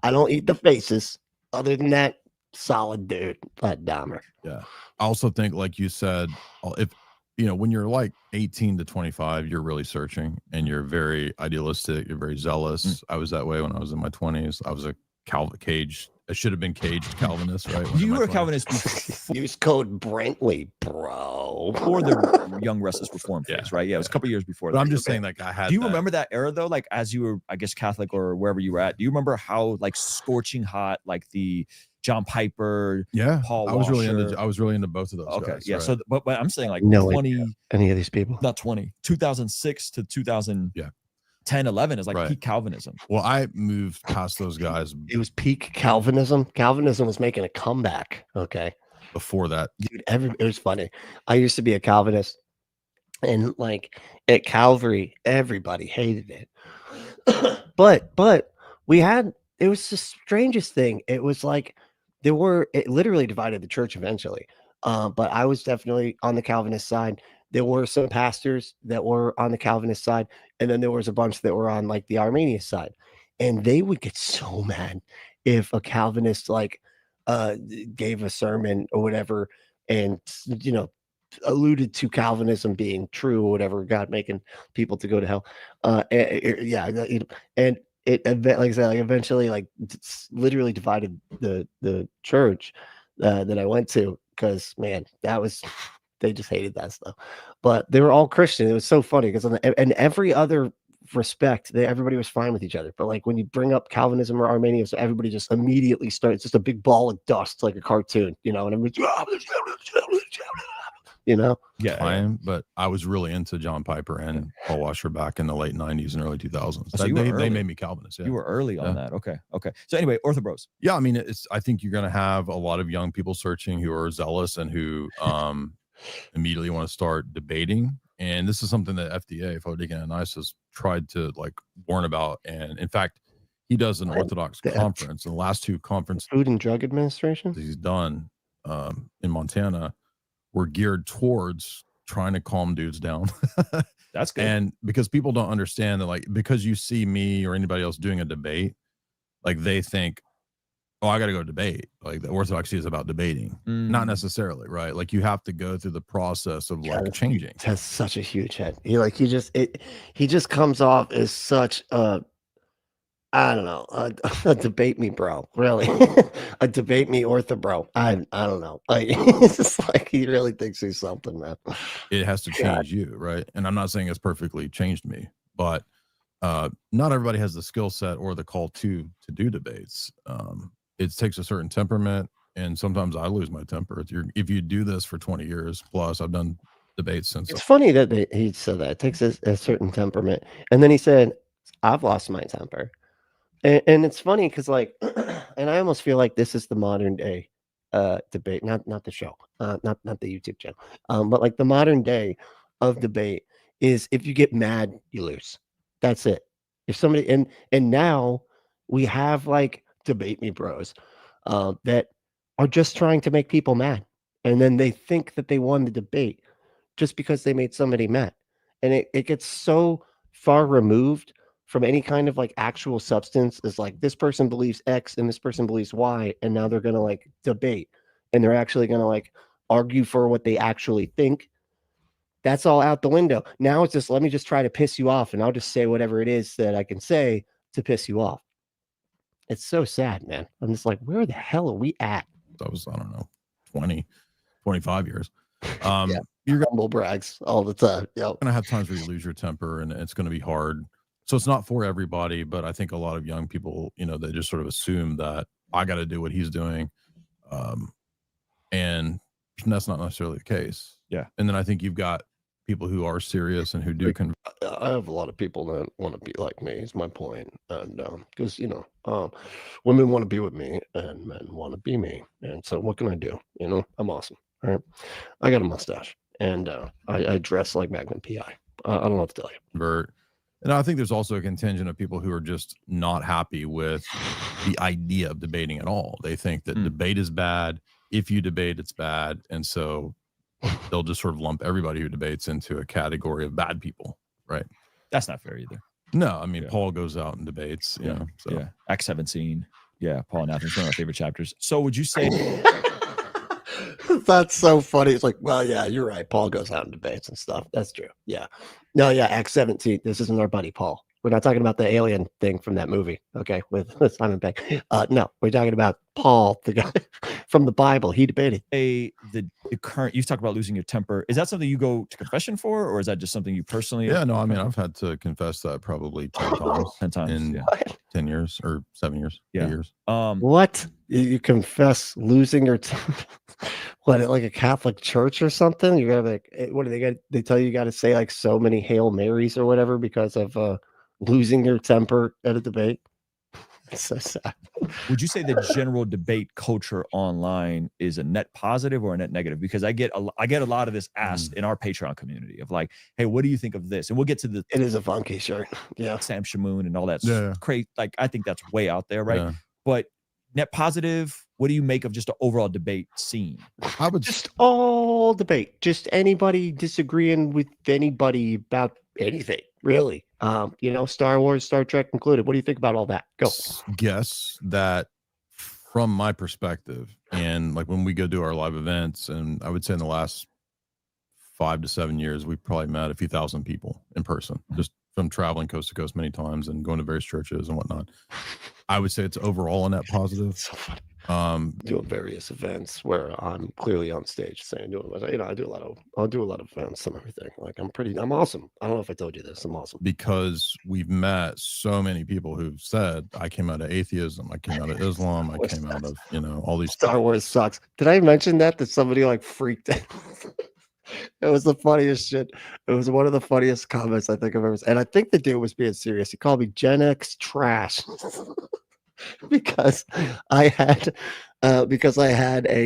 I don't eat the faces. Other than that, solid dude, like Dahmer. Yeah. I also think, like you said, if you know, when you're like 18 to 25, you're really searching and you're very idealistic, you're very zealous. I was that way when I was in my 20s. I was a caged. I should have been caged Calvinist, right? when in You my were a 20s. Calvinist before Use code Brentley, bro. the Young Restless Reform phase, Yeah, right? Yeah, it was a couple years before. But that. I'm just Okay. saying, like, I had. Do you that- remember that era though? Like as you were, I guess, Catholic or wherever you were at. Do you remember how like scorching hot, like the John Piper? Yeah, Paul I was really Washer? into. I was really into both of those. Okay, guys, yeah. right? So, but I'm saying like No 20, Any of these people? not 20, 2006 to 2010, 11 is like Right. peak Calvinism. Well, I moved past those guys It was peak Calvinism. Calvinism was making a comeback. Okay. before that. Dude, it was funny. I used to be a Calvinist, and like at Calvary, everybody hated it. but we had, it was the strangest thing. It was like it literally divided the church eventually. But I was definitely on the Calvinist side. There were some pastors that were on the Calvinist side, and then there was a bunch that were on like the Arminian side, and they would get so mad if a Calvinist like gave a sermon or whatever, and you know, alluded to Calvinism being true or whatever, God making people to go to hell. And it like I said, like eventually, like literally divided the church that I went to, because man, they just hated that stuff. But they were all Christian. It was so funny because in every other respect, everybody was fine with each other. But like when you bring up Calvinism or Arminianism, everybody just immediately starts just a big ball of dust, like a cartoon, you know, and everybody's, you know. Yeah, Time, but I was really into John Piper and Paul Washer back in the late 90s and early 2000s. So you were They early. made me Calvinist. Yeah. you were early on Yeah. that. Okay. So anyway, Orthobros. Yeah, I mean, I think you're going to have a lot of young people searching who are zealous and who immediately want to start debating. And this is something that FDA, Father Deacon Ananias, has tried to like warn about. And in fact, he does an Orthodox conference. And the last two conferences Food and Drug Administration. he's done in Montana were geared towards trying to calm dudes down. That's good. And because people don't understand that, like, because you see me or anybody else doing a debate, like they think, oh, I got to go debate. Like the Orthodoxy is about debating. Not necessarily, right? Like you have to go through the process of like changing. It has such a huge head. He just comes off as such a, I don't know, a debate me bro, really. A debate me ortho bro. I don't know. Like it's just like he really thinks he's something, man. It has to change you, right? And I'm not saying it's perfectly changed me, but not everybody has the skill set or the call to do debates. It takes a certain temperament, and sometimes I lose my temper. If you do this for 20 years plus, I've done debates since. It's funny that he said that it takes a certain temperament, and then he said, "I've lost my temper," and it's funny because like, and I almost feel like this is the modern day debate, not the show, not the YouTube channel, but like the modern day of debate is if you get mad, you lose. That's it. If somebody and now we have like debate me bros that are just trying to make people mad, and then they think that they won the debate just because they made somebody mad, and it gets so far removed from any kind of like actual substance. Is like this person believes X and this person believes Y, and now they're gonna like debate, and they're actually gonna like argue for what they actually think. That's all out the window. Now it's just, let me just try to piss you off, and I'll just say whatever it is that I can say to piss you off. It's so sad, man. I'm just like, where the hell are we at? That was, I don't know, 20, 25 years. Yeah, you're humble brags all the time. Yep. You're gonna have times where you lose your temper, and it's gonna be hard. So it's not for everybody, but I think a lot of young people, you know, they just sort of assume that I got to do what he's doing, and that's not necessarily the case. Yeah. And then I think you've got people who are serious and who do I have a lot of people that want to be like me, is my point. And because you know, women want to be with me and men want to be me. And so what can I do? You know, I'm awesome. All right. I got a mustache and I dress like Magnum PI. I don't know what to tell you. And I think there's also a contingent of people who are just not happy with the idea of debating at all. They think that debate is bad. If you debate, it's bad. And so they'll just sort of lump everybody who debates into a category of bad people, right? That's not fair either. No, I mean, Paul goes out and debates, you know. So. Yeah, Acts 17. Yeah, Paul and Athens, one of my favorite chapters. So would you say... That's so funny. It's like, well, yeah, you're right. Paul goes out and debates and stuff. That's true. Yeah. No, yeah, Acts 17. This isn't our buddy Paul. We're not talking about the alien thing from that movie, okay, with Simon Pegg. No, we're talking about Paul, the guy from the Bible. He debated. The current, you've talked about losing your temper. Is that something you go to confession for, or is that just something you personally? Yeah, no, I mean, I've had to confess that probably 10 times. 10 times in 10 years or 7 years. 8 years. What? You confess losing your temper? What, like a Catholic church or something? You gotta like, what do they got? They tell you got to say like so many Hail Marys or whatever because of losing your temper at a debate. It's so sad. Would you say the general debate culture online is a net positive or a net negative? Because I get a lot of this asked in our Patreon community of like, hey, what do you think of this? And we'll get to the. It is a funky shirt. Yeah. Sam Shamoon and all that. Yeah. Crazy. Like, I think that's way out there, right? Yeah. But net positive, what do you make of just an overall debate scene? I would just all debate, just anybody disagreeing with anybody about anything, really. You know, Star Wars, Star Trek included. What do you think about all that? Go. Guess that from my perspective, and like when we go do our live events, and I would say in the last 5 to 7 years, we've probably met a few thousand people in person, just from traveling coast to coast many times and going to various churches and whatnot. I would say it's overall a net positive. So funny. Doing various events where I'm clearly on stage saying, you know, I'll do a lot of events and everything. Like I'm awesome. I don't know if I told you this. I'm awesome. Because we've met so many people who've said, I came out of atheism, I came out of Islam, I came out of, you know, all these. Star Wars sucks. Did I mention that somebody like freaked out? It was the funniest shit. It was one of the funniest comments I think I've ever seen. And I think the dude was being serious. He called me Gen X trash. because I had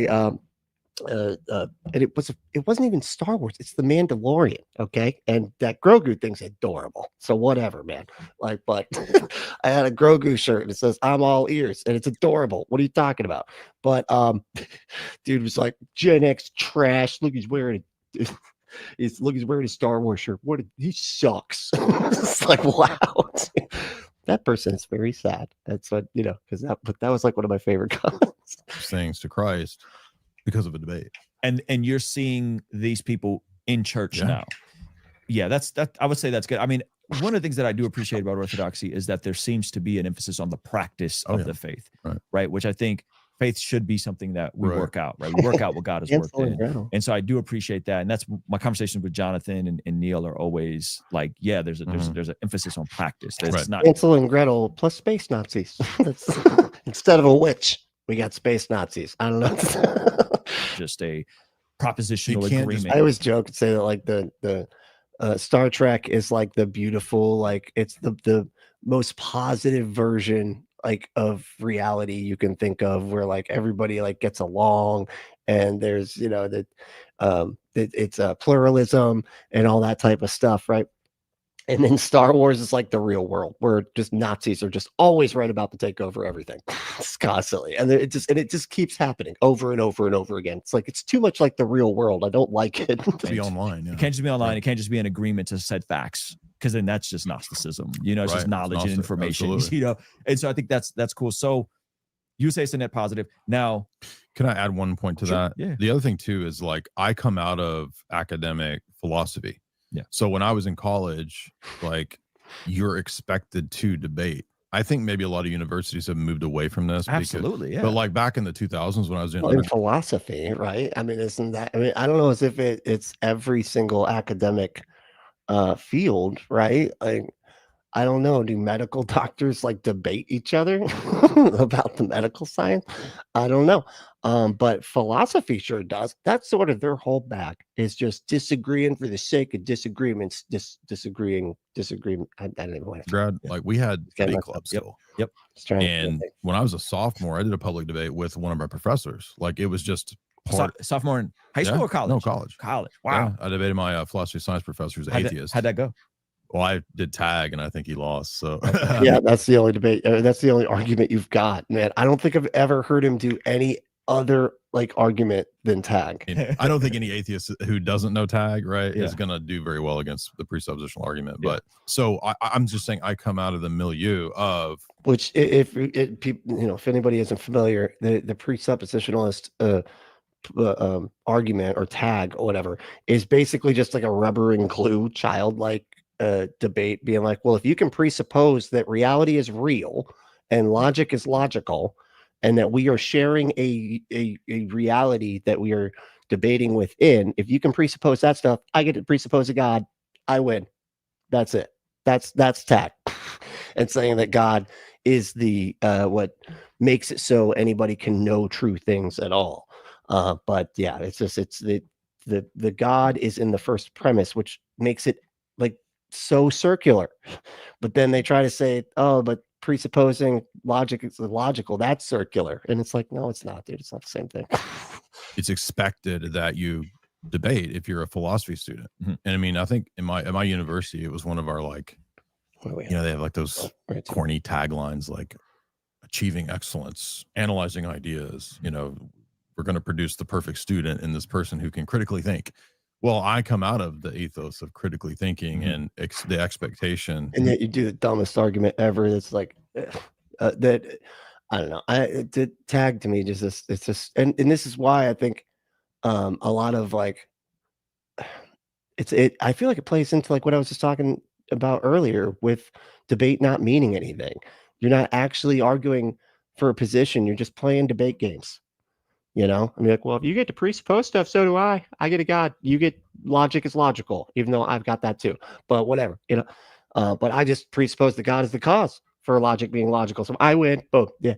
and it wasn't even Star Wars, it's the Mandalorian, okay? And that Grogu thing's adorable, so whatever, man. Like, but I had a Grogu shirt and it says I'm all ears and it's adorable. What are you talking about? But dude was like, Gen X trash. Look, he's wearing he's wearing a Star Wars shirt. He sucks. It's like, wow. That person is very sad. That's what, you know, because that was like one of my favorite comments. Sayings to Christ because of a debate. And you're seeing these people in church now. Yeah, that I would say that's good. I mean, one of the things that I do appreciate about Orthodoxy is that there seems to be an emphasis on the practice of the faith, right? Which I think faith should be something that we Right. work out, right? We work out what God has worked Cancel in in. general. And so I do appreciate that. And that's my conversations with Jonathan and Neil are always like, yeah, there's an emphasis on practice. That's Right. not Hansel and Gretel plus space Nazis. Instead of a witch, we got space Nazis. I don't know. just a propositional You can't agreement. I always joke and say that like the Star Trek is like the beautiful, like it's the most positive version like of reality you can think of, where like everybody like gets along and there's it's pluralism and all that type of stuff, right? And then Star Wars is like the real world, where just Nazis are just always right about to take over everything, just constantly, and it just keeps happening over and over and over again. It's like it's too much like the real world. I don't like it. Be online. Yeah. It can't just be online. Right. It can't just be an agreement to set facts, because then that's just Gnosticism. It's Right. just It's knowledge and Gnostic. information. Absolutely. And so I think that's cool. So you say it's a net positive. Now, Can I add one point to Sure, that? yeah. The other thing too is like I come out of academic philosophy. Yeah. So when I was in college, like you're expected to debate. I think maybe a lot of universities have moved away from this. absolutely, yeah. But like back in the 2000s when I was in Well, in philosophy, right? I mean, isn't that? I mean, I don't know as if it's every single academic field, right? Like, I don't know. Do medical doctors like debate each other about the medical science? I don't know. But philosophy sure does. That's sort of their whole bag, is just disagreeing for the sake of disagreements, disagreeing. I don't even want to. grad, like we had Getting debate messed clubs Yep. still. Yep. And when I was a sophomore, I did a public debate with one of our professors. Like it was just part. Sophomore in high school Yeah. or college? No, college. College. Yeah, Wow. I debated my philosophy science professor who's atheist. How'd that go? Well, I did tag and I think he lost. So Yeah, that's the only debate. That's the only argument you've got, man. I don't think I've ever heard him do any other like argument than tag. And I don't think any atheist who doesndon't know tag, right, Yeah. is going to do very well against the presuppositional argument. Yeah. But so I'm just saying I come out of the milieu of Which, if people, if anybody isn't familiar, the presuppositionalist argument or tag or whatever is basically just like a rubber and glue childlike debate, being like, well, if you can presuppose that reality is real and logic is logical, and that we are sharing a reality that we are debating within, if you can presuppose that stuff, I get to presuppose a God, I win. That's it. That's tag. And saying that God is the what makes it so anybody can know true things at all. But yeah, it's the God is in the first premise, which makes it like so circular. But then they try to say, oh, but presupposing logic is logical, that's circular. And it's like, no, it's not, dude. It's not the same thing. it's expected that you debate if you're a philosophy student. Mm-hmm. And I mean, I think at my university, it was one of our like, they have like those corny taglines like achieving excellence, analyzing ideas, we're going to produce the perfect student in this person who can critically think. Well, I come out of the ethos of critically thinking and the expectation. And yet you do the dumbest argument ever. It's like that. I don't know. The tag to me it's just, and this is why I think a lot of like, I feel like it plays into like what I was just talking about earlier with debate not meaning anything. You're not actually arguing for a position. You're just playing debate games. I mean, like, well, if you get to presuppose stuff, so do I. I get a God. You get logic is logical, even though I've got that too. But whatever, but I just presuppose that God is the cause for logic being logical. So I win. Boom. Yeah.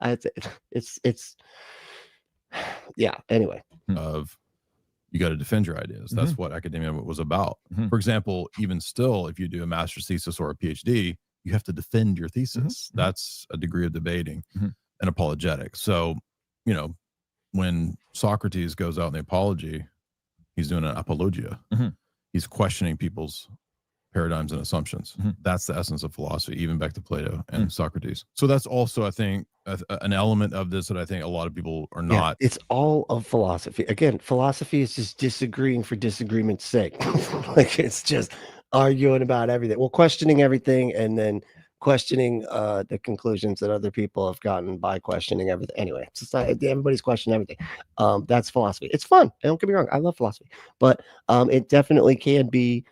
It's yeah. Anyway. Of you got to defend your ideas. That's what academia was about. For example, even still, if you do a master's thesis or a PhD, you have to defend your thesis. That's a degree of debating and apologetics. So, when Socrates goes out in the Apology, he's doing an apologia. He's questioning people's paradigms and assumptions. That's the essence of philosophy, even back to Plato and Socrates. So that's also, I think, an element of this that I think a lot of people are not. Yeah, it's all of philosophy. Again, philosophy is just disagreeing for disagreement's sake. Like it's just arguing about everything. Well, questioning everything and then questioning the conclusions that other people have gotten by questioning everything. Anyway, it's just everybody's questioning everything. That's philosophy. It's fun. Don't get me wrong. I love philosophy, but it definitely can be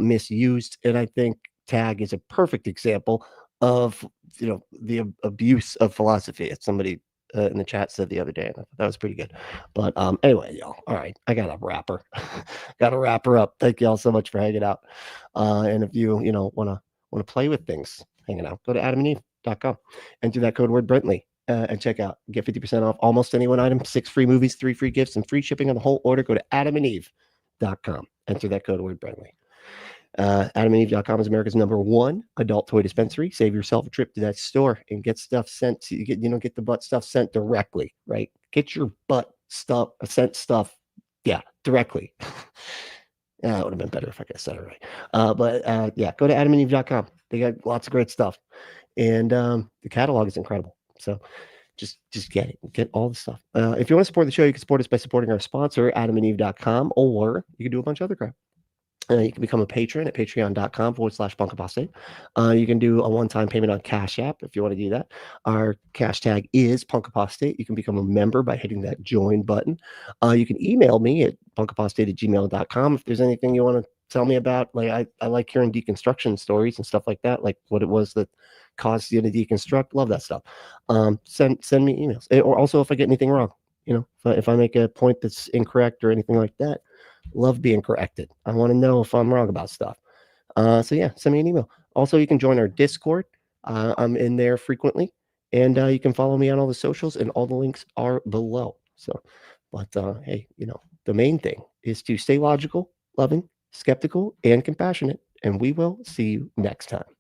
misused. And I think tag is a perfect example of the abuse of philosophy. It's somebody in the chat said the other day. And that was pretty good. But anyway, y'all. All right, I got a wrapper. Got to wrap her up. Thank y'all so much for hanging out. And if you want to play with things, hanging out, go to AdamandEve.com, enter that code word Brentley, and check out. Get 50% off almost any one item, 6 free movies, 3 free gifts, and free shipping on the whole order. Go to AdamandEve.com. Enter that code word Brentley. AdamandEve.com is America's #1 adult toy dispensary. Save yourself a trip to that store and get stuff sent to you. Get the butt stuff sent directly, right? Get your butt stuff sent stuff, directly. Yeah, it would have been better if I could have said it right. But go to AdamandEve.com. They got lots of great stuff, and the catalog is incredible. So just get it. Get all the stuff. If you want to support the show, you can support us by supporting our sponsor, AdamandEve.com, or you can do a bunch of other crap. You can become a patron at patreon.com/bunkapostate. You can do a one-time payment on Cash App if you want to do that. Our cash tag is punkapostate. You can become a member by hitting that join button. You can email me at punkapostate@gmail.com if there's anything you want to tell me about. Like I like hearing deconstruction stories and stuff like that, like what it was that caused you to deconstruct. Love that stuff. Send me emails. Or also if I get anything wrong, if I make a point that's incorrect or anything like that. Love being corrected. I want to know if I'm wrong about stuff. So yeah, send me an email. Also, you can join our Discord. I'm in there frequently, and you can follow me on all the socials, and all the links are below. So, but hey, the main thing is to stay logical, loving, skeptical, and compassionate, and we will see you next time.